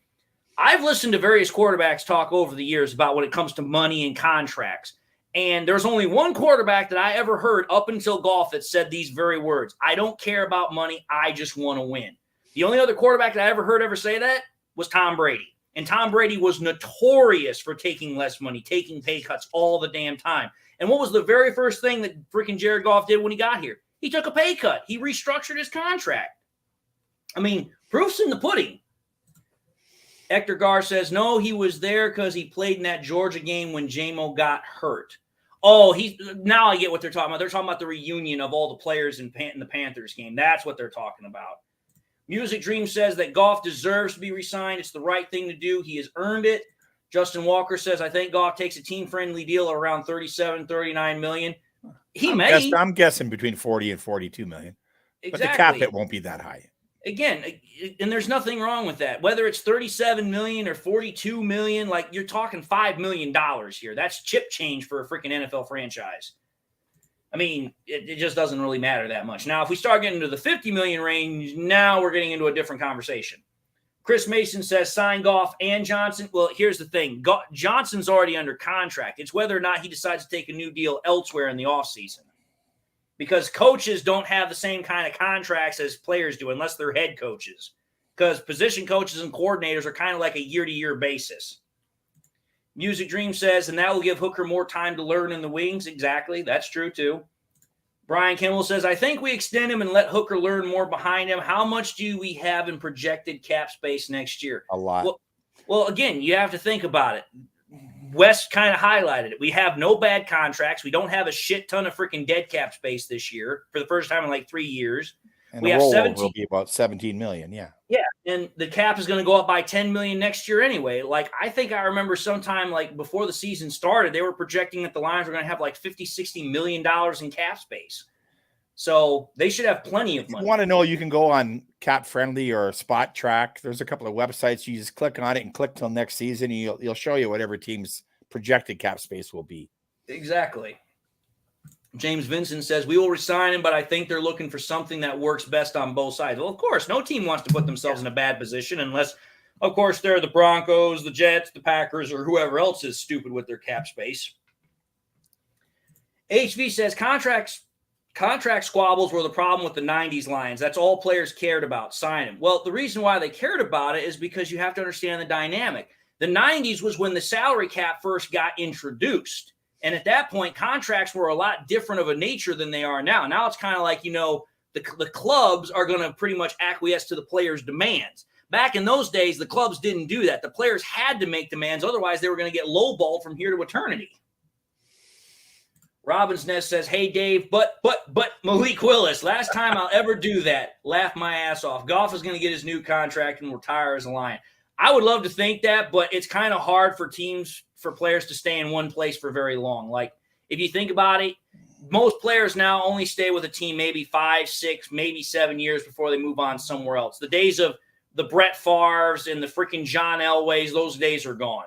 I've listened to various quarterbacks talk over the years about when it comes to money and contracts. And there's only one quarterback that I ever heard up until Goff that said these very words. I don't care about money. I just want to win. The only other quarterback that I ever heard ever say that was Tom Brady. And Tom Brady was notorious for taking less money, taking pay cuts all the damn time. And what was the very first thing that freaking Jared Goff did when he got here? He took a pay cut. He restructured his contract. I mean, proof's in the pudding. Hector Gar says, no, he was there because he played in that Georgia game when J-Mo got hurt. Oh, now I get what they're talking about. They're talking about the reunion of all the players in the Panthers game. That's what they're talking about. Music Dream says that Goff deserves to be re-signed. It's the right thing to do. He has earned it. Justin Walker says, I think Goff takes a team-friendly deal around $37, $39 million. I'm guessing between 40 and 42 million. Exactly. But the cap hit won't be that high. Again, and there's nothing wrong with that. Whether it's $37 million or $42 million, like you're talking $5 million here. That's chip change for a freaking NFL franchise. I mean, it just doesn't really matter that much. Now, if we start getting into the $50 million range, now we're getting into a different conversation. Chris Mason says, sign Goff and Johnson. Well, here's the thing. Johnson's already under contract. It's whether or not he decides to take a new deal elsewhere in the offseason. Because coaches don't have the same kind of contracts as players do unless they're head coaches. Because position coaches and coordinators are kind of like a year-to-year basis. Music Dream says, and that will give Hooker more time to learn in the wings. Exactly. That's true, too. Brian Kimmel says, I think we extend him and let Hooker learn more behind him. How much do we have in projected cap space next year? A lot. Well, again, you have to think about it. West kind of highlighted it. We have no bad contracts. We don't have a shit ton of freaking dead cap space this year for the first time in like 3 years. And we have 17. Will be about 17 million. Yeah. Yeah. And the cap is going to go up by 10 million next year anyway. Like, I think I remember sometime like before the season started, they were projecting that the Lions were going to have like $50-60 million in cap space. So they should have plenty of money. If you want to know, you can go on Cap Friendly or Spot Track. There's a couple of websites. You just click on it and click till next season. And you'll show you whatever team's projected cap space will be. Exactly. James Vincent says, we will resign him, but I think they're looking for something that works best on both sides. Well, of course, no team wants to put themselves in a bad position unless, of course, they're the Broncos, the Jets, the Packers, or whoever else is stupid with their cap space. HV says, contract squabbles were the problem with the 90s Lions. That's all players cared about. Sign him. Well, the reason why they cared about it is because you have to understand the dynamic. The 90s was when the salary cap first got introduced. And at that point, contracts were a lot different of a nature than they are now. Now it's kind of like, the clubs are going to pretty much acquiesce to the players' demands. Back in those days, the clubs didn't do that. The players had to make demands. Otherwise, they were going to get lowballed from here to eternity. Robbins Nest says, hey, Dave, but Malik Willis, last time I'll ever do that, laugh my ass off. Goff is going to get his new contract and retire as a Lion. I would love to think that, but it's kind of hard for teams for players to stay in one place for very long. Like, if you think about it, most players now only stay with a team maybe 5, 6, maybe 7 years before they move on somewhere else. The days of the Brett Favres and the freaking John Elways, those days are gone.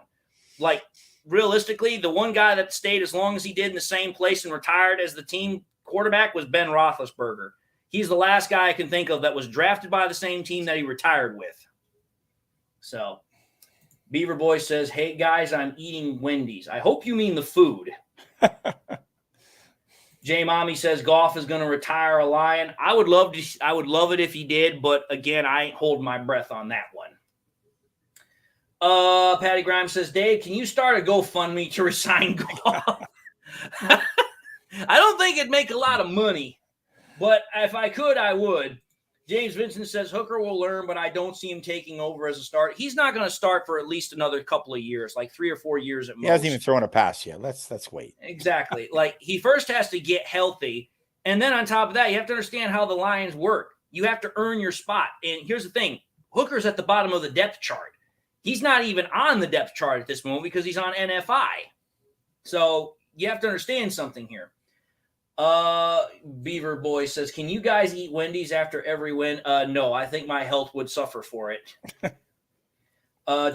Like, realistically, the one guy that stayed as long as he did in the same place and retired as the team quarterback was Ben Roethlisberger. He's the last guy I can think of that was drafted by the same team that he retired with. So, Beaver Boy says, hey, guys, I'm eating Wendy's. I hope you mean the food. J Mommy says Goff is going to retire a Lion. I would love it if he did, but again, I ain't holding my breath on that one. Patty Grimes says, Dave, can you start a GoFundMe to resign Goff? I don't think it'd make a lot of money, but if I could, I would. James Vincent says Hooker will learn, but I don't see him taking over as a start. He's not going to start for at least another couple of years, like 3 or 4 years at most. He hasn't even thrown a pass yet. Let's wait. Exactly. Like, he first has to get healthy, and then on top of that, you have to understand how the Lions work. You have to earn your spot. And here's the thing. Hooker's at the bottom of the depth chart. He's not even on the depth chart at this moment because he's on NFI. So you have to understand something here. Beaver Boy says, can you guys eat Wendy's after every win? No, I think my health would suffer for it.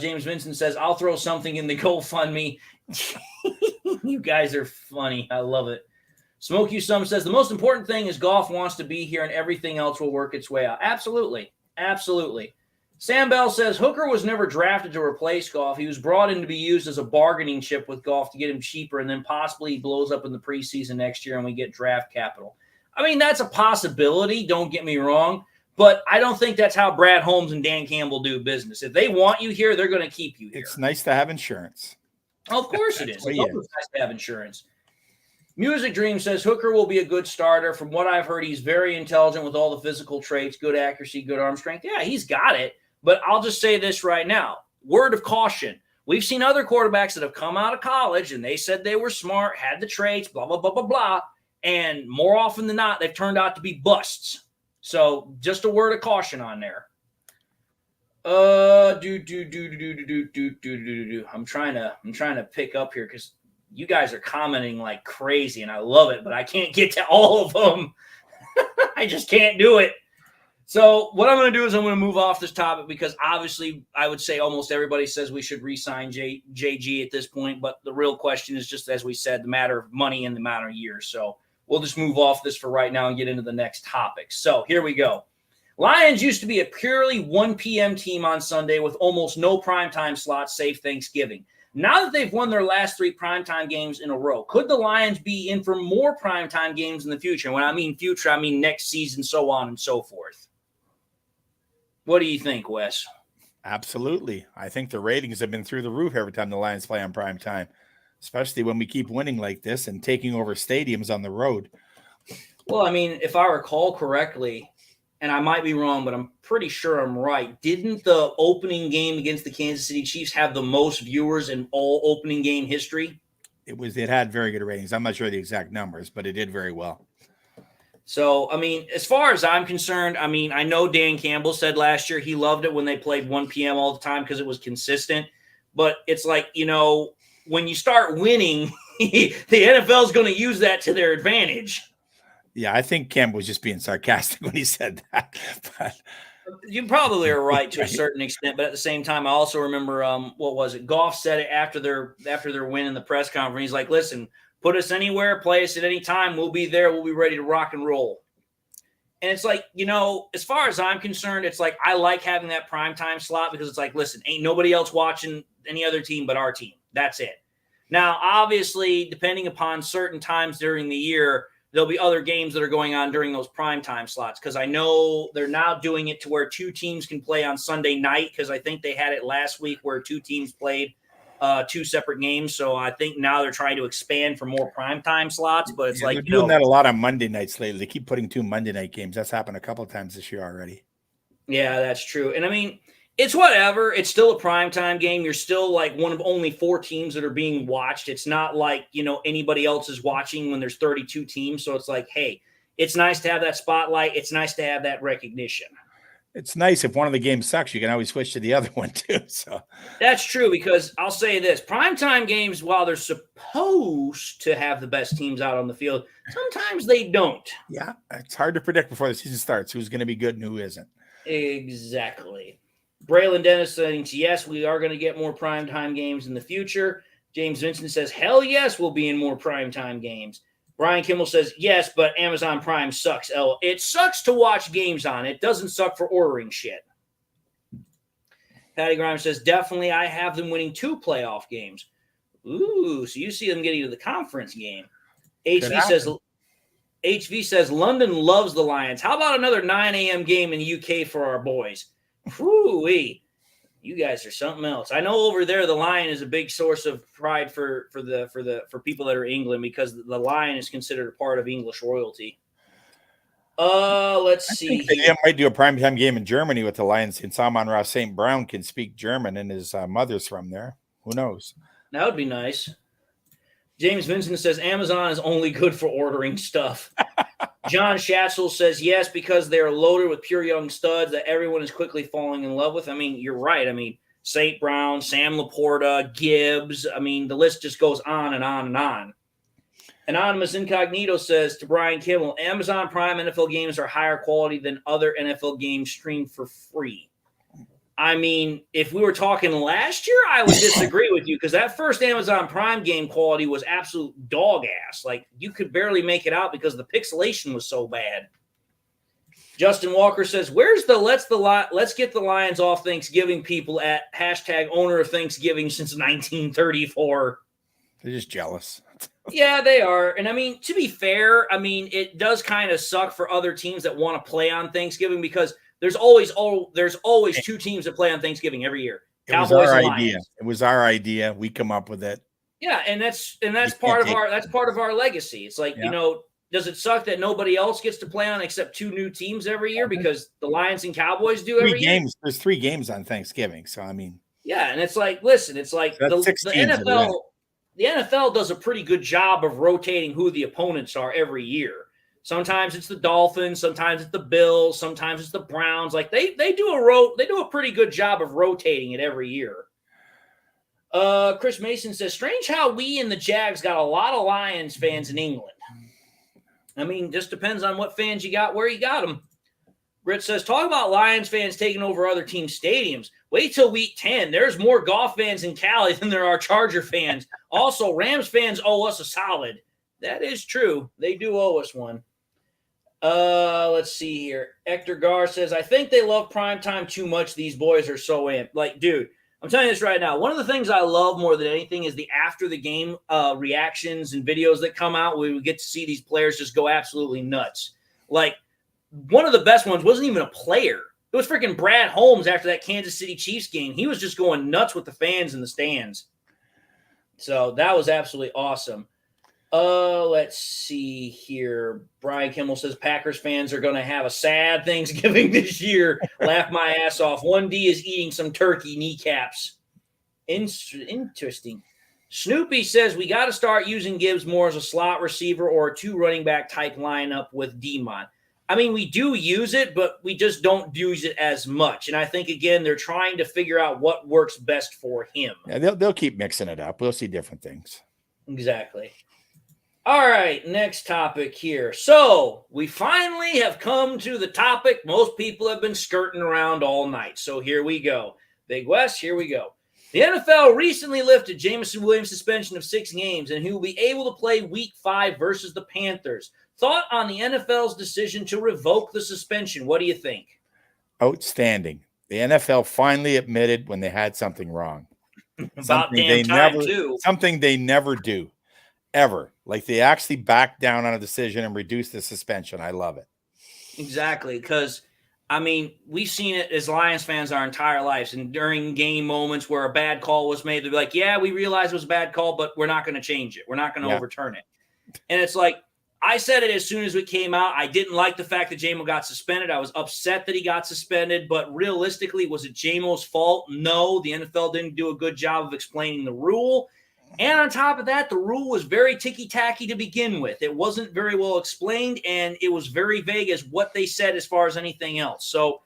James Vincent says, I'll throw something in the GoFundMe. You guys are funny. I love it. Smoke You Some says, the most important thing is Goff wants to be here and everything else will work its way out. Absolutely. Absolutely. Sam Bell says Hooker was never drafted to replace Goff. He was brought in to be used as a bargaining chip with Goff to get him cheaper, and then possibly he blows up in the preseason next year and we get draft capital. I mean, that's a possibility, don't get me wrong, but I don't think that's how Brad Holmes and Dan Campbell do business. If they want you here, they're going to keep you here. It's nice to have insurance. Of course it is. It's always nice to have insurance. Music Dream says Hooker will be a good starter. From what I've heard, he's very intelligent with all the physical traits, good accuracy, good arm strength. Yeah, he's got it. But I'll just say this right now. Word of caution. We've seen other quarterbacks that have come out of college and they said they were smart, had the traits, blah, blah, blah, blah, blah. And more often than not, they've turned out to be busts. So just a word of caution on there. I'm trying to pick up here because you guys are commenting like crazy and I love it, but I can't get to all of them. I just can't do it. So what I'm going to do is I'm going to move off this topic because obviously I would say almost everybody says we should re-sign JG at this point. But the real question is just, as we said, the matter of money and the matter of years. So we'll just move off this for right now and get into the next topic. So here we go. Lions used to be a purely 1 p.m. team on Sunday with almost no primetime slots save Thanksgiving. Now that they've won their last 3 primetime games in a row, could the Lions be in for more primetime games in the future? When I mean future, I mean next season, so on and so forth. What do you think, Wes? Absolutely. I think the ratings have been through the roof every time the Lions play on prime time, especially when we keep winning like this and taking over stadiums on the road. Well, I mean, if I recall correctly, and I might be wrong, but I'm pretty sure I'm right, didn't the opening game against the Kansas City Chiefs have the most viewers in all opening game history? It had very good ratings. I'm not sure the exact numbers, but it did very well. So, I mean, as far as I'm concerned, I mean, I know Dan Campbell said last year he loved it when they played 1 p.m. all the time because it was consistent. But it's like, you know, when you start winning, the NFL is going to use that to their advantage. Yeah, I think Campbell was just being sarcastic when he said that. But you probably are right to a certain extent, but at the same time, I also remember what was it? Goff said it after their win in the press conference. He's like, "Listen, put us anywhere, play us at any time. We'll be there. We'll be ready to rock and roll." And it's like, you know, as far as I'm concerned, it's like I like having that primetime slot because it's like, listen, ain't nobody else watching any other team but our team. That's it. Now, obviously, depending upon certain times during the year, there'll be other games that are going on during those primetime slots because I know they're now doing it to where 2 teams can play on Sunday night because I think they had it last week where 2 teams played 2 separate games. So I think now they're trying to expand for more primetime slots, but it's like, they're doing that a lot on Monday nights lately. They keep putting 2 Monday night games. That's happened a couple of times this year already. Yeah, that's true. And I mean, it's whatever. It's still a primetime game. You're still like one of only 4 teams that are being watched. It's not like, you know, anybody else is watching when there's 32 teams. So it's like, hey, it's nice to have that spotlight. It's nice to have that recognition. It's nice if one of the games sucks, you can always switch to the other one too. So That's true, because I'll say this: primetime games, while they're supposed to have the best teams out on the field, sometimes they don't. yeah, it's hard to predict before the season starts who's going to be good and who isn't. Exactly. Braylon Dennis thinks, yes, we are going to get more primetime games in the future. James Vincent says, hell yes, we'll be in more primetime games. Brian Kimmel says, yes, but Amazon Prime sucks. It sucks to watch games on. It doesn't suck for ordering shit. Patty Grimes says, definitely, I have them winning 2 playoff games. Ooh, so you see them getting to the conference game. HV says, London loves the Lions. How about another 9 a.m. game in the UK for our boys? Whoo-wee. You guys are something else. I know over there the Lion is a big source of pride for people that are England, because the Lion is considered a part of English royalty. Let's see. They might do a primetime game in Germany with the Lions, and Salman Ross St. Brown can speak German, and his mother's from there. Who knows? That would be nice. James Vincent says Amazon is only good for ordering stuff. John Schatzel says yes, because they're loaded with pure young studs that everyone is quickly falling in love with. I mean, you're right. I mean, St. Brown, Sam Laporta, Gibbs. I mean, the list just goes on and on and on. Anonymous Incognito says to Brian Kimmel, Amazon Prime NFL games are higher quality than other NFL games streamed for free. I mean, if we were talking last year, I would disagree with you, because that first Amazon Prime game quality was absolute dog ass. Like, you could barely make it out because the pixelation was so bad. Justin Walker says, where's the let's get the Lions off Thanksgiving people at hashtag owner of Thanksgiving since 1934? They're just jealous. Yeah, they are. And I mean, to be fair, I mean, it does kind of suck for other teams that want to play on Thanksgiving, because there's always 2 teams that play on Thanksgiving every year. It was our idea. It was our idea. We come up with it. Yeah, and that's part of our legacy. It's like, you know, does it suck that nobody else gets to play on except 2 new teams every year, because the Lions and Cowboys do every year? There's 3 games on Thanksgiving, so I mean. Yeah, and it's like, listen, it's like the NFL. The NFL does a pretty good job of rotating who the opponents are every year. Sometimes it's the Dolphins, sometimes it's the Bills, sometimes it's the Browns. Like they do a pretty good job of rotating it every year. Chris Mason says, strange how we and the Jags got a lot of Lions fans in England. I mean, just depends on what fans you got, where you got them. Britt says, talk about Lions fans taking over other teams' stadiums. Wait till week 10. There's more golf fans in Cali than there are Charger fans. Also, Rams fans owe us a solid. That is true. They do owe us one. Let's see here. Hector Gar says, I think they love primetime too much. These boys are so amped. Like, dude, I'm telling you this right now. One of the things I love more than anything is the after the game reactions and videos that come out where we get to see these players just go absolutely nuts. Like, one of the best ones wasn't even a player. It was freaking Brad Holmes after that Kansas City Chiefs game. He was just going nuts with the fans in the stands. So that was absolutely awesome. Let's see here. Brian Kimmel says Packers fans are going to have a sad Thanksgiving this year. Laugh my ass off. 1D is eating some turkey kneecaps. Interesting. Snoopy says we got to start using Gibbs more as a slot receiver or a 2 running back type lineup with D-Mon. I mean, we do use it, but we just don't use it as much. And I think, again, they're trying to figure out what works best for him. Yeah, they'll keep mixing it up. We'll see different things. Exactly. All right, next topic here. So we finally have come to the topic most people have been skirting around all night. So here we go. Big West, here we go. The NFL recently lifted Jameson Williams' suspension of 6 games, and he will be able to play Week 5 versus the Panthers. Thought on the NFL's decision to revoke the suspension. What do you think? Outstanding. The NFL finally admitted when they had something wrong. About damn time, too. Something they never do, ever. Like they actually backed down on a decision and reduced the suspension. I love it. Exactly, because, I mean, we've seen it as Lions fans our entire lives, and during game moments where a bad call was made, they'd be like, yeah, we realize it was a bad call, but we're not going to change it. We're not going to overturn it. And it's like, I said it as soon as it came out. I didn't like the fact that JMO got suspended. I was upset that he got suspended, but realistically, was it JMO's fault? No, the NFL didn't do a good job of explaining the rule. And on top of that, the rule was very ticky-tacky to begin with. It wasn't very well explained, and it was very vague as what they said as far as anything else. So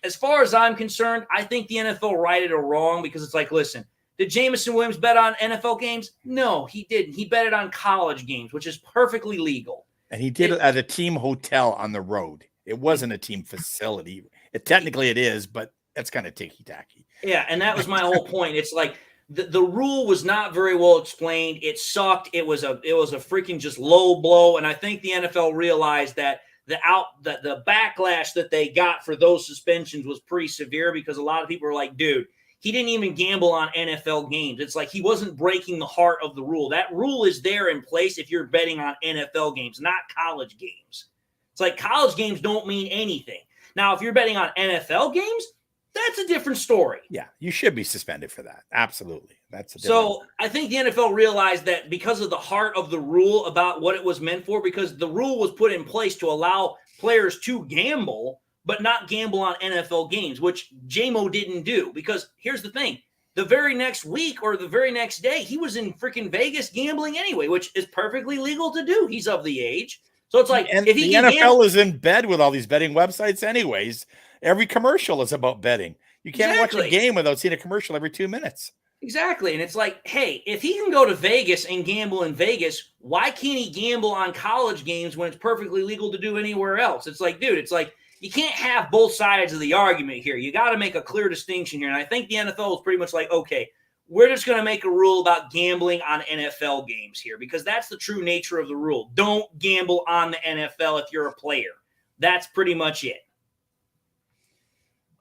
as far as I'm concerned, I think the NFL righted a wrong because it's like, listen, did Jameson Williams bet on NFL games? No, he didn't. He betted on college games, which is perfectly legal. And he did it at a team hotel on the road. It wasn't a team facility. Technically it is, but that's kind of ticky-tacky. Yeah, and that was my whole point. It's like the rule was not very well explained. It sucked. It was a freaking just low blow, and I think the NFL realized that the backlash that they got for those suspensions was pretty severe because a lot of people were like, dude, he didn't even gamble on NFL games. It's like he wasn't breaking the heart of the rule. That rule is there in place if you're betting on NFL games, not college games. It's like college games don't mean anything. Now, if you're betting on NFL games, that's a different story. Yeah, you should be suspended for that. Absolutely. So I think the NFL realized that because of the heart of the rule about what it was meant for, because the rule was put in place to allow players to gamble, but not gamble on NFL games, which J-Mo didn't do. Because here's the thing. The very next week or the very next day, he was in freaking Vegas gambling anyway, which is perfectly legal to do. He's of the age. So it's like, and if the NFL is in bed with all these betting websites anyways. Every commercial is about betting. You can't watch a game without seeing a commercial every 2 minutes. Exactly. And it's like, hey, if he can go to Vegas and gamble in Vegas, why can't he gamble on college games when it's perfectly legal to do anywhere else? It's like, dude, it's like you can't have both sides of the argument here. You got to make a clear distinction here. And I think the NFL is pretty much like, okay, we're just going to make a rule about gambling on NFL games here because that's the true nature of the rule. Don't gamble on the NFL if you're a player. That's pretty much it.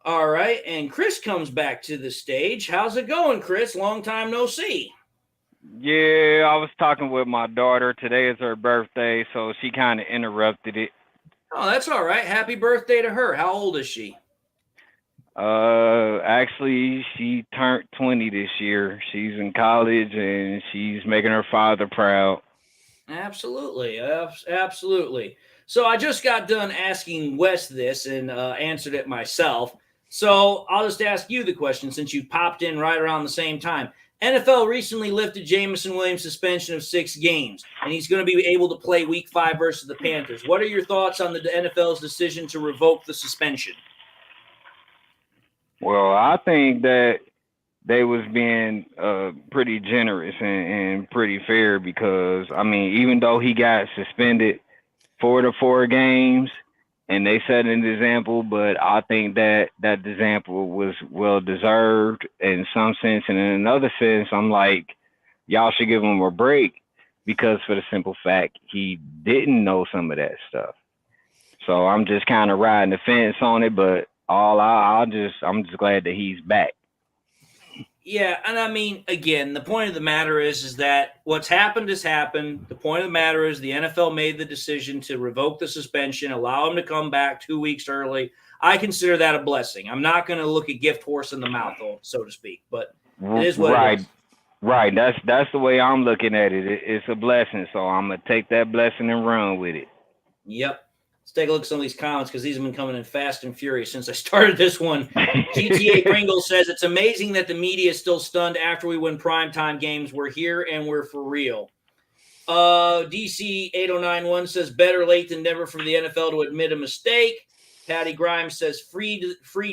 All right, and Chris comes back to the stage. How's it going, Chris? Long time no see. Yeah, I was talking with my daughter. Today is her birthday, so she kind of interrupted it. Oh, that's all right. Happy birthday to her. How old is she? Actually, she turned 20 this year. She's in college, and she's making her father proud. Absolutely. Absolutely. So I just got done asking Wes this and answered it myself. So I'll just ask you the question since you popped in right around the same time. NFL recently lifted Jameson Williams' suspension of 6 games, and he's going to be able to play Week 5 versus the Panthers. What are your thoughts on the NFL's decision to revoke the suspension? Well, I think that they was being pretty generous and pretty fair because, I mean, even though he got suspended 4 to 4 games, and they set an example, but I think that example was well-deserved in some sense. And in another sense, I'm like, y'all should give him a break because for the simple fact he didn't know some of that stuff. So I'm just kind of riding the fence on it, but I'm just glad that he's back. Yeah, and I mean, again, the point of the matter is that what's happened has happened. The point of the matter is the NFL made the decision to revoke the suspension, allow him to come back 2 weeks early. I consider that a blessing. I'm not going to look a gift horse in the mouth, so to speak, but it is what it is. Right. That's the way I'm looking at it. It's a blessing, so I'm going to take that blessing and run with it. Yep. Let's take a look at some of these comments because these have been coming in fast and furious since I started this one. GTA Pringle says, it's amazing that the media is still stunned after we win primetime games. We're here and we're for real. DC 8091 says, better late than never for the NFL to admit a mistake. Patty Grimes says, free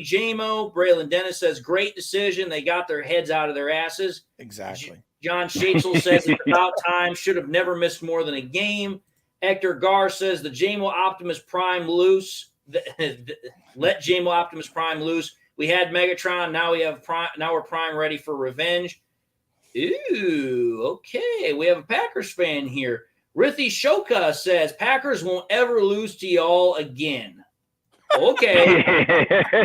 J-Mo. Braylon Dennis says, great decision. They got their heads out of their asses. Exactly. John Schaetzel says, it's about time. Should have never missed more than a game. Hector Gar says the J-Mo Optimus Prime loose. Let J-Mo Optimus Prime loose. We had Megatron. Now we have Prime. Now we're Prime ready for revenge. Ooh, okay. We have a Packers fan here. Rithi Shoka says Packers won't ever lose to y'all again. Okay.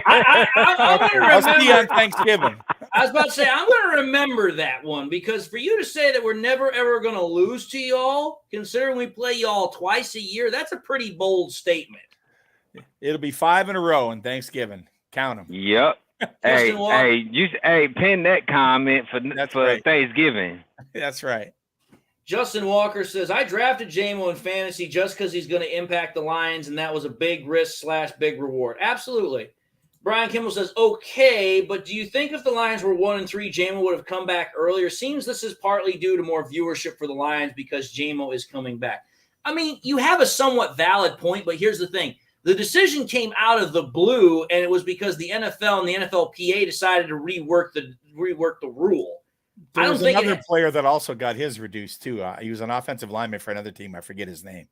I'm going to remember. I'll see you on Thanksgiving. I was about to say, I'm going to remember that one because for you to say that we're never, ever going to lose to y'all, considering we play y'all twice a year, that's a pretty bold statement. It'll be 5 in a row on Thanksgiving. Count them. Yep. hey, pin that comment for right. Thanksgiving. That's right. Justin Walker says, I drafted J-Mo in fantasy just because he's going to impact the Lions, and that was a big risk / big reward. Absolutely. Brian Kimball says, okay, but do you think if the Lions were 1-3, J-Mo would have come back earlier? Seems this is partly due to more viewership for the Lions because J-Mo is coming back. I mean, you have a somewhat valid point, but here's the thing. The decision came out of the blue, and it was because the NFL and the NFLPA decided to rework the rule. There was another player that also got his reduced too. He was an offensive lineman for another team. I forget his name.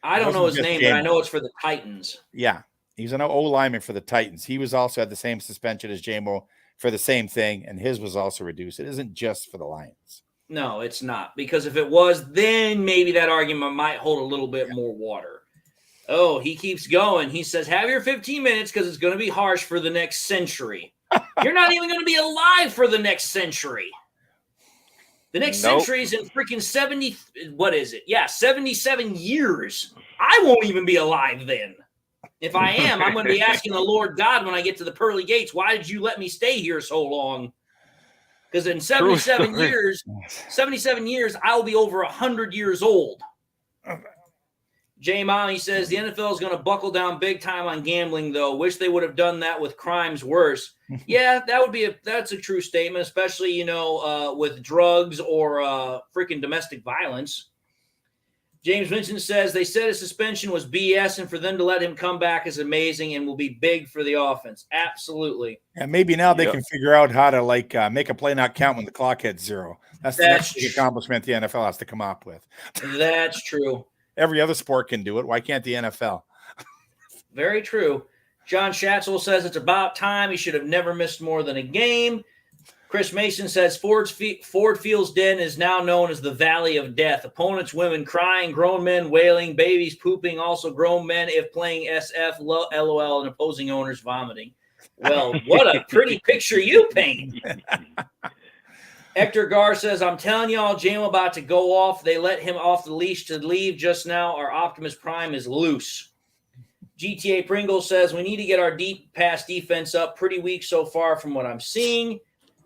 I don't know his name, but I know it's for the Titans. Yeah, he's an O lineman for the Titans. He was also had the same suspension as Jamo for the same thing, and his was also reduced. It isn't just for the Lions. No, it's not. Because if it was, then maybe that argument might hold a little bit more water. Oh, he keeps going. He says, have your 15 minutes because it's going to be harsh for the next century. You're not even going to be alive for the next century. The next century is in freaking 70. What is it? Yeah, 77 years. I won't even be alive then. If I am, I'm going to be asking the Lord God when I get to the pearly gates, why did you let me stay here so long? Because in 77 years, I will be over 100 years old. Jay Mommy says the NFL is going to buckle down big time on gambling, though. Wish they would have done that with crimes worse. Yeah, that's a true statement, especially, with drugs or freaking domestic violence. James Vincent says they said his suspension was BS, and for them to let him come back is amazing and will be big for the offense. Absolutely. And maybe now they can figure out how to make a play not count when the clock hits zero. That's the next big accomplishment the NFL has to come up with. That's true. Every other sport can do it. Why can't the NFL? Very true. John Schatzel says it's about time. He should have never missed more than a game. Chris Mason says Ford Field's Den is now known as the Valley of Death. Opponents, women crying, grown men wailing, babies pooping, also grown men if playing SF, LOL, and opposing owners vomiting. Well, what a pretty picture you paint. Hector Gar says, I'm telling y'all, Jamo about to go off. They let him off the leash to leave just now. Our Optimus Prime is loose. GTA Pringle says, we need to get our deep pass defense up. Pretty weak so far from what I'm seeing.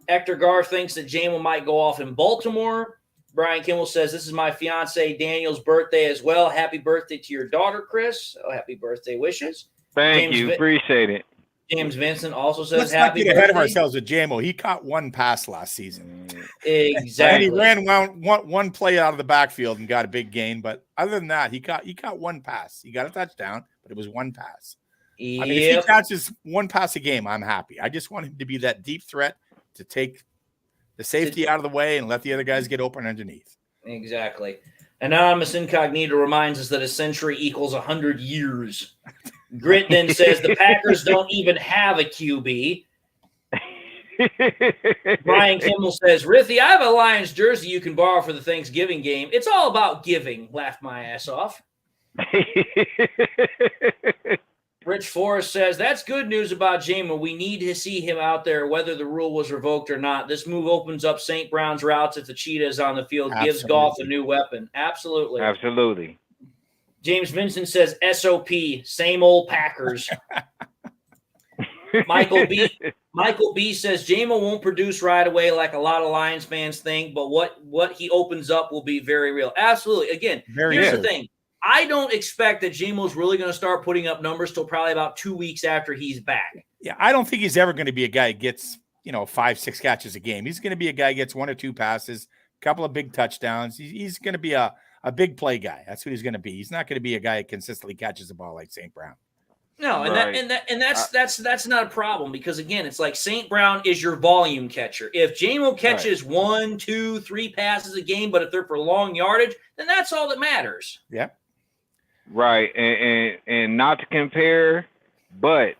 Hector Gar thinks that Jamo might go off in Baltimore. Brian Kimmel says, this is my fiance Daniel's birthday as well. Happy birthday to your daughter, Chris. Oh, happy birthday wishes. Thank you. Appreciate it. James Vincent also says, let's happy not get birthday. ahead of ourselves with Jamo. He caught one pass last season. Exactly. And he ran one play out of the backfield and got a big gain. But other than that, he caught one pass. He got a touchdown, but it was one pass. Yep. I mean, if he catches one pass a game, I'm happy. I just want him to be that deep threat to take the safety out of the way and let the other guys get open underneath. Exactly. Anonymous Incognito reminds us that a century equals 100 years. Grit then says the Packers don't even have a QB. Brian Kimmel says, Rithy, I have a Lions jersey you can borrow for the Thanksgiving game. It's all about giving. Laughed my ass off. Rich Forrest says, that's good news about Jamo. We need to see him out there, whether the rule was revoked or not. This move opens up St. Brown's routes if the cheetah is on the field, gives golf a new weapon. Absolutely. Absolutely. James Vincent says, SOP, same old Packers. Michael B says, Jamo won't produce right away like a lot of Lions fans think, but what he opens up will be very real. Absolutely. Again, here's the thing. I don't expect that Jamo's really going to start putting up numbers till probably about 2 weeks after he's back. Yeah, I don't think he's ever going to be a guy that gets, 5-6 catches a game. He's going to be a guy that gets 1 or 2 passes, a couple of big touchdowns. He's going to be a big play guy. That's what he's going to be. He's not going to be a guy that consistently catches the ball like St. Brown. No, and that's not a problem because again, it's like St. Brown is your volume catcher. If Jamo catches 1, 2, 3 passes a game, but if they're for long yardage, then that's all that matters. Yeah. Right, and not to compare, but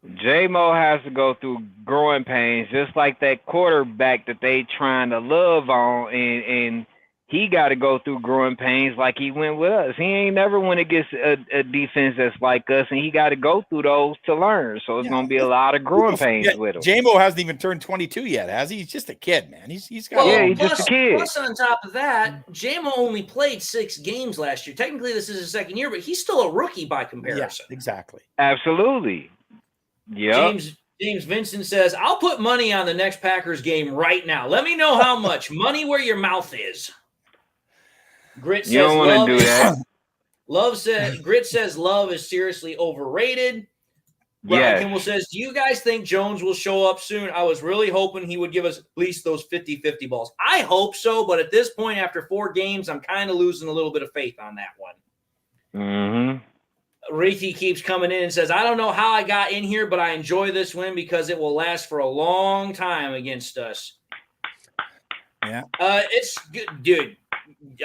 Jamo has to go through growing pains just like that quarterback that they trying to love on, and he got to go through growing pains like he went with us. He ain't never went against a defense that's like us, and he got to go through those to learn. So it's going to be a lot of growing pains with him. Jamo hasn't even turned 22 yet, has he? He's just a kid, man. He's got he's just a kid. Plus, on top of that, Jamo only played 6 games last year. Technically, this is his second year, but he's still a rookie by comparison. Yeah, exactly. Absolutely. Yeah. James Vincent says, I'll put money on the next Packers game right now. Let me know how much. Money where your mouth is. Grit says, you don't want to do that. Grit says love is seriously overrated. Brian Kimmel says, do you guys think Jones will show up soon? I was really hoping he would give us at least those 50-50 balls. I hope so, but at this point, after 4 games, I'm kind of losing a little bit of faith on that one. Mm-hmm. Reethi keeps coming in and says, I don't know how I got in here, but I enjoy this win because it will last for a long time against us. Yeah. It's good, dude.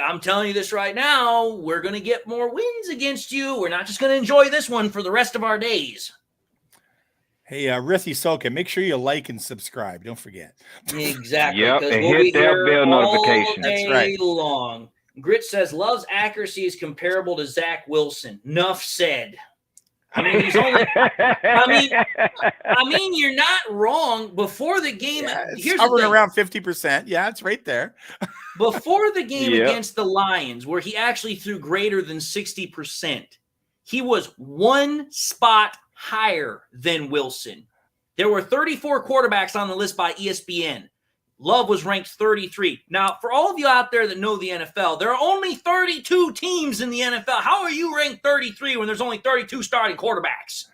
I'm telling you this right now. We're going to get more wins against you. We're not just going to enjoy this one for the rest of our days. Hey, Rithi Soka, make sure you like and subscribe. Don't forget. Exactly. Yep, Because and we'll hit be that here bell all notification. day That's right. long. Grit says, Love's accuracy is comparable to Zach Wilson. Nuff said. I mean, he's only. I mean, you're not wrong. Before the game, here's the hovering thing. around 50%. Yeah, it's right there. Before the game Yep. against the Lions, where he actually threw greater than 60%, he was one spot higher than Wilson. There were 34 quarterbacks on the list by ESPN. Love was ranked 33. Now, for all of you out there that know the NFL, there are only 32 teams in the NFL. How are you ranked 33 when there's only 32 starting quarterbacks?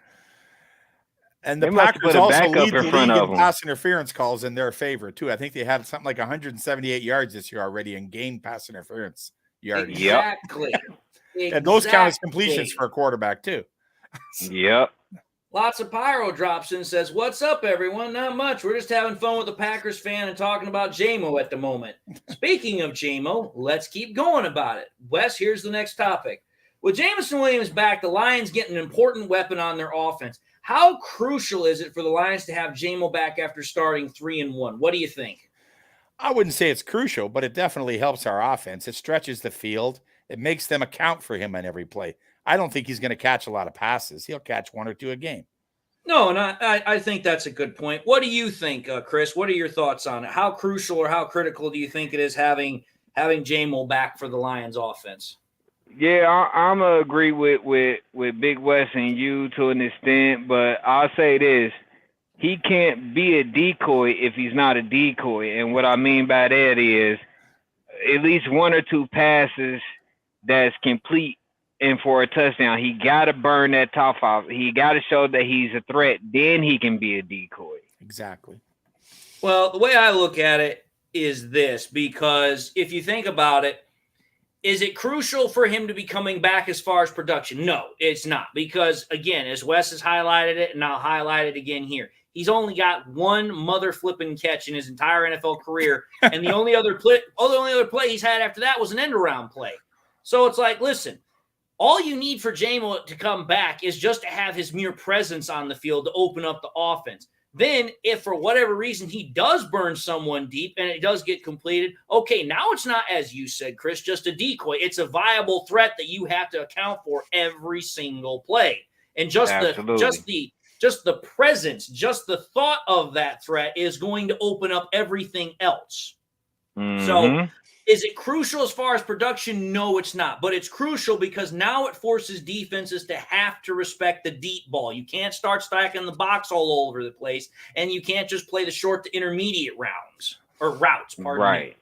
And the They must Packers put a also backup lead in the league front of in them. pass interference calls in their favor, too. I think they had something like 178 yards this year already in gained pass interference yardage. Exactly. And those count as Exactly. completions for a quarterback, too. Yep. Lots of Pyro drops in and says, what's up, everyone? Not much. We're just having fun with the Packers fan and talking about JMO at the moment. Speaking of JMO, let's keep going about it. Wes, here's the next topic. With Jameson Williams back, the Lions get an important weapon on their offense. How crucial is it for the Lions to have JMO back after starting 3-1? What do you think? I wouldn't say it's crucial, but it definitely helps our offense. It stretches the field. It makes them account for him on every play. I don't think he's going to catch a lot of passes. He'll catch one or two a game. No, and I think that's a good point. What do you think, Chris? What are your thoughts on it? How crucial or how critical do you think it is having JMO back for the Lions offense? Yeah, I'm gonna agree with Big West and you to an extent, but I'll say this: he can't be a decoy if he's not a decoy. And what I mean by that is at least one or two passes that's complete and for a touchdown. He got to burn that top off. He got to show that he's a threat. Then he can be a decoy. Exactly. Well, the way I look at it is this, because if you think about it, is it crucial for him to be coming back as far as production? No, it's not. Because, again, as Wes has highlighted it, and I'll highlight it again here, he's only got one mother flipping catch in his entire NFL career, and the only other play he's had after that was an end-around play. So it's like, listen, all you need for JMO to come back is just to have his mere presence on the field to open up the offense. Then, if for whatever reason he does burn someone deep and it does get completed, okay, now it's not, as you said, Chris, just a decoy. It's a viable threat that you have to account for every single play. And just the presence, just the thought of that threat is going to open up everything else. Mm-hmm. So, is it crucial as far as production? No, it's not. But it's crucial because now it forces defenses to have to respect the deep ball. You can't start stacking the box all over the place, and you can't just play the short to intermediate routes. Pardon me.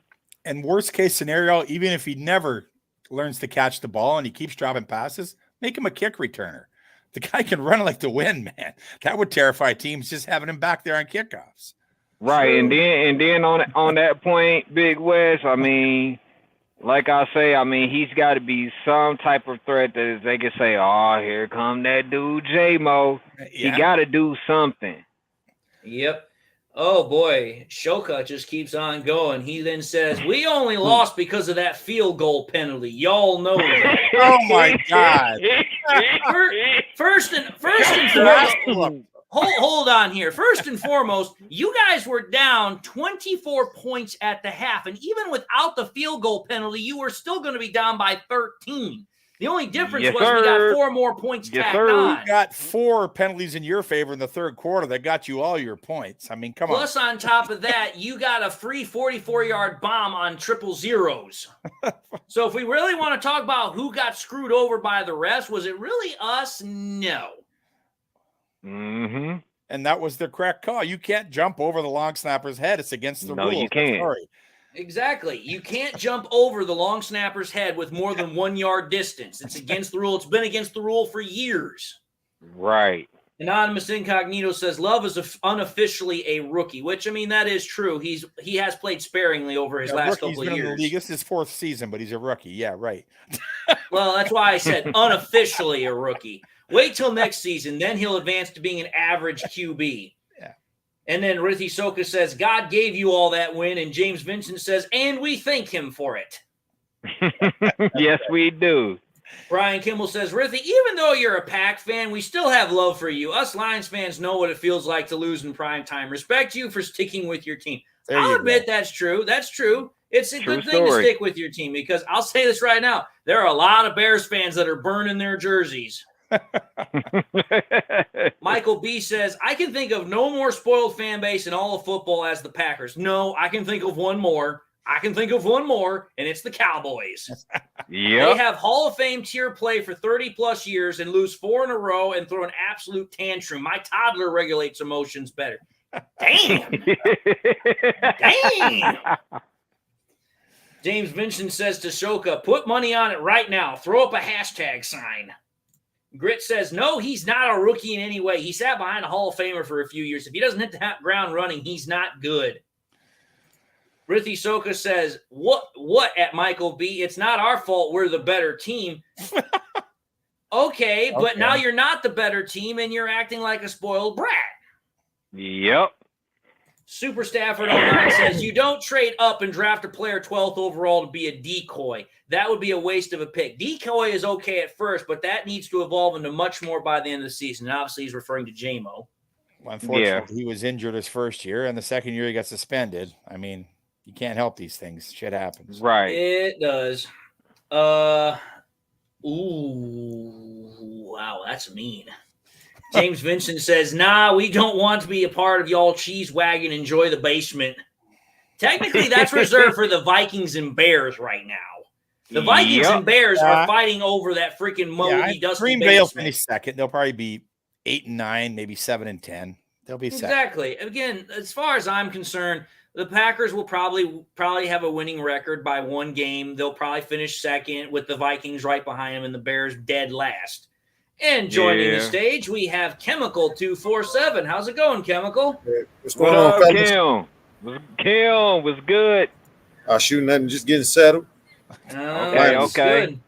And worst case scenario, even if he never learns to catch the ball and he keeps dropping passes, make him a kick returner. The guy can run like the wind, man. That would terrify teams just having him back there on kickoffs. Right, and then on that point, Big West, I mean, like I say, I mean, he's got to be some type of threat that they can say, oh, here come that dude JMO. Yeah. He got to do something. Yep. Oh, boy. Shoka just keeps on going. He then says, we only lost because of that field goal penalty. Y'all know that. Oh, my God. First and foremost, hold on here. First and foremost, you guys were down 24 points at the half. And even without the field goal penalty, you were still going to be down by 13. The only difference was we got 4 more points tacked on. You got 4 penalties in your favor in the third quarter that got you all your points. I mean, come on. Plus, on top of that, you got a free 44-yard bomb on 000s. So if we really want to talk about who got screwed over by the refs, was it really us? No. Mm-hmm. And that was the correct call. You can't jump over the long snapper's head. It's against the rules. No, you can't. Sorry. Exactly. You can't jump over the long snapper's head with more than 1 yard distance. It's against the rule. It's been against the rule for years. Right. Anonymous Incognito says Love is unofficially a rookie, which, I mean, that is true. He has played sparingly over his last couple of years. In the league. This is his 4th season, but he's a rookie. Yeah, right. Well, that's why I said unofficially a rookie. Wait till next season, then he'll advance to being an average QB. Yeah. And then Rithi Soka says, God gave you all that win. And James Vincent says, and we thank him for it. Yes, we do. Brian Kimball says, Rithi, even though you're a Pack fan, we still have love for you. Us Lions fans know what it feels like to lose in prime time. Respect you for sticking with your team. I'll admit that's true. That's true. It's a good thing to stick with your team because I'll say this right now. There are a lot of Bears fans that are burning their jerseys. Michael B says, I can think of no more spoiled fan base in all of football as the Packers. No, I can think of one more. And it's the Cowboys. Yeah, They have Hall of Fame tier play for 30-plus years and lose 4 in a row and throw an absolute tantrum. My toddler regulates emotions better. Damn. Damn. James Vincent says to Shoka, put money on it right now. Throw up a hashtag sign. Grit says, no, he's not a rookie in any way. He sat behind a Hall of Famer for a few years. If he doesn't hit the ground running, he's not good. Rithi Soka says, what at Michael B? It's not our fault. We're the better team. Okay, but now you're not the better team, and you're acting like a spoiled brat. Yep. Super Stafford 09 says, you don't trade up and draft a player 12th overall to be a decoy. That would be a waste of a pick. Decoy is okay at first, but that needs to evolve into much more by the end of the season. And obviously, he's referring to J-Mo. Well, unfortunately, he was injured his first year, and the second year he got suspended. I mean, you can't help these things. Shit happens. Right. It does. Ooh, wow, that's mean. James Vincent says, nah, we don't want to be a part of y'all cheese wagon. Enjoy the basement. Technically, that's reserved for the Vikings and Bears right now. The Vikings and Bears are fighting over that freaking moldy, dusty Green Bay will basement. finish second. They'll probably be 8-9, maybe 7-10. They'll be second. Exactly. Again, as far as I'm concerned, the Packers will probably have a winning record by one game. They'll probably finish second with the Vikings right behind them and the Bears dead last. And joining the stage, we have Chemical 247. How's it going, Chemical? What's going on, fellas? Kim was good. Shooting nothing, just getting settled. Okay.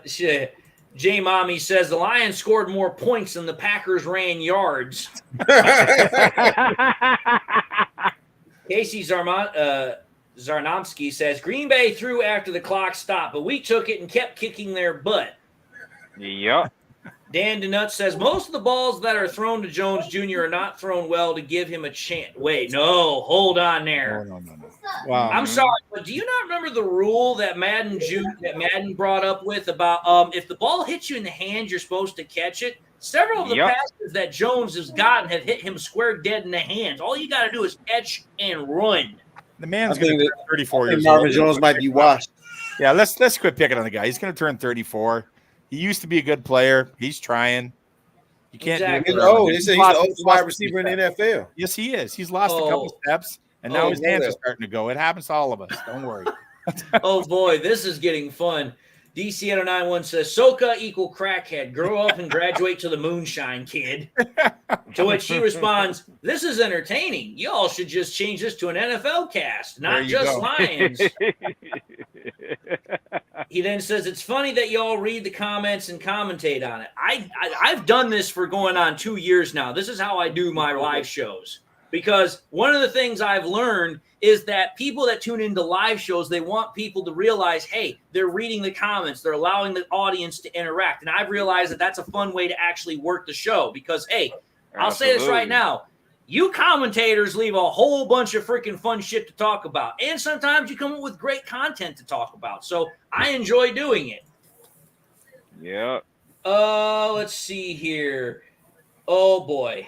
Shit. J Mommy says the Lions scored more points than the Packers ran yards. Casey Zarnomsky says Green Bay threw after the clock stopped, but we took it and kept kicking their butt. Yep. Dan DeNutt says most of the balls that are thrown to Jones Jr. are not thrown well to give him a chance. Wait, no, hold on there. No. Wow. I'm sorry, but do you not remember the rule that Madden brought up with about if the ball hits you in the hand, you're supposed to catch it? Several of the passes that Jones has gotten have hit him square dead in the hands. All you got to do is catch and run. The man's going to turn 34 years old. Marvin Jones might be washed. Yeah, let's quit picking on the guy. He's going to turn 34. He used to be a good player. He's trying. You can't Exactly. do it. He's the oldest wide receiver in the NFL. Yes, he is. He's lost a couple steps, and now his hands are starting to go. It happens to all of us. Don't worry. Oh, boy, this is getting fun. DC8091 says, Soka equal crackhead. Grow up and graduate to the moonshine, kid. To which she responds, this is entertaining. Y'all should just change this to an NFL cast, not just Lions. He then says, it's funny that y'all read the comments and commentate on it. I've done this for going on 2 years now. This is how I do my live shows. Because one of the things I've learned is that people that tune into live shows, they want people to realize, hey, they're reading the comments. They're allowing the audience to interact. And I've realized that that's a fun way to actually work the show. Because, hey, I'll say this right now. You commentators leave a whole bunch of freaking fun shit to talk about. And sometimes you come up with great content to talk about. So I enjoy doing it. Yeah. Let's see here. Oh, boy.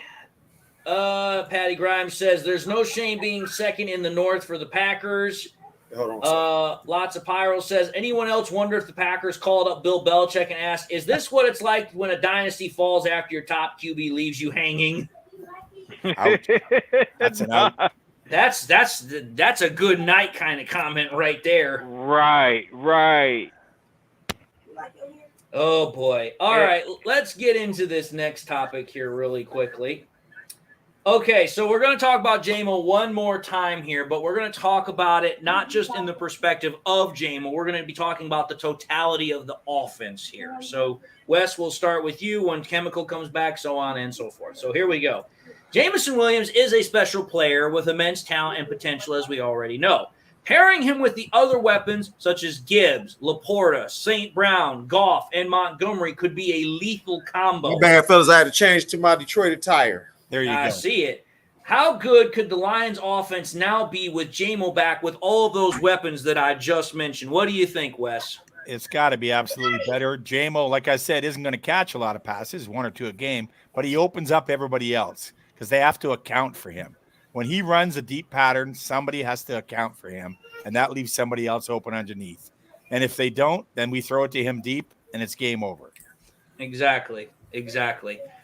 Patty Grimes says there's no shame being second in the North for the Packers. Hold on. Lots of Pyro says, anyone else wonder if the Packers called up Bill Belichick and asked, is this what it's like when a dynasty falls after your top QB leaves you hanging? Ouch. That's an out. That's a good night kind of comment right there. Right. Oh, boy. All right, let's get into this next topic here really quickly. Okay, so we're going to talk about JMO one more time here, but we're going to talk about it not just in the perspective of JMO. We're going to be talking about the totality of the offense here. So, Wes, we'll start with you when Chemical comes back, so on and so forth. So here we go. Jameson Williams is a special player with immense talent and potential, as we already know. Pairing him with the other weapons such as Gibbs, Laporta, St. Brown, Goff, and Montgomery could be a lethal combo. You bad fellas, I had to change to my Detroit attire. There you go. I see it. How good could the Lions offense now be with JMO back with all of those weapons that I just mentioned? What do you think, Wes? It's got to be absolutely better. JMO, like I said, isn't going to catch a lot of passes, 1 or 2 a game, but he opens up everybody else because they have to account for him. When he runs a deep pattern, somebody has to account for him, and that leaves somebody else open underneath. And if they don't, then we throw it to him deep, and it's game over. Exactly.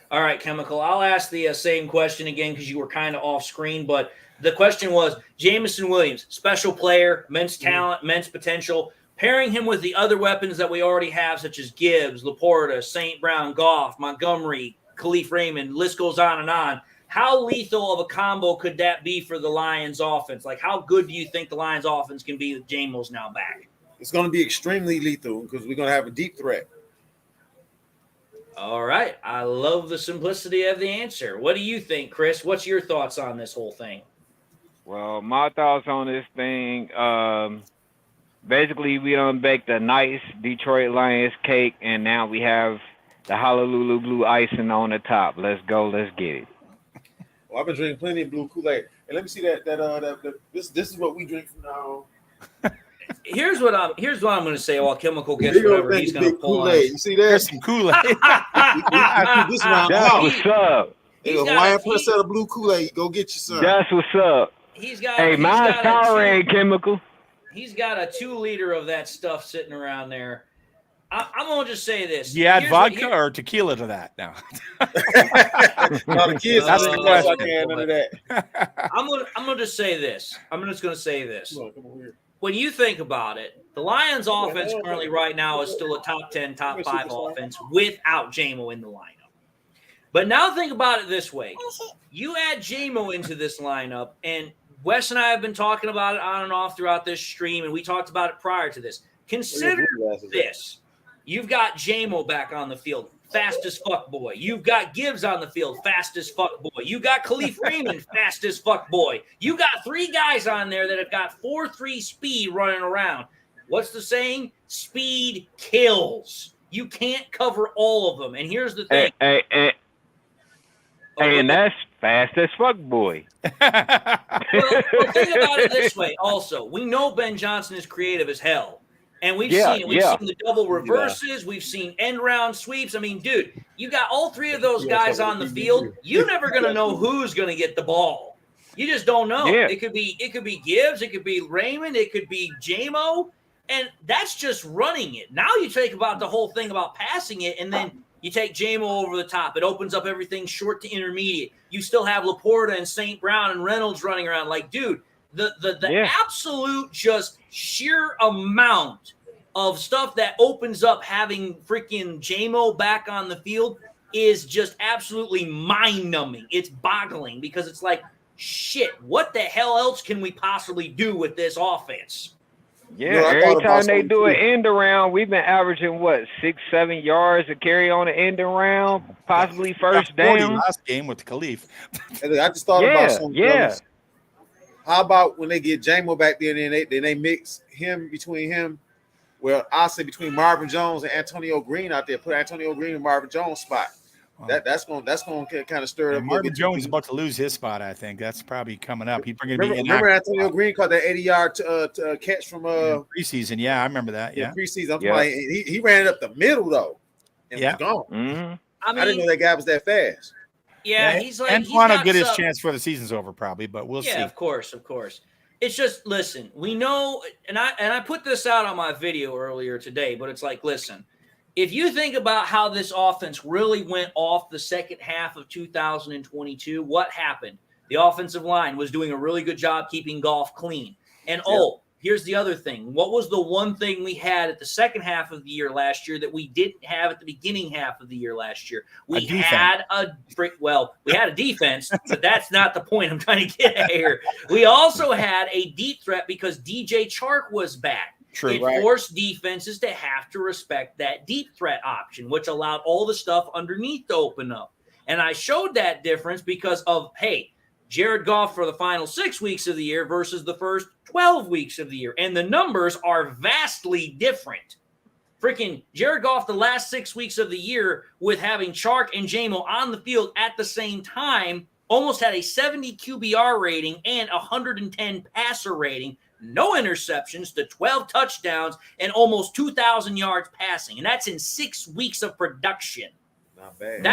All right, Chemical, I'll ask the same question again because you were kind of off screen, but the question was Jameson Williams, special player, immense talent, immense potential. Pairing him with the other weapons that we already have, such as Gibbs, Laporta, St. Brown, Goff, Montgomery, Khalif Raymond, list goes on and on. How lethal of a combo could that be for the Lions offense? Like, how good do you think the Lions offense can be with JMO's now back? It's going to be extremely lethal because we're going to have a deep threat. All right. I love the simplicity of the answer. What do you think, Chris? What's your thoughts on this whole thing? Well, my thoughts on this thing, basically we done baked a nice Detroit Lions cake, and now we have the Honolulu blue icing on the top. Let's go. Let's get it. Well, I've been drinking plenty of blue Kool-Aid. And let me see this is what we drink from now on. Here's what I'm going to say while Chemical gets whatever he's going to pull on. You see that? There's some Kool-Aid. This around the That's house. what's up. Hey, Hawaiian press out of blue Kool-Aid. Go get you some. That's what's up. Mine's Powerade, Chemical. He's got a 2-liter of that stuff sitting around there. I'm going to just say this. You add vodka or tequila to that now? No, the kids. That's the question. I can't none of that. I'm going to just say this. I'm just going to say this. Come on, come over here. When you think about it, the Lions offense currently right now is still a top 10, top 5 offense without JMO in the lineup. But now think about it this way. You add JMO into this lineup, and Wes and I have been talking about it on and off throughout this stream, and we talked about it prior to this. Consider this. You've got JMO back on the field, fast as fuck boy. You've got Gibbs on the field, fast as fuck boy. You got Khalif Raymond, fast as fuck boy. You got 3 guys on there that have got 4.3 speed running around. What's the saying? Speed kills. You can't cover all of them. And here's the thing. Hey, and that's fast as fuck boy. Well, think about it this way also. We know Ben Johnson is creative as hell. And we've seen it. We've seen the double reverses. We've seen end round sweeps. I mean, dude, you got all 3 of those guys on the field. You're never going to know who's going to get the ball. You just don't know. Yeah. It could be Gibbs. It could be Raymond. It could be JMO. And that's just running it. Now you think about the whole thing about passing it, and then you take JMO over the top. It opens up everything short to intermediate. You still have Laporta and St. Brown and Reynolds running around. Like, dude, the absolute just sheer amount of stuff that opens up having freaking JMO back on the field is just absolutely mind-numbing. It's boggling because it's like, shit, what the hell else can we possibly do with this offense? Yeah, every time they do an end around, we've been averaging, 6-7 yards to carry on an end around, possibly first down. Last game with Khalif. I just thought about something. Yeah. How about when they get JMO back there and then they mix him between him? Well, I'll say between Marvin Jones and Antonio Green out there, put Antonio Green in Marvin Jones' spot. That's going to kind of stir it up. Marvin Jones is about to lose his spot, I think. That's probably coming up. Remember Antonio Green caught that 80-yard catch from preseason. Yeah, I remember that. Yeah, preseason. He ran it up the middle though, and was gone. Mm-hmm. I didn't know that guy was that fast. Yeah, he's like Antoine will get his chance for the season's over probably, but we'll see. Yeah, of course. It's just, listen, we know, and I put this out on my video earlier today, but it's like, listen, if you think about how this offense really went off the second half of 2022, what happened? The offensive line was doing a really good job keeping Goff clean. And, here's the other thing. What was the one thing we had at the second half of the year last year that we didn't have at the beginning half of the year last year? We had a defense, but that's not the point I'm trying to get at here. We also had a deep threat because DJ Chark was back. True, it forced defenses to have to respect that deep threat option, which allowed all the stuff underneath to open up. And I showed that difference because of, hey, Jared Goff for the final 6 weeks of the year versus the first 12 weeks of the year. And the numbers are vastly different. Freaking Jared Goff the last 6 weeks of the year with having Chark and Jamo on the field at the same time almost had a 70 QBR rating and 110 passer rating, no interceptions to 12 touchdowns and almost 2,000 yards passing. And that's in 6 weeks of production. Not bad.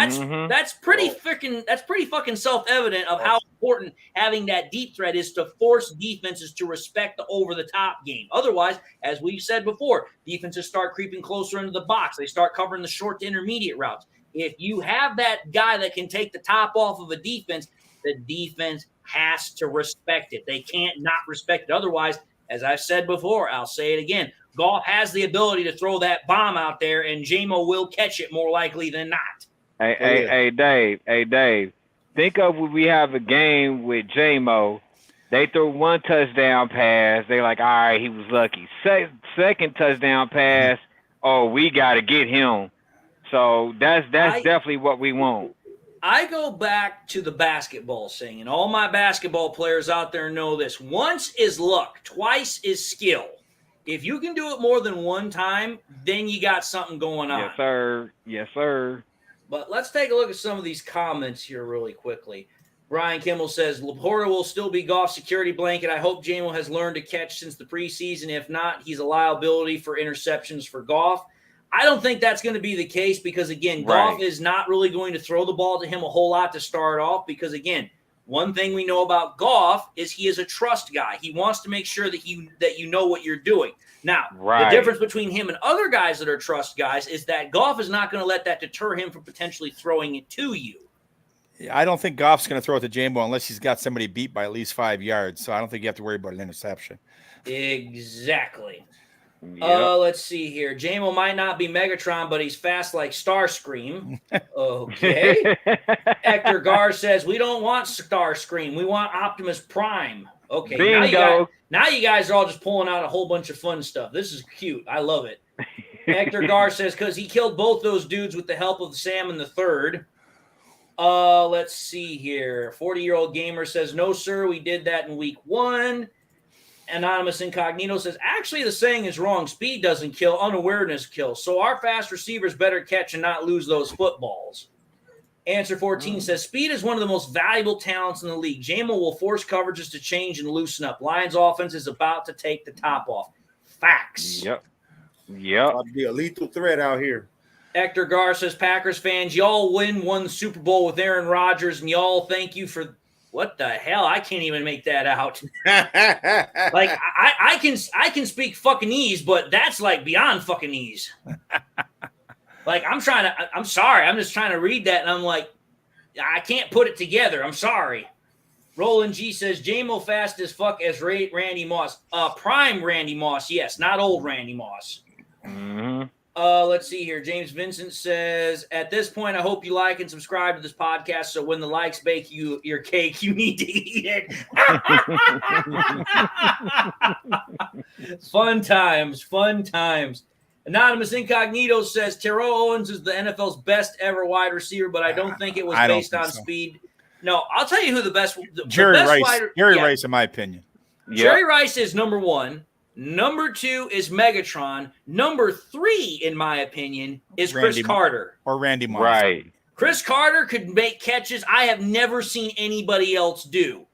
That's pretty fucking self-evident of how important having that deep threat is to force defenses to respect the over-the-top game. Otherwise, as we've said before, defenses start creeping closer into the box. They start covering the short to intermediate routes. If you have that guy that can take the top off of a defense, the defense has to respect it. They can't not respect it. Otherwise, as I've said before, I'll say it again, Goff has the ability to throw that bomb out there, and Jamo will catch it more likely than not. Hey, Dave. Think of when we have a game with Jamo. They throw one touchdown pass. They like, all right, he was lucky. Second touchdown pass, oh, we got to get him. So that's definitely what we want. I go back to the basketball saying, and all my basketball players out there know this. Once is luck, twice is skill. If you can do it more than one time, then you got something going on. Yes, sir. But let's take a look at some of these comments here really quickly. Brian Kimmel says, Laporta will still be Goff's security blanket. I hope Jamo has learned to catch since the preseason. If not, he's a liability for interceptions for Goff. I don't think that's going to be the case because, again, Goff is not really going to throw the ball to him a whole lot to start off because, again, one thing we know about Goff is he is a trust guy. He wants to make sure that you know what you're doing. Now, the difference between him and other guys that are trust guys is that Goff is not going to let that deter him from potentially throwing it to you. I don't think Goff's going to throw it to Jamo unless he's got somebody beat by at least 5 yards. So I don't think you have to worry about an interception. Exactly. Yep. Let's see here. Jamo might not be Megatron, but he's fast like Starscream. Okay. Hector Gar says, we don't want Starscream. We want Optimus Prime. Okay. Bingo. Now you guys are all just pulling out a whole bunch of fun stuff. This is cute. I love it. Hector Gar says, because he killed both those dudes with the help of Sam in the third. Let's see here. 40-year-old gamer says, no, sir. We did that in week 1. Anonymous Incognito says, actually, the saying is wrong. Speed doesn't kill, unawareness kills. So our fast receivers better catch and not lose those footballs. Answer 14 says, speed is one of the most valuable talents in the league. Jamo will force coverages to change and loosen up. Lions offense is about to take the top off. Facts. Yep. I'll be a lethal threat out here. Hector Gar says, Packers fans, y'all won the Super Bowl with Aaron Rodgers, and y'all thank you for – what the hell? I can't even make that out. Like I can speak fuckingese, but that's like beyond fuckingese. Like I'm sorry. I'm just trying to read that and I'm like, I can't put it together. I'm sorry. Roland G says, Jamo fast as fuck as Randy Moss. Prime Randy Moss, yes, not old Randy Moss. Mm-hmm. Let's see here. James Vincent says, at this point, I hope you like and subscribe to this podcast so when the likes bake you your cake, you need to eat it. Fun times. Anonymous Incognito says, Terrell Owens is the NFL's best ever wide receiver, but I don't think it was based on speed. No, I'll tell you who the best – Jerry Rice, in my opinion. Yep. Jerry Rice is number 1. Number 2 is Megatron. Number 3, in my opinion, is Chris Carter. Or Randy Moss. Right. Chris Carter could make catches I have never seen anybody else do.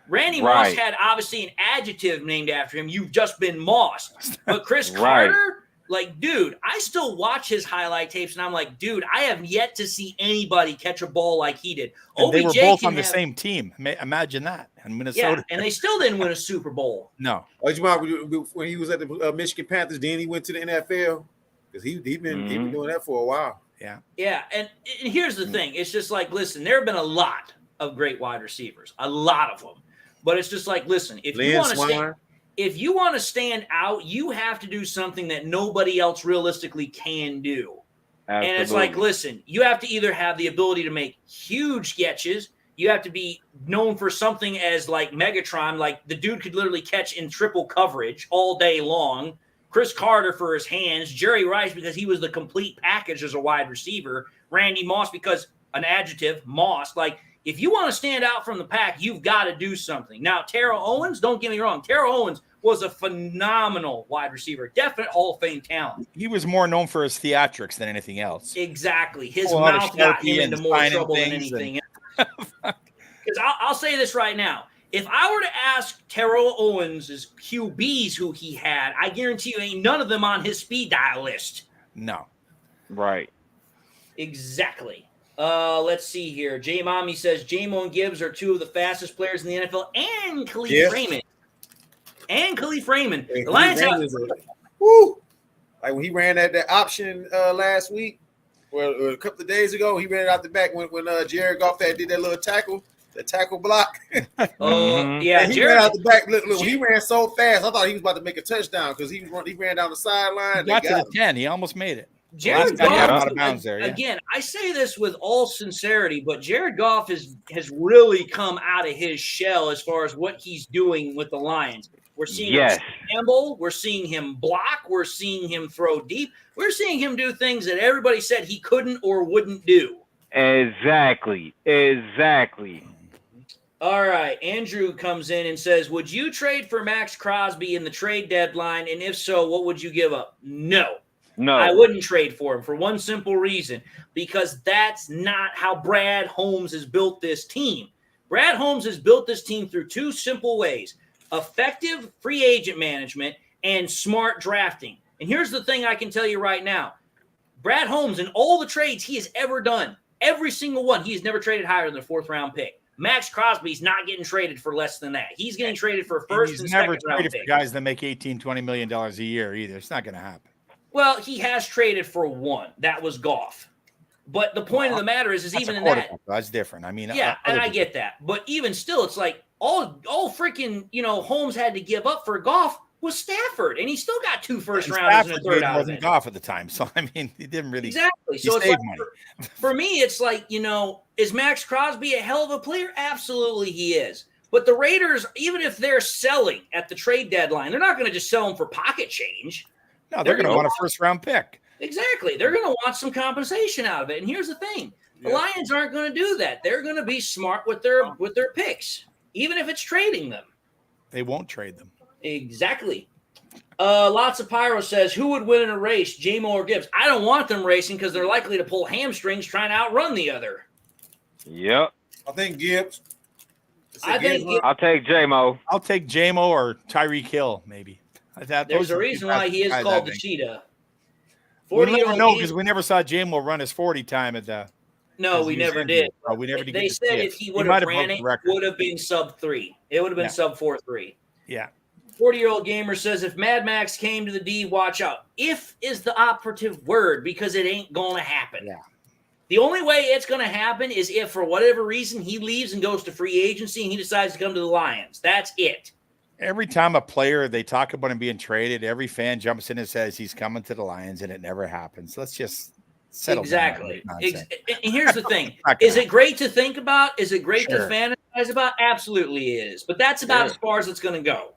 Randy Moss had obviously an adjective named after him. You've just been mossed. But Chris Carter, like, dude, I still watch his highlight tapes, and I'm like, dude, I have yet to see anybody catch a ball like he did. And they were both on the same team. Imagine that in Minnesota. Yeah, and they still didn't win a Super Bowl. No. Oh, you remember when he was at the Michigan Panthers, then he went to the NFL? Because he's been doing that for a while. Yeah. Yeah, and here's the thing. It's just like, listen, there have been a lot of great wide receivers, a lot of them. But it's just like, listen, if you want to stay, if you want to stand out, you have to do something that nobody else realistically can do. Absolutely. And it's like, listen, you have to either have the ability to make huge catches. You have to be known for something as like Megatron, like the dude could literally catch in triple coverage all day long. Chris Carter for his hands, Jerry Rice because he was the complete package as a wide receiver, Randy Moss because an adjective, Moss. Like, if you want to stand out from the pack, you've got to do something. Now, Terrell Owens, don't get me wrong, Terrell Owens was a phenomenal wide receiver, deficient Hall of Fame talent. He was more known for his theatrics than anything else. Exactly. His Pulling out a mouth got him Sharpie into and more signing trouble than things anything else. Because I'll say this right now. If I were to ask Terrell Owens' QBs who he had, I guarantee you ain't none of them on his speed dial list. No. Right. Exactly. Let's see here. J Mommy says J-Mo and Gibbs are two of the fastest players in the NFL, and Khalif Raymond. And Khalif Raymond. The Lions have woo! Like when he ran that option last week, well, a couple of days ago, he ran it out the back when Jared Goff had did that little tackle, the tackle block. Yeah, he Jared ran out the back. Look, he ran so fast. I thought he was about to make a touchdown because he ran down the sideline. He got to the 10. He almost made it. Jared Goff, Goff, out of bounds there, yeah. Again, I say this with all sincerity, but Jared Goff has really come out of his shell as far as what he's doing with the Lions. We're seeing him scramble. We're seeing him block. We're seeing him throw deep. We're seeing him do things that everybody said he couldn't or wouldn't do. Exactly. All right. Andrew comes in and says, would you trade for Max Crosby in the trade deadline? And if so, what would you give up? No. I wouldn't trade for him for one simple reason, because that's not how Brad Holmes has built this team. Brad Holmes has built this team through two simple ways: effective free agent management and smart drafting. And here's the thing I can tell you right now. Brad Holmes, in all the trades he has ever done, every single one, he has never traded higher than the 4th round pick. Max Crosby's not getting traded for less than that. He's getting traded for first and second round pick. He's never traded for guys that make $18, $20 million a year either. It's not going to happen. Well, he has traded for one. That was Goff. But the point of the matter is even in that. That's different. I mean, yeah, and I get that. But even still, it's like all freaking, Holmes had to give up for Goff was Stafford, and he still got 2 first rounders and a third out of it. Goff at the time, so I mean, he didn't really exactly. So it's like, for me, it's like, is Max Crosby a hell of a player? Absolutely, he is. But the Raiders, even if they're selling at the trade deadline, they're not going to just sell him for pocket change. No, they're going to want a first-round pick. Exactly. They're going to want some compensation out of it. And here's the thing. The Lions aren't going to do that. They're going to be smart with their picks, even if it's trading them. They won't trade them. Exactly. Lots of Pyro says, who would win in a race, J-Mo or Gibbs? I don't want them racing because they're likely to pull hamstrings trying to outrun the other. Yep. I think Gibbs. I'll take J-Mo. I'll take J-Mo or Tyreek Hill, maybe. There's a reason why he is called the Cheetah. We'll never know because we never saw J-Mo run his 40 time at the. No, we never did. Oh, we never did. They said if he would have ran it, would have been sub 3. It would have been sub 4.3. Yeah. 40-year-old gamer says, if Mad Max came to the D, watch out. If is the operative word because it ain't going to happen. Yeah. The only way it's going to happen is if, for whatever reason, he leaves and goes to free agency and he decides to come to the Lions. That's it. Every time a player, they talk about him being traded, every fan jumps in and says he's coming to the Lions, and it never happens. Let's just settle exactly. And here's the thing. Is it great to think about? Is it great to fantasize about? Absolutely it is. But that's about as far as it's going to go.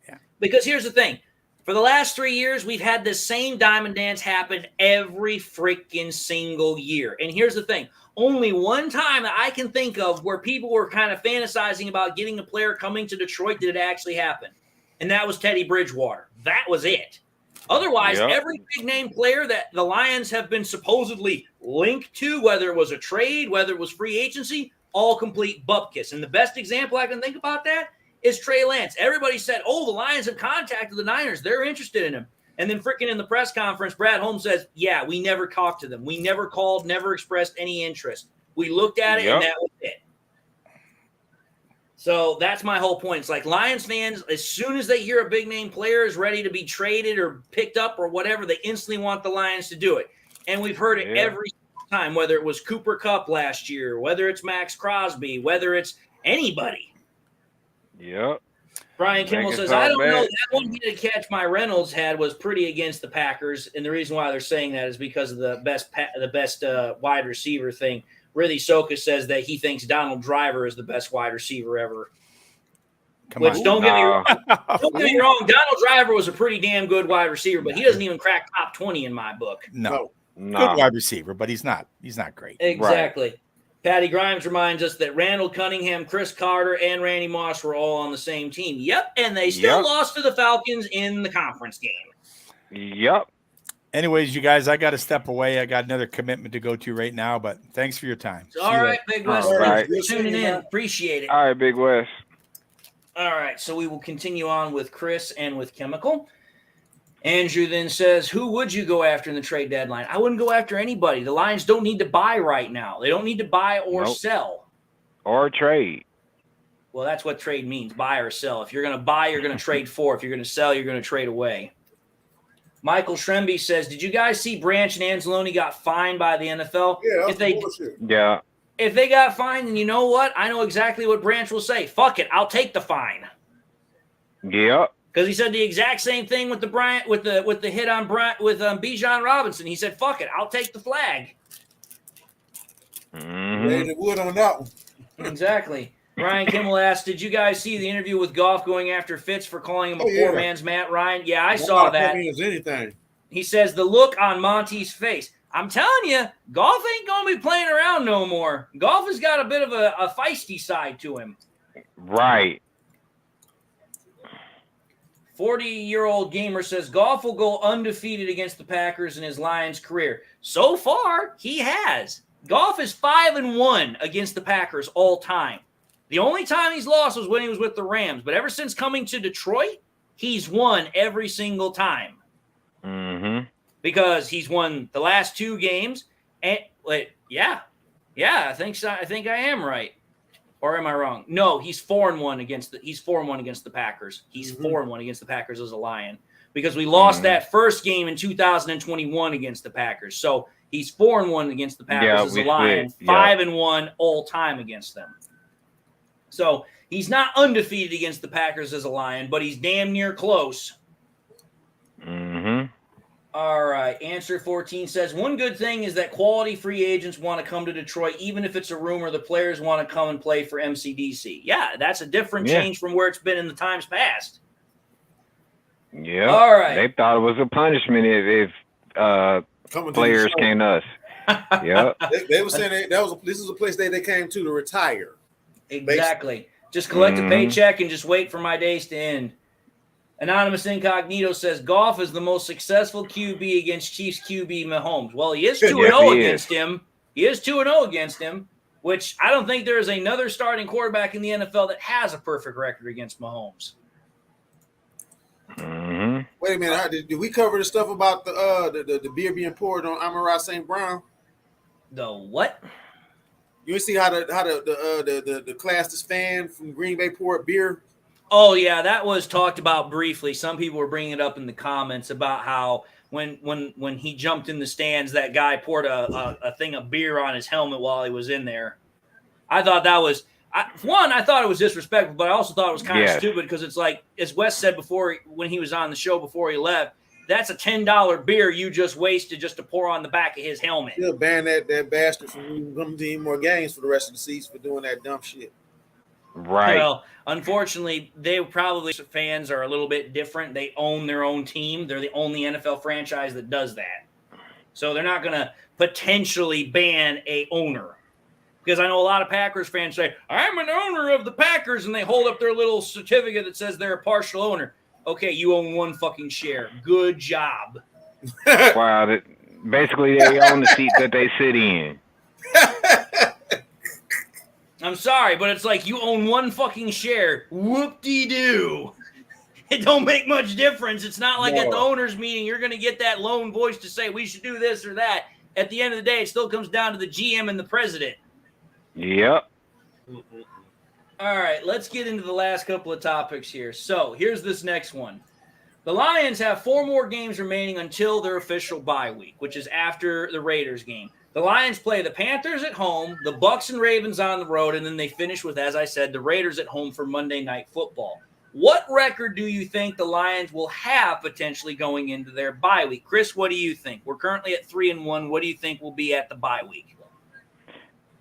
Yeah. Because here's the thing. For the last 3 years, we've had this same diamond dance happen every freaking single year. And here's the thing. Only one time that I can think of where people were kind of fantasizing about getting a player coming to Detroit did it actually happen. And that was Teddy Bridgewater. That was it. Otherwise, every big-name player that the Lions have been supposedly linked to, whether it was a trade, whether it was free agency, all complete bupkis. And the best example I can think about that is Trey Lance. Everybody said, the Lions have contacted the Niners. They're interested in him. And then freaking in the press conference, Brad Holmes says, yeah, we never talked to them. We never called, never expressed any interest. We looked at it, and that was it. So that's my whole point. It's like Lions fans, as soon as they hear a big-name player is ready to be traded or picked up or whatever, they instantly want the Lions to do it. And we've heard it every time, whether it was Cooper Kupp last year, whether it's Max Crosby, whether it's anybody. Yep. Brian Kimmel says, I don't know. That one he did catch my Reynolds had was pretty against the Packers, and the reason why they're saying that is because of the best wide receiver thing. Ridley Soka says that he thinks Donald Driver is the best wide receiver ever. Don't get me wrong. Donald Driver was a pretty damn good wide receiver, but he doesn't even crack top 20 in my book. No. Good wide receiver, but he's not great. Exactly. Right. Patty Grimes reminds us that Randall Cunningham, Chris Carter, and Randy Moss were all on the same team. Yep, and they still lost to the Falcons in the conference game. Yep. Anyways, you guys, I got to step away. I got another commitment to go to right now, but thanks for your time. All right, Big West. Thanks for tuning in. Appreciate it. All right, Big West. All right, so we will continue on with Chris and with Chemical. Andrew then says, who would you go after in the trade deadline? I wouldn't go after anybody. The Lions don't need to buy right now. They don't need to buy or sell. Or trade. Well, that's what trade means, buy or sell. If you're going to buy, you're going to trade for. If you're going to sell, you're going to trade away. Michael Shremby says, did you guys see Branch and Anzalone got fined by the NFL? Yeah, If they got fined, then you know what? I know exactly what Branch will say. Fuck it, I'll take the fine. Yeah. Because he said the exact same thing with the Bryant with the hit on Bryant with Bijan Robinson. He said, "Fuck it, I'll take the flag." They would on that one. Exactly. Ryan Kimmel asked, "Did you guys see the interview with Goff going after Fitz for calling him a poor man's Matt Ryan?" Yeah, I saw that. Means anything. He says the look on Monty's face. I'm telling you, Goff ain't gonna be playing around no more. Goff has got a bit of a feisty side to him. Right. 40-year-old gamer says Goff will go undefeated against the Packers in his Lions career. So far, he has. Goff is 5-1 against the Packers all time. The only time he's lost was when he was with the Rams. But ever since coming to Detroit, he's won every single time. Mm-hmm. Because he's won the last 2 games. And yeah, I think so. I think I am right. Or am I wrong? No, he's 4-1 against the Packers. He's 4-1 against the Packers as a Lion because we lost that first game in 2021 against the Packers. So he's 4-1 against the Packers as a Lion, 5-1 all time against them. So he's not undefeated against the Packers as a Lion, but he's damn near close. Mm-hmm. All right. Answer 14 says, one good thing is that quality free agents want to come to Detroit, even if it's a rumor the players want to come and play for MCDC. Yeah, that's a different change from where it's been in the times past. Yeah. All right. They thought it was a punishment if players came to us. Yeah. They were saying this is a place they came to retire. Exactly. Basically. Just collect a paycheck and just wait for my days to end. Anonymous Incognito says Goff is the most successful QB against Chiefs QB Mahomes. Well, he is 2-0 against him. He is 2-0 against him, which I don't think there is another starting quarterback in the NFL that has a perfect record against Mahomes. Mm-hmm. Wait a minute. Did we cover the stuff about the beer being poured on Amon-Ra St. Brown? The what? You see how the classist fan from Green Bay poured beer? Oh, yeah, that was talked about briefly. Some people were bringing it up in the comments about how when he jumped in the stands, that guy poured a thing of beer on his helmet while he was in there. I thought that was I thought it was disrespectful, but I also thought it was kind of stupid because it's like, as Wes said before when he was on the show before he left, that's a $10 beer you just wasted just to pour on the back of his helmet. He'll ban that bastard from coming to any more games for the rest of the season for doing that dumb shit. Right. Well, unfortunately, fans are a little bit different. They own their own team. They're the only NFL franchise that does that. So they're not going to potentially ban a owner. Because I know a lot of Packers fans say, I'm an owner of the Packers, and they hold up their little certificate that says they're a partial owner. Okay, you own one fucking share. Good job. Wow. Basically, they own the seat that they sit in. I'm sorry, but it's like you own one fucking share. Whoop-de-doo. It don't make much difference. It's not like at the owners' meeting you're going to get that lone voice to say we should do this or that. At the end of the day, it still comes down to the GM and the president. Yep. All right, let's get into the last couple of topics here. So here's this next one. The Lions have 4 more games remaining until their official bye week, which is after the Raiders game. The Lions play the Panthers at home, the Bucs and Ravens on the road, and then they finish with, as I said, the Raiders at home for Monday Night Football. What record do you think the Lions will have potentially going into their bye week? Chris, what do you think? We're currently at 3-1. What do you think will be at the bye week?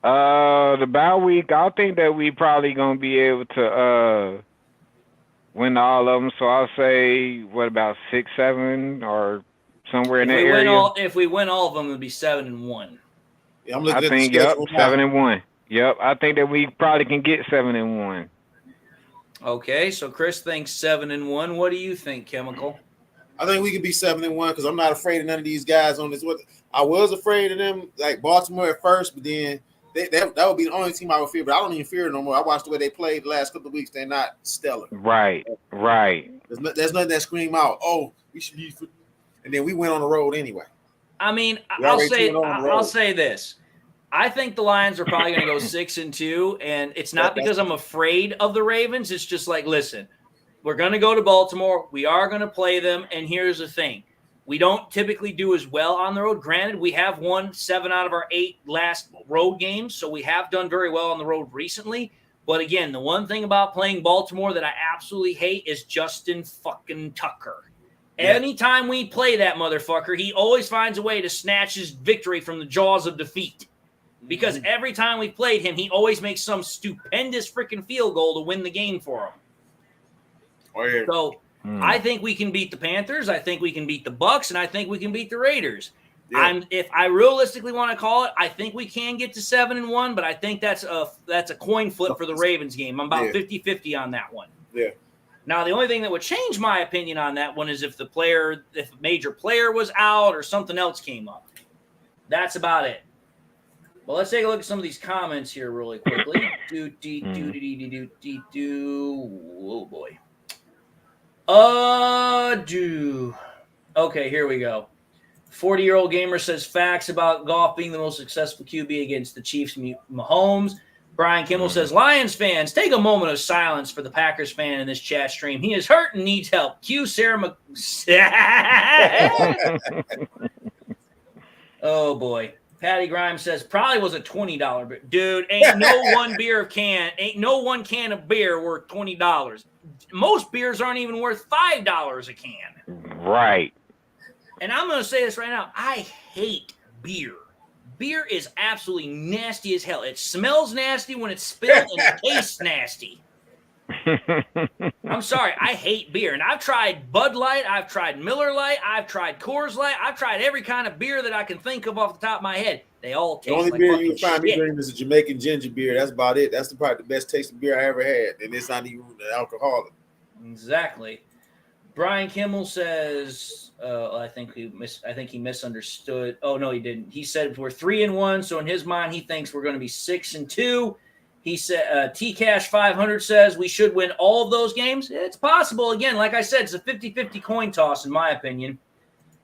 The bye week, I think that we probably gonna be able to win all of them. So I'll say what about 6, 7, or somewhere in that area. If we win all of them, it'll be 7-1. Yeah, I'm looking at the 7-1. Yep, I think that we probably can get 7-1. Okay, so Chris thinks 7-1. What do you think, Chemical? I think we could be 7-1 because I'm not afraid of none of these guys on this. I was afraid of them, like Baltimore at first, but then that would be the only team I would fear. But I don't even fear it no more. I watched the way they played the last couple of weeks. They're not stellar. Right. There's nothing that scream out, oh, we should be. And then we went on the road anyway. I mean, I'll say this. I think the Lions are probably going to go 6-2, and it's not because I'm afraid of the Ravens. It's just like, listen, we're going to go to Baltimore. We are going to play them, and here's the thing. We don't typically do as well on the road. Granted, we have won 7 out of our 8 last road games, so we have done very well on the road recently. But again, the one thing about playing Baltimore that I absolutely hate is Justin fucking Tucker. Yeah. Anytime we play that motherfucker, he always finds a way to snatch his victory from the jaws of defeat. Because every time we played him, he always makes some stupendous freaking field goal to win the game for him. Oh, yeah. So I think we can beat the Panthers. I think we can beat the Bucks, and I think we can beat the Raiders. Yeah. If I realistically want to call it, I think we can get to 7-1, but I think that's a coin flip for the Ravens game. I'm about 50-50 on that one. Yeah. Now, the only thing that would change my opinion on that one is if a major player was out or something else came up. That's about it. Well, let's take a look at some of these comments here really quickly. Oh, boy. Okay, here we go. 40-year-old gamer says facts about Goff being the most successful QB against the Chiefs, Mahomes. Brian Kimmel says, Lions fans, take a moment of silence for the Packers fan in this chat stream. He is hurt and needs help. Cue Sarah Oh, boy. Patty Grimes says, probably was a $20 beer. Dude, ain't no one can of beer worth $20. Most beers aren't even worth $5 a can. Right. And I'm going to say this right now. I hate beer. Beer is absolutely nasty as hell. It smells nasty when it's spilled and it tastes nasty. I'm sorry. I hate beer. And I've tried Bud Light. I've tried Miller Lite. I've tried Coors Light. I've tried every kind of beer that I can think of off the top of my head. They all taste like beer you find me drinking is a Jamaican ginger beer. That's about it. That's probably the best tasting beer I ever had. And it's not even alcoholic. Exactly. Brian Kimmel says, I think he misunderstood. Oh, no, he didn't. He said we're 3-1. So in his mind, he thinks we're going to be 6-2. He said, T-Cash 500 says we should win all of those games. It's possible. Again, like I said, it's a 50-50 coin toss, in my opinion.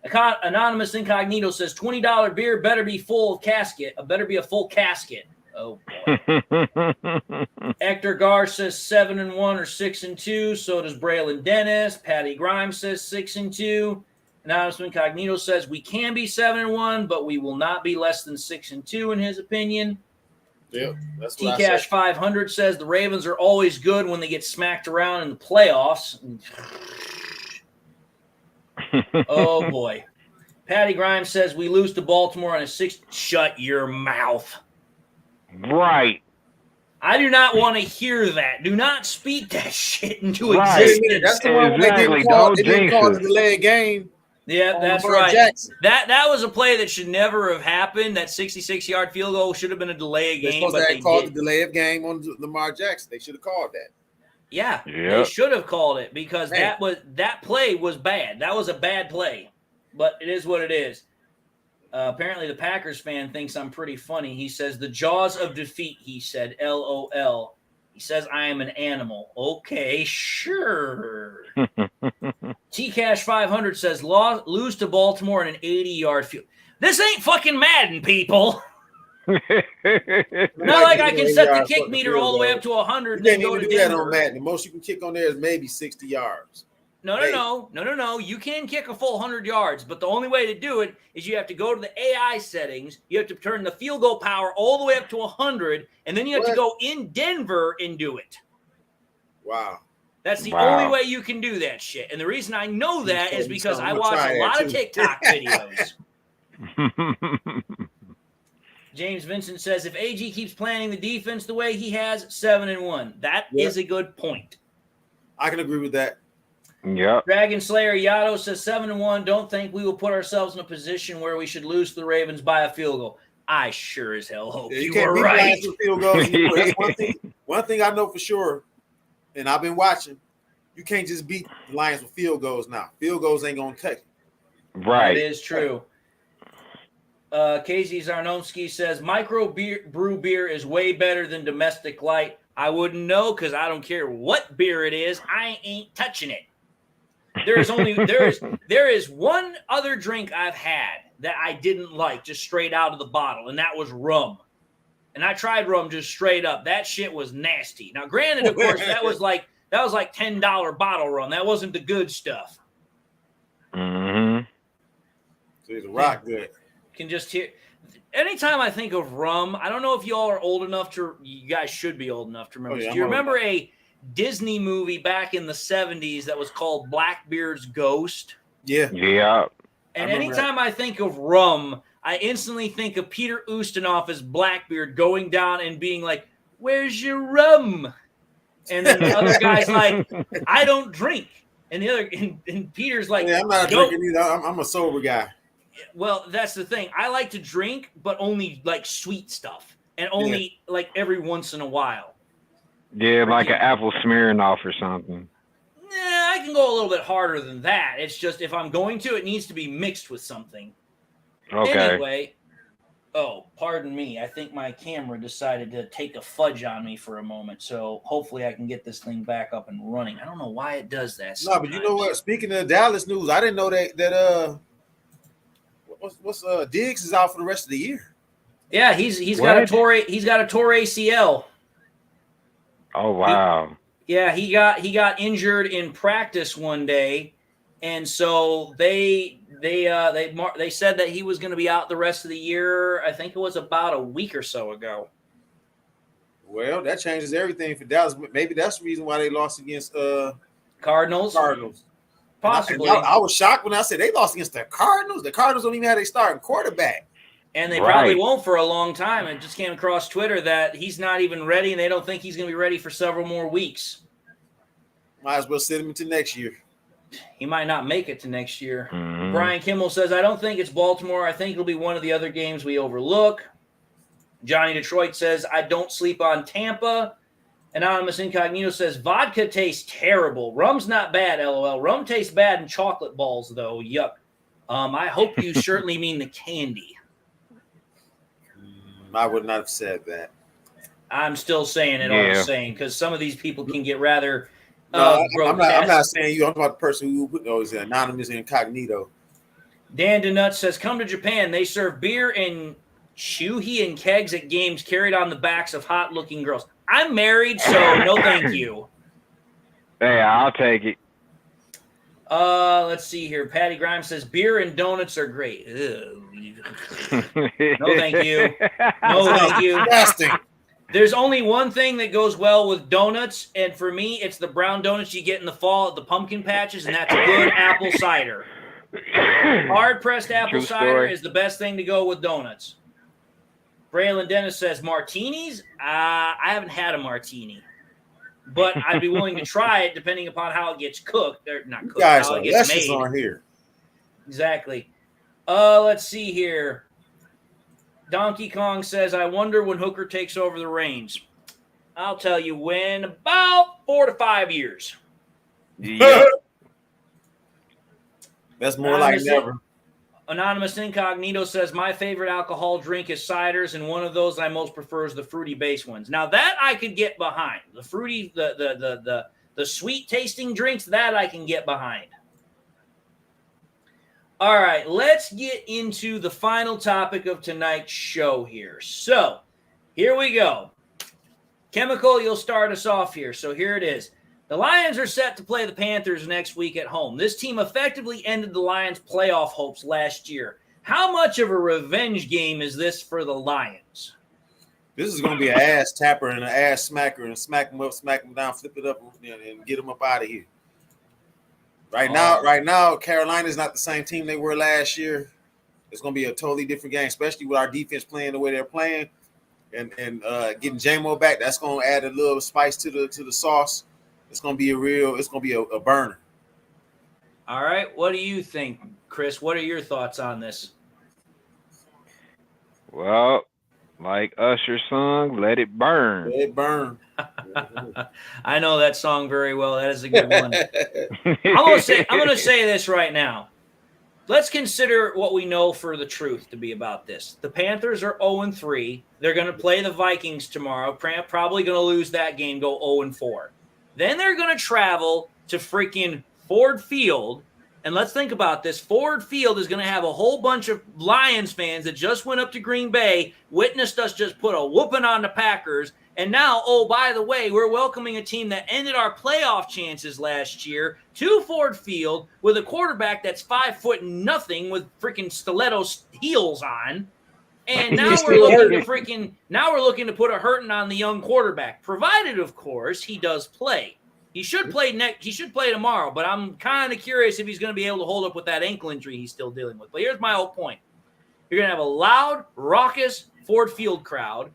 Anonymous Incognito says $20 beer better be full casket. Better be a full casket. Oh, boy. Hector Gar says 7-1 or 6-2. So does Braylon Dennis. Patty Grimes says 6-2. Anonymous Incognito says we can be 7-1, but we will not be less than 6-2 in his opinion. Yeah, that's what T-Cash 500 says the Ravens are always good when they get smacked around in the playoffs. Oh, boy. Patty Grimes says we lose to Baltimore on a 6. Shut your mouth. Right. I do not want to hear that. Do not speak that shit into existence. That's the one they didn't call the delayed game. Yeah, that's right. Jackson. That was a play that should never have happened. That 66-yard field goal should have been a delay of game. But they called the delay of game on Lamar Jackson. They should have called that. Yeah, they should have called it because that play was bad. That was a bad play. But it is what it is. Apparently, the Packers fan thinks I'm pretty funny. He says, the jaws of defeat, he said, LOL. He says, I am an animal. Okay, sure. T-Cash 500 says, lose to Baltimore in an 80-yard field. This ain't fucking Madden, people. Not like I can set the kick meter all the way up to 100 and then go to Denver. That on Madden. The most you can kick on there is maybe 60 yards. No. You can kick a full 100 yards, but the only way to do it is you have to go to the AI settings. You have to turn the field goal power all the way up to 100, and then you have to go in Denver and do it. Wow. That's the only way you can do that shit. And the reason I know that is because I watch a lot of TikTok videos. James Vincent says, if AG keeps planning the defense the way he has, 7-1. That is a good point. I can agree with that. Yeah. Dragon Slayer Yato says 7-1. Don't think we will put ourselves in a position where we should lose to the Ravens by a field goal. I sure as hell hope you were right. Field goals. That's one thing I know for sure, and I've been watching. You can't just beat the Lions with field goals now. Field goals ain't gonna cut it. Right. That is true. KZ Zarnowski says brew beer is way better than domestic light. I wouldn't know because I don't care what beer it is. I ain't touching it. There is one other drink I've had that I didn't like just straight out of the bottle, and that was rum. And I tried rum just straight up. That shit was nasty. Now, granted, of course, that was like $10 bottle rum. That wasn't the good stuff. Mm-hmm. So it's a rock good. Can just hear. Anytime I think of rum, I don't know if y'all are old enough to. You guys should be old enough to remember. Do you remember a Disney movie back in the 70s that was called Blackbeard's Ghost? Yeah. Yeah. And anytime I think of rum, I instantly think of Peter Ustinov as Blackbeard going down and being like, "Where's your rum?" And then the other guy's like, "I don't drink." And the other and Peter's like, "Yeah, I'm not drinking either. I'm a sober guy." Well, that's the thing. I like to drink, but only like sweet stuff, and only like every once in a while. Yeah, like an apple Smirnoff or something. Nah, I can go a little bit harder than that. It's just if I'm going to, it needs to be mixed with something. Okay. Anyway, pardon me. I think my camera decided to take a fudge on me for a moment, so hopefully I can get this thing back up and running. I don't know why it does that sometimes. No, but you know what? Speaking of Dallas news, I didn't know that what's Diggs is out for the rest of the year. Yeah, he's got a torn ACL. Oh wow. He got injured in practice one day, and so they said that he was going to be out the rest of the year. I think it was about a week or so ago. Well, that changes everything for Dallas. Maybe that's the reason why they lost against Cardinals. Possibly. I was shocked when I said they lost against the Cardinals. The Cardinals don't even have a starting quarterback. And they probably won't for a long time. It just came across Twitter that he's not even ready, and they don't think he's going to be ready for several more weeks. Might as well sit him into next year. He might not make it to next year. Mm-hmm. Brian Kimmel says, I don't think it's Baltimore. I think it'll be one of the other games we overlook. Johnny Detroit says, I don't sleep on Tampa. Anonymous Incognito says, vodka tastes terrible. Rum's not bad, LOL. Rum tastes bad in chocolate balls, though. Yuck. I hope you certainly mean the candy. I would not have said that. I'm still saying it all the same because some of these people can get rather I'm not saying you. I'm talking about the person who is Anonymous Incognito. Dan DeNutt says, come to Japan. They serve beer and shuhi and kegs at games carried on the backs of hot-looking girls. I'm married, so no thank you. Hey, I'll take it. Let's see here. Patty Grimes says, beer and donuts are great. Ew. No thank you. No thank you. Disgusting. There's only one thing that goes well with donuts, and for me, it's the brown donuts you get in the fall at the pumpkin patches, and that's good apple cider. Hard-pressed apple cider is the best thing to go with donuts. Braylon Dennis says, martinis? I haven't had a martini, but I'd be willing to try it depending upon how it gets cooked. Or not cooked, how it gets made. On here. Exactly. Let's see here. Donkey Kong says, I wonder when Hooker takes over the reins. I'll tell you when, about 4 to 5 years. Yep. That's more like never. Anonymous Incognito says, my favorite alcohol drink is ciders, and one of those I most prefer is the fruity base ones. Now that I could get behind. The fruity, the sweet tasting drinks, that I can get behind. All right, let's get into the final topic of tonight's show here. So, here we go. Chemical, you'll start us off here. So, here it is. The Lions are set to play the Panthers next week at home. This team effectively ended the Lions' playoff hopes last year. How much of a revenge game is this for the Lions? This is gonna be an ass tapper and an ass smacker, and smack them up, smack them down, flip it up, and get them up out of here. Right now, Carolina's not the same team they were last year. It's gonna be a totally different game, especially with our defense playing the way they're playing, and getting Jamo back. That's gonna add a little spice to the sauce. It's gonna be a burner. All right, what do you think, Chris? What are your thoughts on this? Well, like Usher's song, "Let It Burn." Let it burn. I know that song very well. That is a good one. I'm gonna say this right now. Let's consider what we know for the truth to be about this. The Panthers are 0-3. They're going to play the Vikings tomorrow. Probably going to lose that game, go 0-4. Then they're going to travel to freaking Ford Field. And let's think about this. Ford Field is going to have a whole bunch of Lions fans that just went up to Green Bay, witnessed us just put a whooping on the Packers. And now, oh, by the way, we're welcoming a team that ended our playoff chances last year to Ford Field with a quarterback that's 5'0" with freaking stiletto heels on. And now we're looking to put a hurting on the young quarterback, provided, of course, he does play. He should play tomorrow, but I'm kind of curious if he's going to be able to hold up with that ankle injury he's still dealing with. But here's my whole point. You're going to have a loud, raucous Ford Field crowd.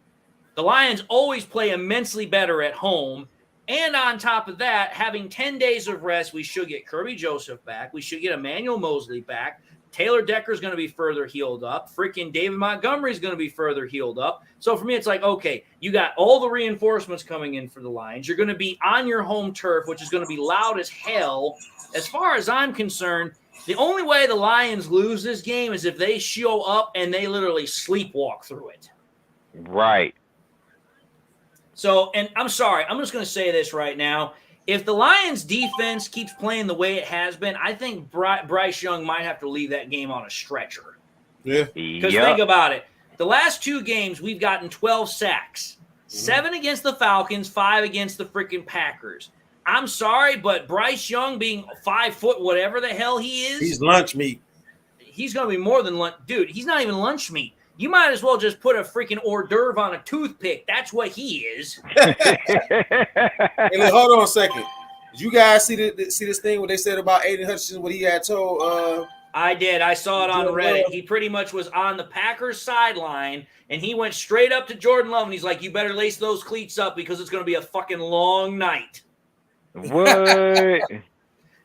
The Lions always play immensely better at home. And on top of that, having 10 days of rest, we should get Kirby Joseph back. We should get Emmanuel Mosley back. Taylor Decker's going to be further healed up. Freaking David Montgomery's going to be further healed up. So for me, it's like, okay, you got all the reinforcements coming in for the Lions. You're going to be on your home turf, which is going to be loud as hell. As far as I'm concerned, the only way the Lions lose this game is if they show up and they literally sleepwalk through it. Right. So, and I'm sorry, I'm just going to say this right now. If the Lions defense keeps playing the way it has been, I think Bryce Young might have to leave that game on a stretcher. Yeah. Because think about it. The last 2 games, we've gotten 12 sacks. 7 against the Falcons, 5 against the freaking Packers. I'm sorry, but Bryce Young being 5 foot, whatever the hell he is. He's lunch meat. He's going to be more than lunch. Dude, he's not even lunch meat. You might as well just put a freaking hors d'oeuvre on a toothpick. That's what he is. Hey, hold on a second. Did you guys see this thing what they said about Aiden Hutchinson, what he had told? I did. I saw it on Reddit. He pretty much was on the Packers sideline, and he went straight up to Jordan Love, and he's like, you better lace those cleats up because it's going to be a fucking long night. What?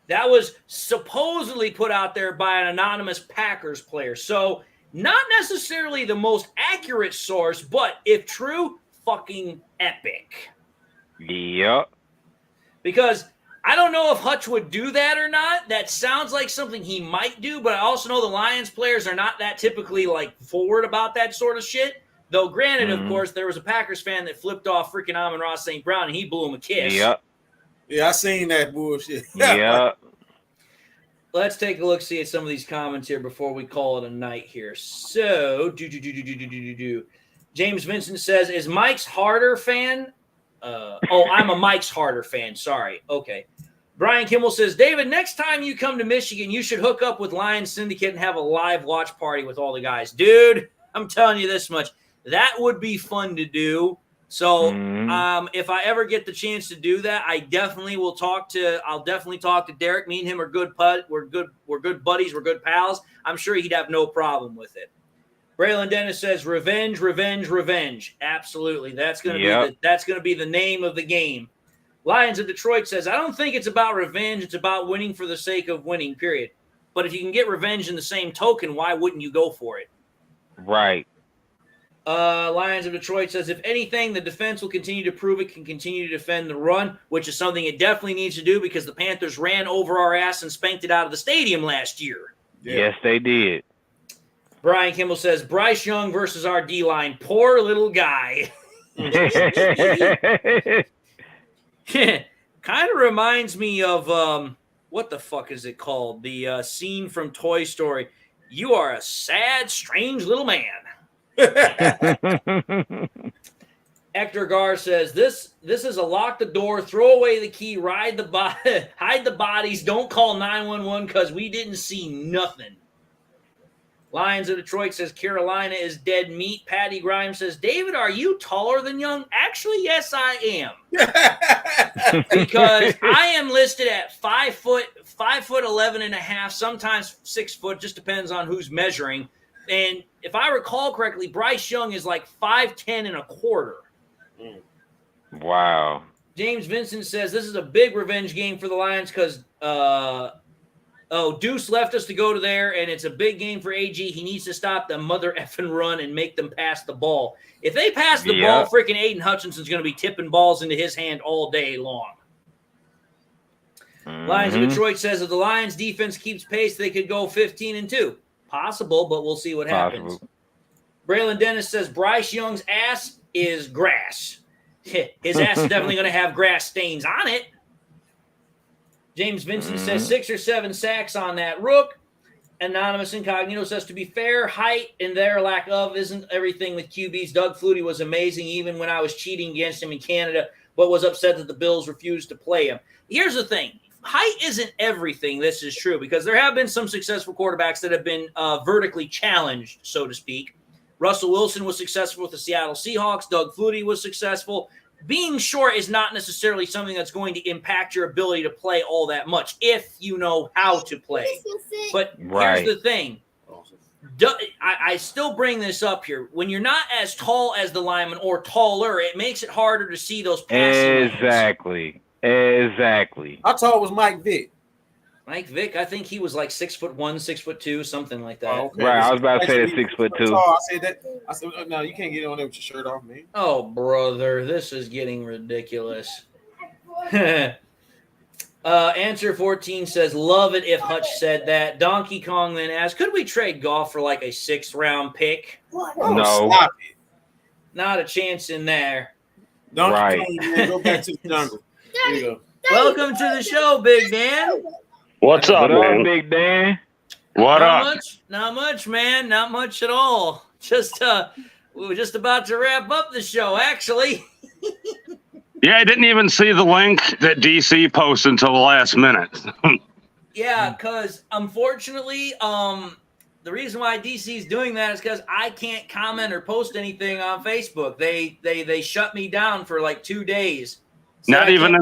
That was supposedly put out there by an anonymous Packers player. So not necessarily the most accurate source, but if true, fucking epic. Yep. Because I don't know if Hutch would do that or not. That sounds like something he might do, but I also know the Lions players are not that typically like forward about that sort of shit. Though granted, of course, there was a Packers fan that flipped off freaking Amon-Ra St. Brown and he blew him a kiss. Yep. Yeah, I seen that bullshit. Yep. Let's take a look, see at some of these comments here before we call it a night here. So, James Vincent says, is Mike's Harder fan? I'm a Mike's Harder fan. Sorry. Okay. Brian Kimmel says, David, next time you come to Michigan, you should hook up with Lions Syndicate and have a live watch party with all the guys. Dude, I'm telling you this much. That would be fun to do. So if I ever get the chance to do that, I'll definitely talk to Derek. Me and him are good. We're good buddies. We're good pals. I'm sure he'd have no problem with it. Braylon Dennis says, revenge, revenge, revenge. Absolutely. That's going to be the name of the game. Lions of Detroit says, I don't think it's about revenge. It's about winning for the sake of winning, period. But if you can get revenge in the same token, why wouldn't you go for it? Right. Lions of Detroit says, if anything, the defense will continue to prove it can continue to defend the run, which is something it definitely needs to do because the Panthers ran over our ass and spanked it out of the stadium last year. Yeah. Yes, they did. Brian Kimball says, Bryce Young versus our D-line. Poor little guy. Kind of reminds me of, what the fuck is it called? The scene from Toy Story. You are a sad, strange little man. Hector Gar says, this is a lock the door, throw away the key, hide the bodies, don't call 911 because we didn't see nothing. Lions of Detroit says Carolina is dead meat. Patty Grimes says, David, are you taller than Young? Actually, yes, I am. Because I am listed at 5 foot, 5'11" and a half, sometimes 6 foot, just depends on who's measuring. And if I recall correctly, Bryce Young is like 5'10" and a quarter. Wow. James Vincent says this is a big revenge game for the Lions because Deuce left us to go to there, and it's a big game for AG. He needs to stop the mother effing run and make them pass the ball. If they pass the ball, freaking Aiden Hutchinson's going to be tipping balls into his hand all day long. Lions of Detroit says if the Lions defense keeps pace, they could go 15-2. Possible, but we'll see what happens. Braylon Dennis says Bryce Young's ass is grass. His ass is definitely going to have grass stains on it. James Vincent says 6 or 7 sacks on that rook. Anonymous Incognito says, to be fair, height and their lack of isn't everything with QBs. Doug Flutie was amazing even when I was cheating against him in Canada, but was upset that the Bills refused to play him. Here's the thing. Height isn't everything. This is true because there have been some successful quarterbacks that have been vertically challenged, so to speak. Russell Wilson was successful with the Seattle Seahawks. Doug Flutie was successful. Being short is not necessarily something that's going to impact your ability to play all that much if you know how to play. But here's the thing. I still bring this up here. When you're not as tall as the lineman or taller, it makes it harder to see those passing lanes. Exactly. How tall was Mike Vick? Mike Vick, I think he was like 6'1", 6'2", something like that. Oh, okay. Right, I was about to say that 6'2". I said that. I said, no, you can't get on there with your shirt off, man. Oh, brother, this is getting ridiculous. Answer 14 says, love it if Hutch said that. Donkey Kong then asked, could we trade Goff for like a 6th-round pick? Oh, no. Stop it. Not a chance in there. Donkey Kong, man, go back to the jungle. There you go. Welcome to the show, Big Dan. What's up, man? Big Dan? What up? Not much, man. Not much at all. Just we were just about to wrap up the show, actually. Yeah, I didn't even see the link that DC posted until the last minute. Yeah, because unfortunately, the reason why DC is doing that is because I can't comment or post anything on Facebook. They shut me down for like 2 days. Not even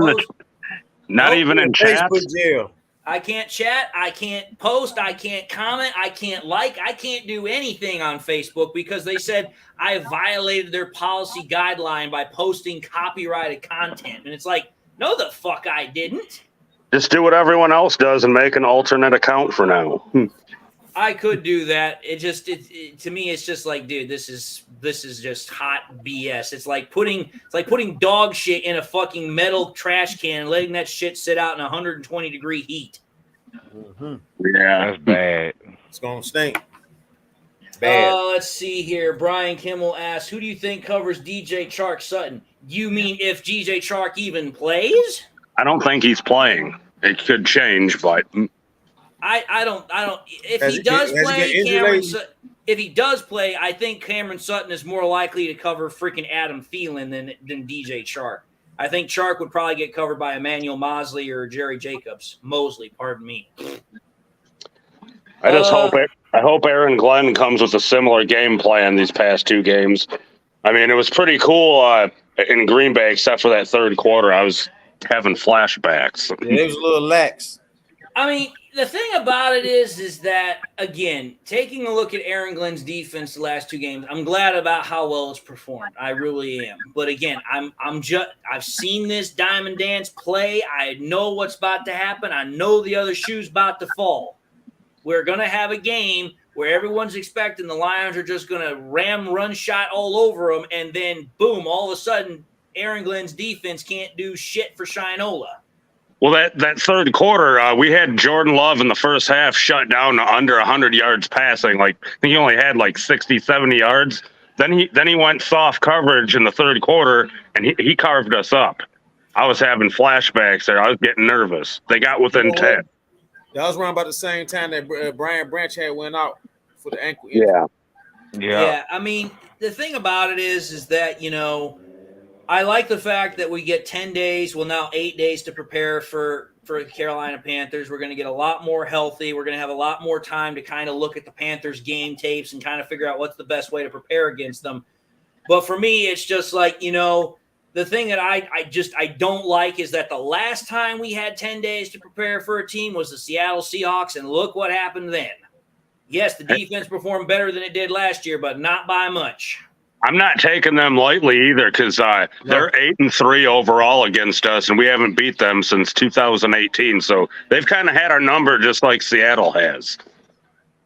in chat. Jail. I can't chat. I can't post. I can't comment. I can't like. I can't do anything on Facebook because they said I violated their policy guideline by posting copyrighted content. And it's like, no, the fuck I didn't. Just do what everyone else does and make an alternate account for now. I could do that. To me, it's just like, dude, this is just hot BS. It's like putting dog shit in a fucking metal trash can and letting that shit sit out in 120-degree heat. Yeah, that's bad. It's gonna stink. Bad. Let's see here. Brian Kimmel asks, who do you think covers DJ Chark Sutton? You mean if DJ Chark even plays? I don't think he's playing. It could change, but I don't. If he does play, if he does play, I think Cameron Sutton is more likely to cover freaking Adam Thielen than DJ Chark. I think Chark would probably get covered by Emmanuel Mosley or Jerry Jacobs. Mosley, pardon me. I hope Aaron Glenn comes with a similar game plan these past 2 games. I mean, it was pretty cool in Green Bay, except for that third quarter. I was having flashbacks. Yeah, it was a little lax. I mean, the thing about it is that, again, taking a look at Aaron Glenn's defense the last 2 games, I'm glad about how well it's performed. I really am. But again, I've seen this Diamond Dance play. I know what's about to happen. I know the other shoe's about to fall. We're going to have a game where everyone's expecting the Lions are just going to run shot all over them, and then, boom, all of a sudden, Aaron Glenn's defense can't do shit for Shinola. Well, that third quarter, we had Jordan Love in the first half shut down to under 100 yards passing. Like, I think he only had like 60, 70 yards. Then he went soft coverage in the third quarter, and he carved us up. I was having flashbacks there. I was getting nervous. They got within 10. That was around about the same time that Brian Branch had went out for the ankle injury. Yeah. I mean, the thing about it is that, I like the fact that we get 10 days, well, now 8 days to prepare for for the Carolina Panthers. We're going to get a lot more healthy. We're going to have a lot more time to kind of look at the Panthers game tapes and kind of figure out what's the best way to prepare against them. But for me, it's just like, the thing that I don't like is that the last time we had 10 days to prepare for a team was the Seattle Seahawks, and look what happened then. Yes, the defense performed better than it did last year, but not by much. I'm not taking them lightly either because they're 8-3 overall against us, and we haven't beat them since 2018. So they've kind of had our number just like Seattle has.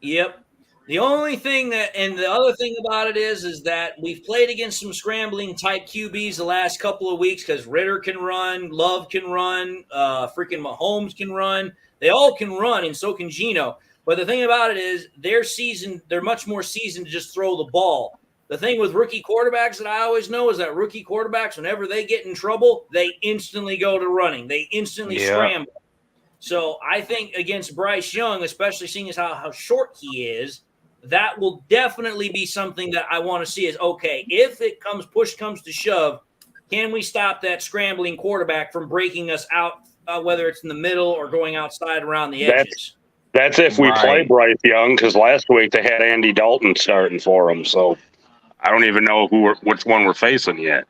Yep. The only thing and the other thing about it is that we've played against some scrambling type QBs the last couple of weeks because Ritter can run, Love can run, freaking Mahomes can run. They all can run, and so can Geno. But the thing about it is they're much more seasoned to just throw the ball. The thing with rookie quarterbacks that I always know is that rookie quarterbacks, whenever they get in trouble, they instantly go to running. They instantly scramble. So I think against Bryce Young, especially seeing as how short he is, that will definitely be something that I want to see is, okay, if push comes to shove, can we stop that scrambling quarterback from breaking us out, whether it's in the middle or going outside around the edges? That's if we play Bryce Young, because last week they had Andy Dalton starting for him. So I don't even know which one we're facing yet.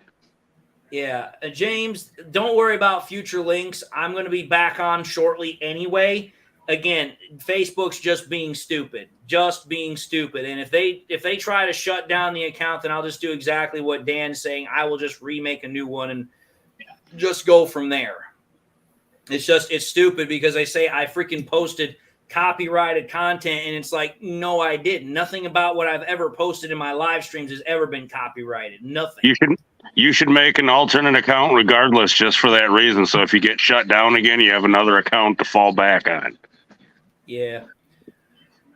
Yeah. James, don't worry about future links. I'm going to be back on shortly anyway. Again, Facebook's just being stupid. And if they try to shut down the account, then I'll just do exactly what Dan's saying. I will just remake a new one and just go from there. It's stupid because they say I freaking posted copyrighted content, and it's like, no, I didn't. Nothing about what I've ever posted in my live streams has ever been copyrighted. Nothing. You should make an alternate account regardless, just for that reason. So if you get shut down again, you have another account to fall back on. Yeah.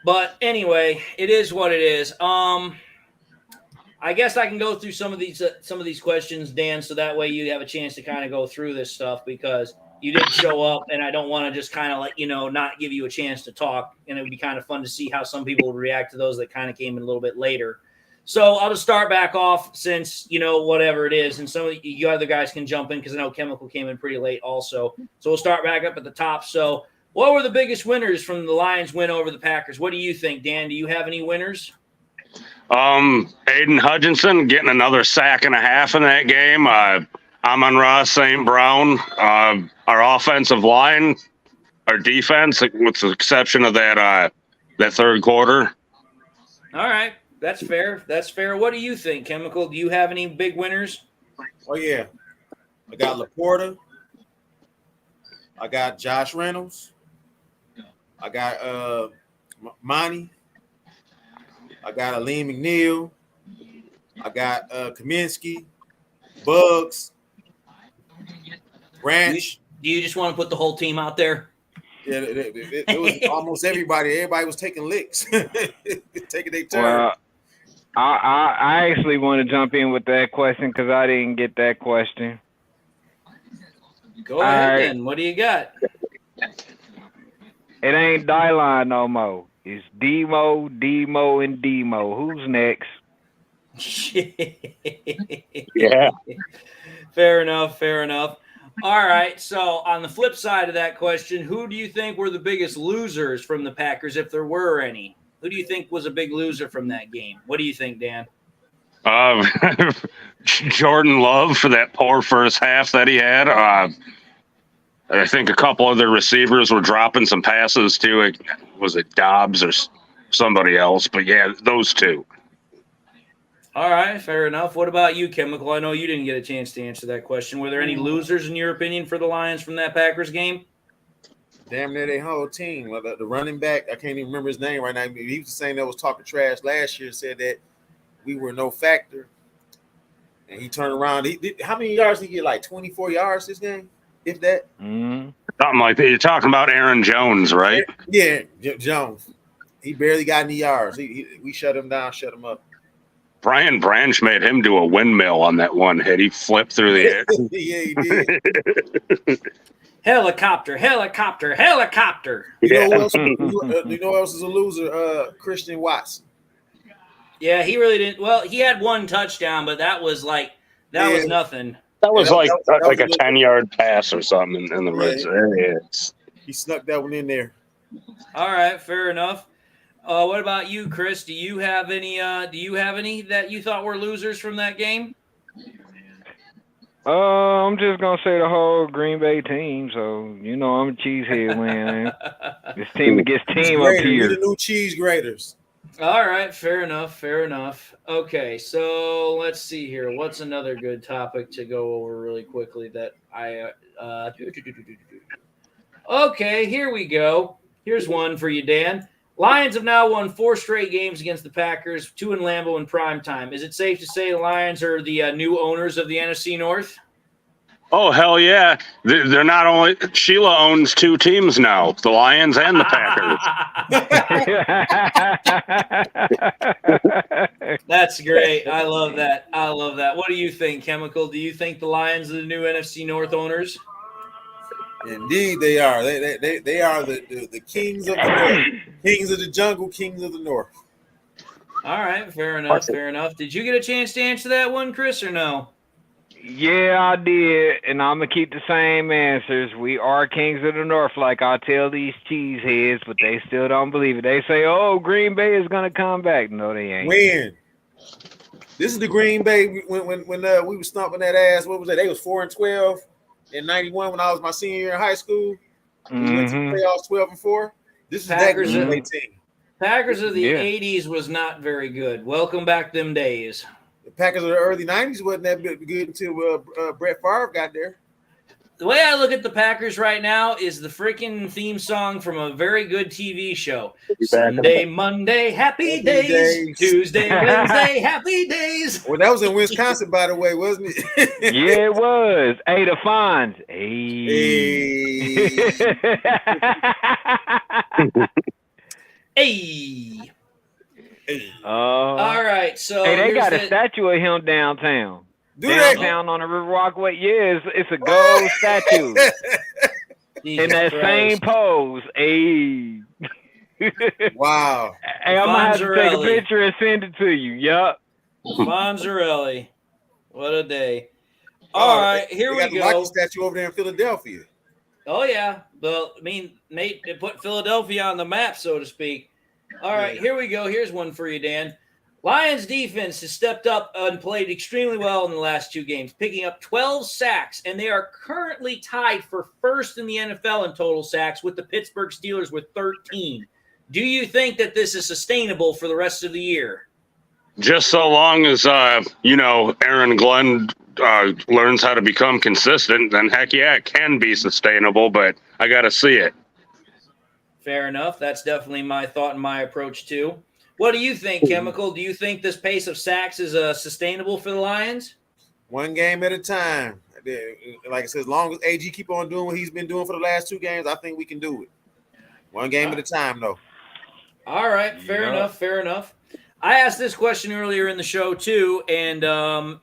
But anyway, it is what it is. I guess I can go through some of these questions, Dan, so that way you have a chance to kind of go through this stuff because you didn't show up, and I don't want to just kind of not give you a chance to talk. And it would be kind of fun to see how some people would react to those that kind of came in a little bit later. So I'll just start back off since, whatever it is. And some of you other guys can jump in because I know Chemical came in pretty late also. So we'll start back up at the top. So what were the biggest winners from the Lions win over the Packers? What do you think, Dan? Do you have any winners? Aiden Hutchinson getting another sack and a half in that game. Amon-Ra St. Brown, our offensive line, our defense, with the exception of that third quarter. All right. That's fair. What do you think, Chemical? Do you have any big winners? Oh, yeah. I got Laporta. I got Josh Reynolds. I got Monty. I got Aleem McNeil. I got Kaminsky, Bugs, Branch. Do you just want to put the whole team out there? Yeah, it was almost everybody. Everybody was taking licks, taking their turn. Well, I actually want to jump in with that question because I didn't get that question. Go ahead, then. What do you got? It ain't Dylan no more. It's Demo, and Demo. Who's next? Yeah. Fair enough. All right. So on the flip side of that question, who do you think were the biggest losers from the Packers, if there were any? Who do you think was a big loser from that game? What do you think, Dan? Jordan Love for that poor first half that he had. I think a couple of their receivers were dropping some passes too. Was it Dobbs or somebody else? But yeah, those two. All right, fair enough. What about you, Chemical? I know you didn't get a chance to answer that question. Were there any losers, in your opinion, for the Lions from that Packers game? Damn near their whole team. The running back, I can't even remember his name right now. He was saying that was talking trash last year, said that we were no factor. And he turned around. How many yards did he get? Like 24 yards this game? If that? Something like that. You're talking about Aaron Jones, right? Yeah, Jones. He barely got any yards. We shut him down, shut him up. Brian Branch made him do a windmill on that one hit. He flipped through the air. Yeah, he did. Helicopter. You know who else is a loser? Christian Watson. Yeah, he really didn't. Well, he had one touchdown, but that was was nothing. That was Yeah, that was like a little- 10-yard pass or something in the red zone. He snuck that one in there. All right, fair enough. What about you, Chris? Do you have any? That you thought were losers from that game? I'm just gonna say the whole Green Bay team. So I'm a cheesehead, man. This team against team up We here. the new cheese graders. All right, fair enough. Fair enough. Okay, so let's see here. What's another good topic to go over really quickly that I Okay, here we go. Here's one for you, Dan. Lions have now won 4 straight games against the Packers, 2 in Lambeau in prime time. Is it safe to say the Lions are the new owners of the NFC North? Oh, hell yeah. They're not only – Sheila owns 2 teams now, the Lions and the Packers. That's great. I love that. I love that. What do you think, Chemical? Do you think the Lions are the new NFC North owners? Indeed, they are. They are the kings of the North. Kings of the jungle, kings of the North. All right, fair enough. Fair enough. Did you get a chance to answer that one, Chris, or no? Yeah, I did, and I'm gonna keep the same answers. We are kings of the North, like I tell these cheeseheads, but they still don't believe it. They say, "Oh, Green Bay is gonna come back." No, they ain't. When? This is the Green Bay when we were stomping that ass. What was that? They was 4-12 in '91 when I was my senior year in high school. We went to the playoffs 12-4. This is Packers that Green Bay team. Packers of the 80s was not very good. Welcome back them days. The Packers of the early '90s wasn't that good until Brett Favre got there. The way I look at the Packers right now is the freaking theme song from a very good TV show. Sunday, Monday, happy days. Tuesday, Wednesday, happy days. Well, that was in Wisconsin, by the way, wasn't it? Yeah, it was. Hey, the Fonz. Hey. Hey. All right, so hey, they got a statue of him downtown. Downtown on the River Walkway. Yeah, it's a gold statue. In that same pose. Hey. Wow. Hey, I'm gonna have to take a picture and send it to you. Yup. Fonzarelli. What a day. All right, here we go. The Rocky statue over there in Philadelphia. Oh, yeah. Well, I mean, Nate, it put Philadelphia on the map, so to speak. All right, here we go. Here's one for you, Dan. Lions defense has stepped up and played extremely well in the last 2 games, picking up 12 sacks, and they are currently tied for first in the NFL in total sacks with the Pittsburgh Steelers with 13. Do you think that this is sustainable for the rest of the year? Just so long as, Aaron Glenn learns how to become consistent, then heck yeah, it can be sustainable, but I got to see it. Fair enough. That's definitely my thought and my approach, too. What do you think, Chemical? Do you think this pace of sacks is sustainable for the Lions? One game at a time. Like I said, as long as AG keep on doing what he's been doing for the last 2 games, I think we can do it. One game at a time, though. All right. Fair enough. Fair enough. I asked this question earlier in the show, too, and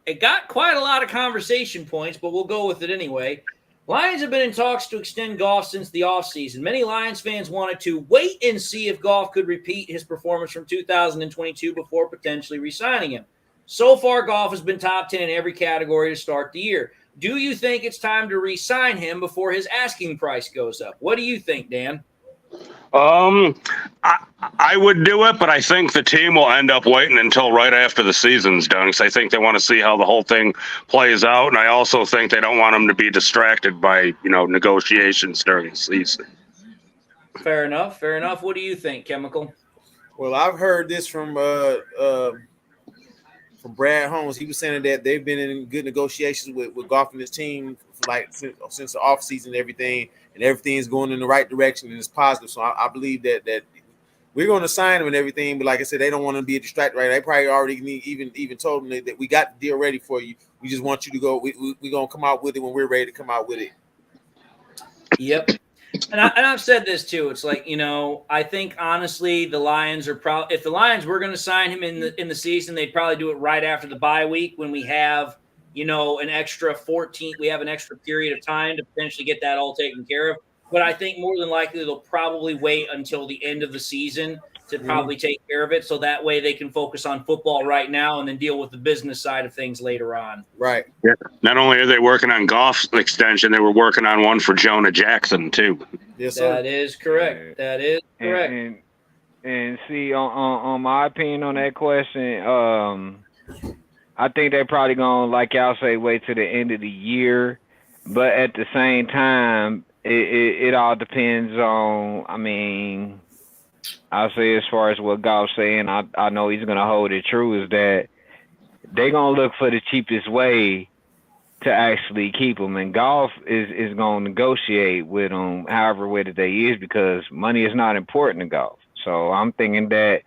it got quite a lot of conversation points, but we'll go with it anyway. Lions have been in talks to extend Goff since the offseason. Many Lions fans wanted to wait and see if Goff could repeat his performance from 2022 before potentially re-signing him. So far, Goff has been top 10 in every category to start the year. Do you think it's time to re-sign him before his asking price goes up? What do you think, Dan? I would do it, but I think the team will end up waiting until right after the season's done, because I think they want to see how the whole thing plays out, and I also think they don't want them to be distracted by negotiations during the season. Fair enough. Fair enough. What do you think, Chemical? Well, I've heard this from Brad Holmes. He was saying that they've been in good negotiations with Goff and his team since the offseason and everything is going in the right direction and it's positive. So I believe that we're going to sign him and everything. But like I said, they don't want to be distracted, right? They probably already even told him that we got the deal ready for you. We just want you to go. We're going to come out with it when we're ready to come out with it. Yep. And I've said this too. It's like, I think honestly the Lions are probably, if the Lions were going to sign him in the season, they'd probably do it right after the bye week when we have, an extra 14. We have an extra period of time to potentially get that all taken care of. But I think more than likely they'll probably wait until the end of the season to probably take care of it, so that way they can focus on football right now and then deal with the business side of things later on. Right. Yeah. Not only are they working on golf extension, they were working on one for Jonah Jackson too. Yes, sir. That is correct. That is correct. And see, on my opinion on that question, I think they're probably gonna, like y'all say, wait to the end of the year. But at the same time, it all depends on. I mean, I'll say as far as what Goff's saying, I know he's gonna hold it true, is that they're gonna look for the cheapest way to actually keep them, and Goff is gonna negotiate with them however way that they is, because money is not important to Goff. So I'm thinking that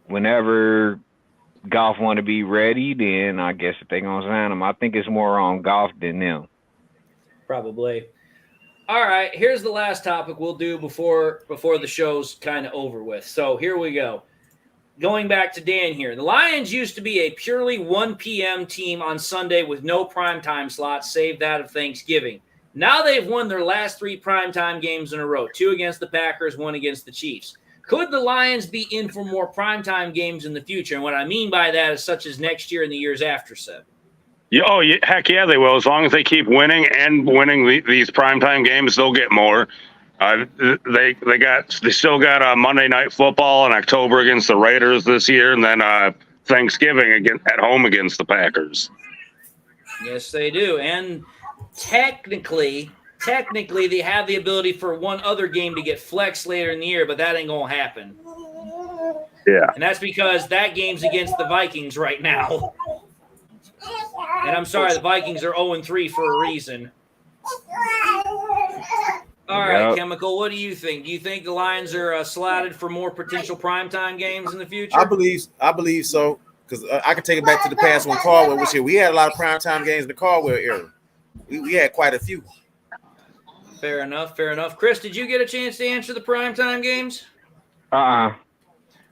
whenever Goff want to be ready, then I guess if they're gonna sign him, I think it's more on Goff than them. Probably. All right, here's the last topic we'll do before the show's kind of over with. So here we go. Going back to Dan here. The Lions used to be a purely 1 p.m. team on Sunday with no primetime slots, save that of Thanksgiving. Now they've won their last 3 primetime games in a row, 2 against the Packers, 1 against the Chiefs. Could the Lions be in for more primetime games in the future? And what I mean by that is such as next year and the years after, Seb. Yeah, heck yeah, they will. As long as they keep winning and winning these primetime games, they'll get more. They still got Monday Night Football in October against the Raiders this year, and then Thanksgiving again at home against the Packers. Yes, they do. And technically, they have the ability for one other game to get flexed later in the year, but that ain't going to happen. Yeah. And that's because that game's against the Vikings right now. And I'm sorry, the Vikings are 0-3 for a reason. All right, Chemical, what do you think? Do you think the Lions are slotted for more potential primetime games in the future? I believe so, because I can take it back to the past when Caldwell was here. We had a lot of primetime games in the Caldwell era. We had quite a few. Fair enough. Chris, did you get a chance to answer the primetime games? Uh-uh.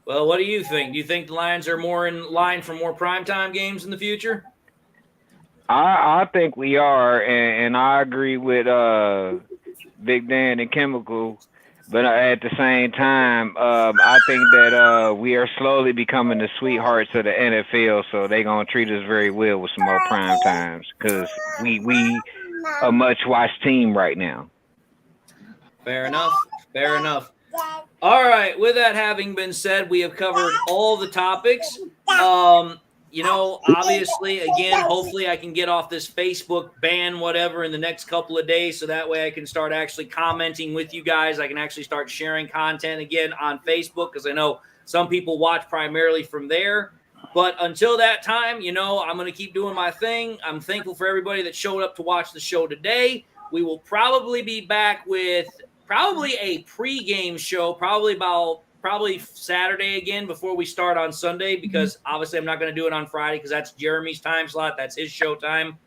Well, what do you think? Do you think the Lions are more in line for more primetime games in the future? I think we are, and I agree with Big Dan and Chemical, but at the same time, I think that we are slowly becoming the sweethearts of the NFL, so they're going to treat us very well with some more prime times, because we a much-watched team right now. Fair enough. All right, with that having been said, we have covered all the topics. Obviously, again, hopefully I can get off this Facebook ban, whatever, in the next couple of days, so that way I can start actually commenting with you guys. I can actually start sharing content again on Facebook, because I know some people watch primarily from there. But until that time, I'm going to keep doing my thing. I'm thankful for everybody that showed up to watch the show today. We will probably be back with a pregame show, probably Saturday again before we start on Sunday, because obviously I'm not going to do it on Friday because that's Jeremy's time slot. That's his show time.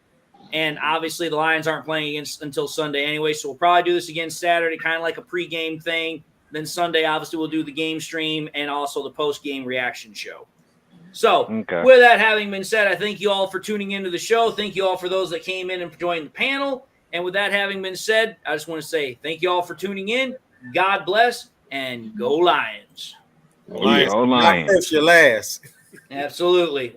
And obviously the Lions aren't playing until Sunday anyway, so we'll probably do this again Saturday, kind of like a pregame thing. Then Sunday, obviously, we'll do the game stream and also the post-game reaction show. So With that having been said, I thank you all for tuning into the show. Thank you all for those that came in and joined the panel. And with that having been said, I just want to say thank you all for tuning in. God bless. And go Lions. Go Lions. God bless your last. Absolutely.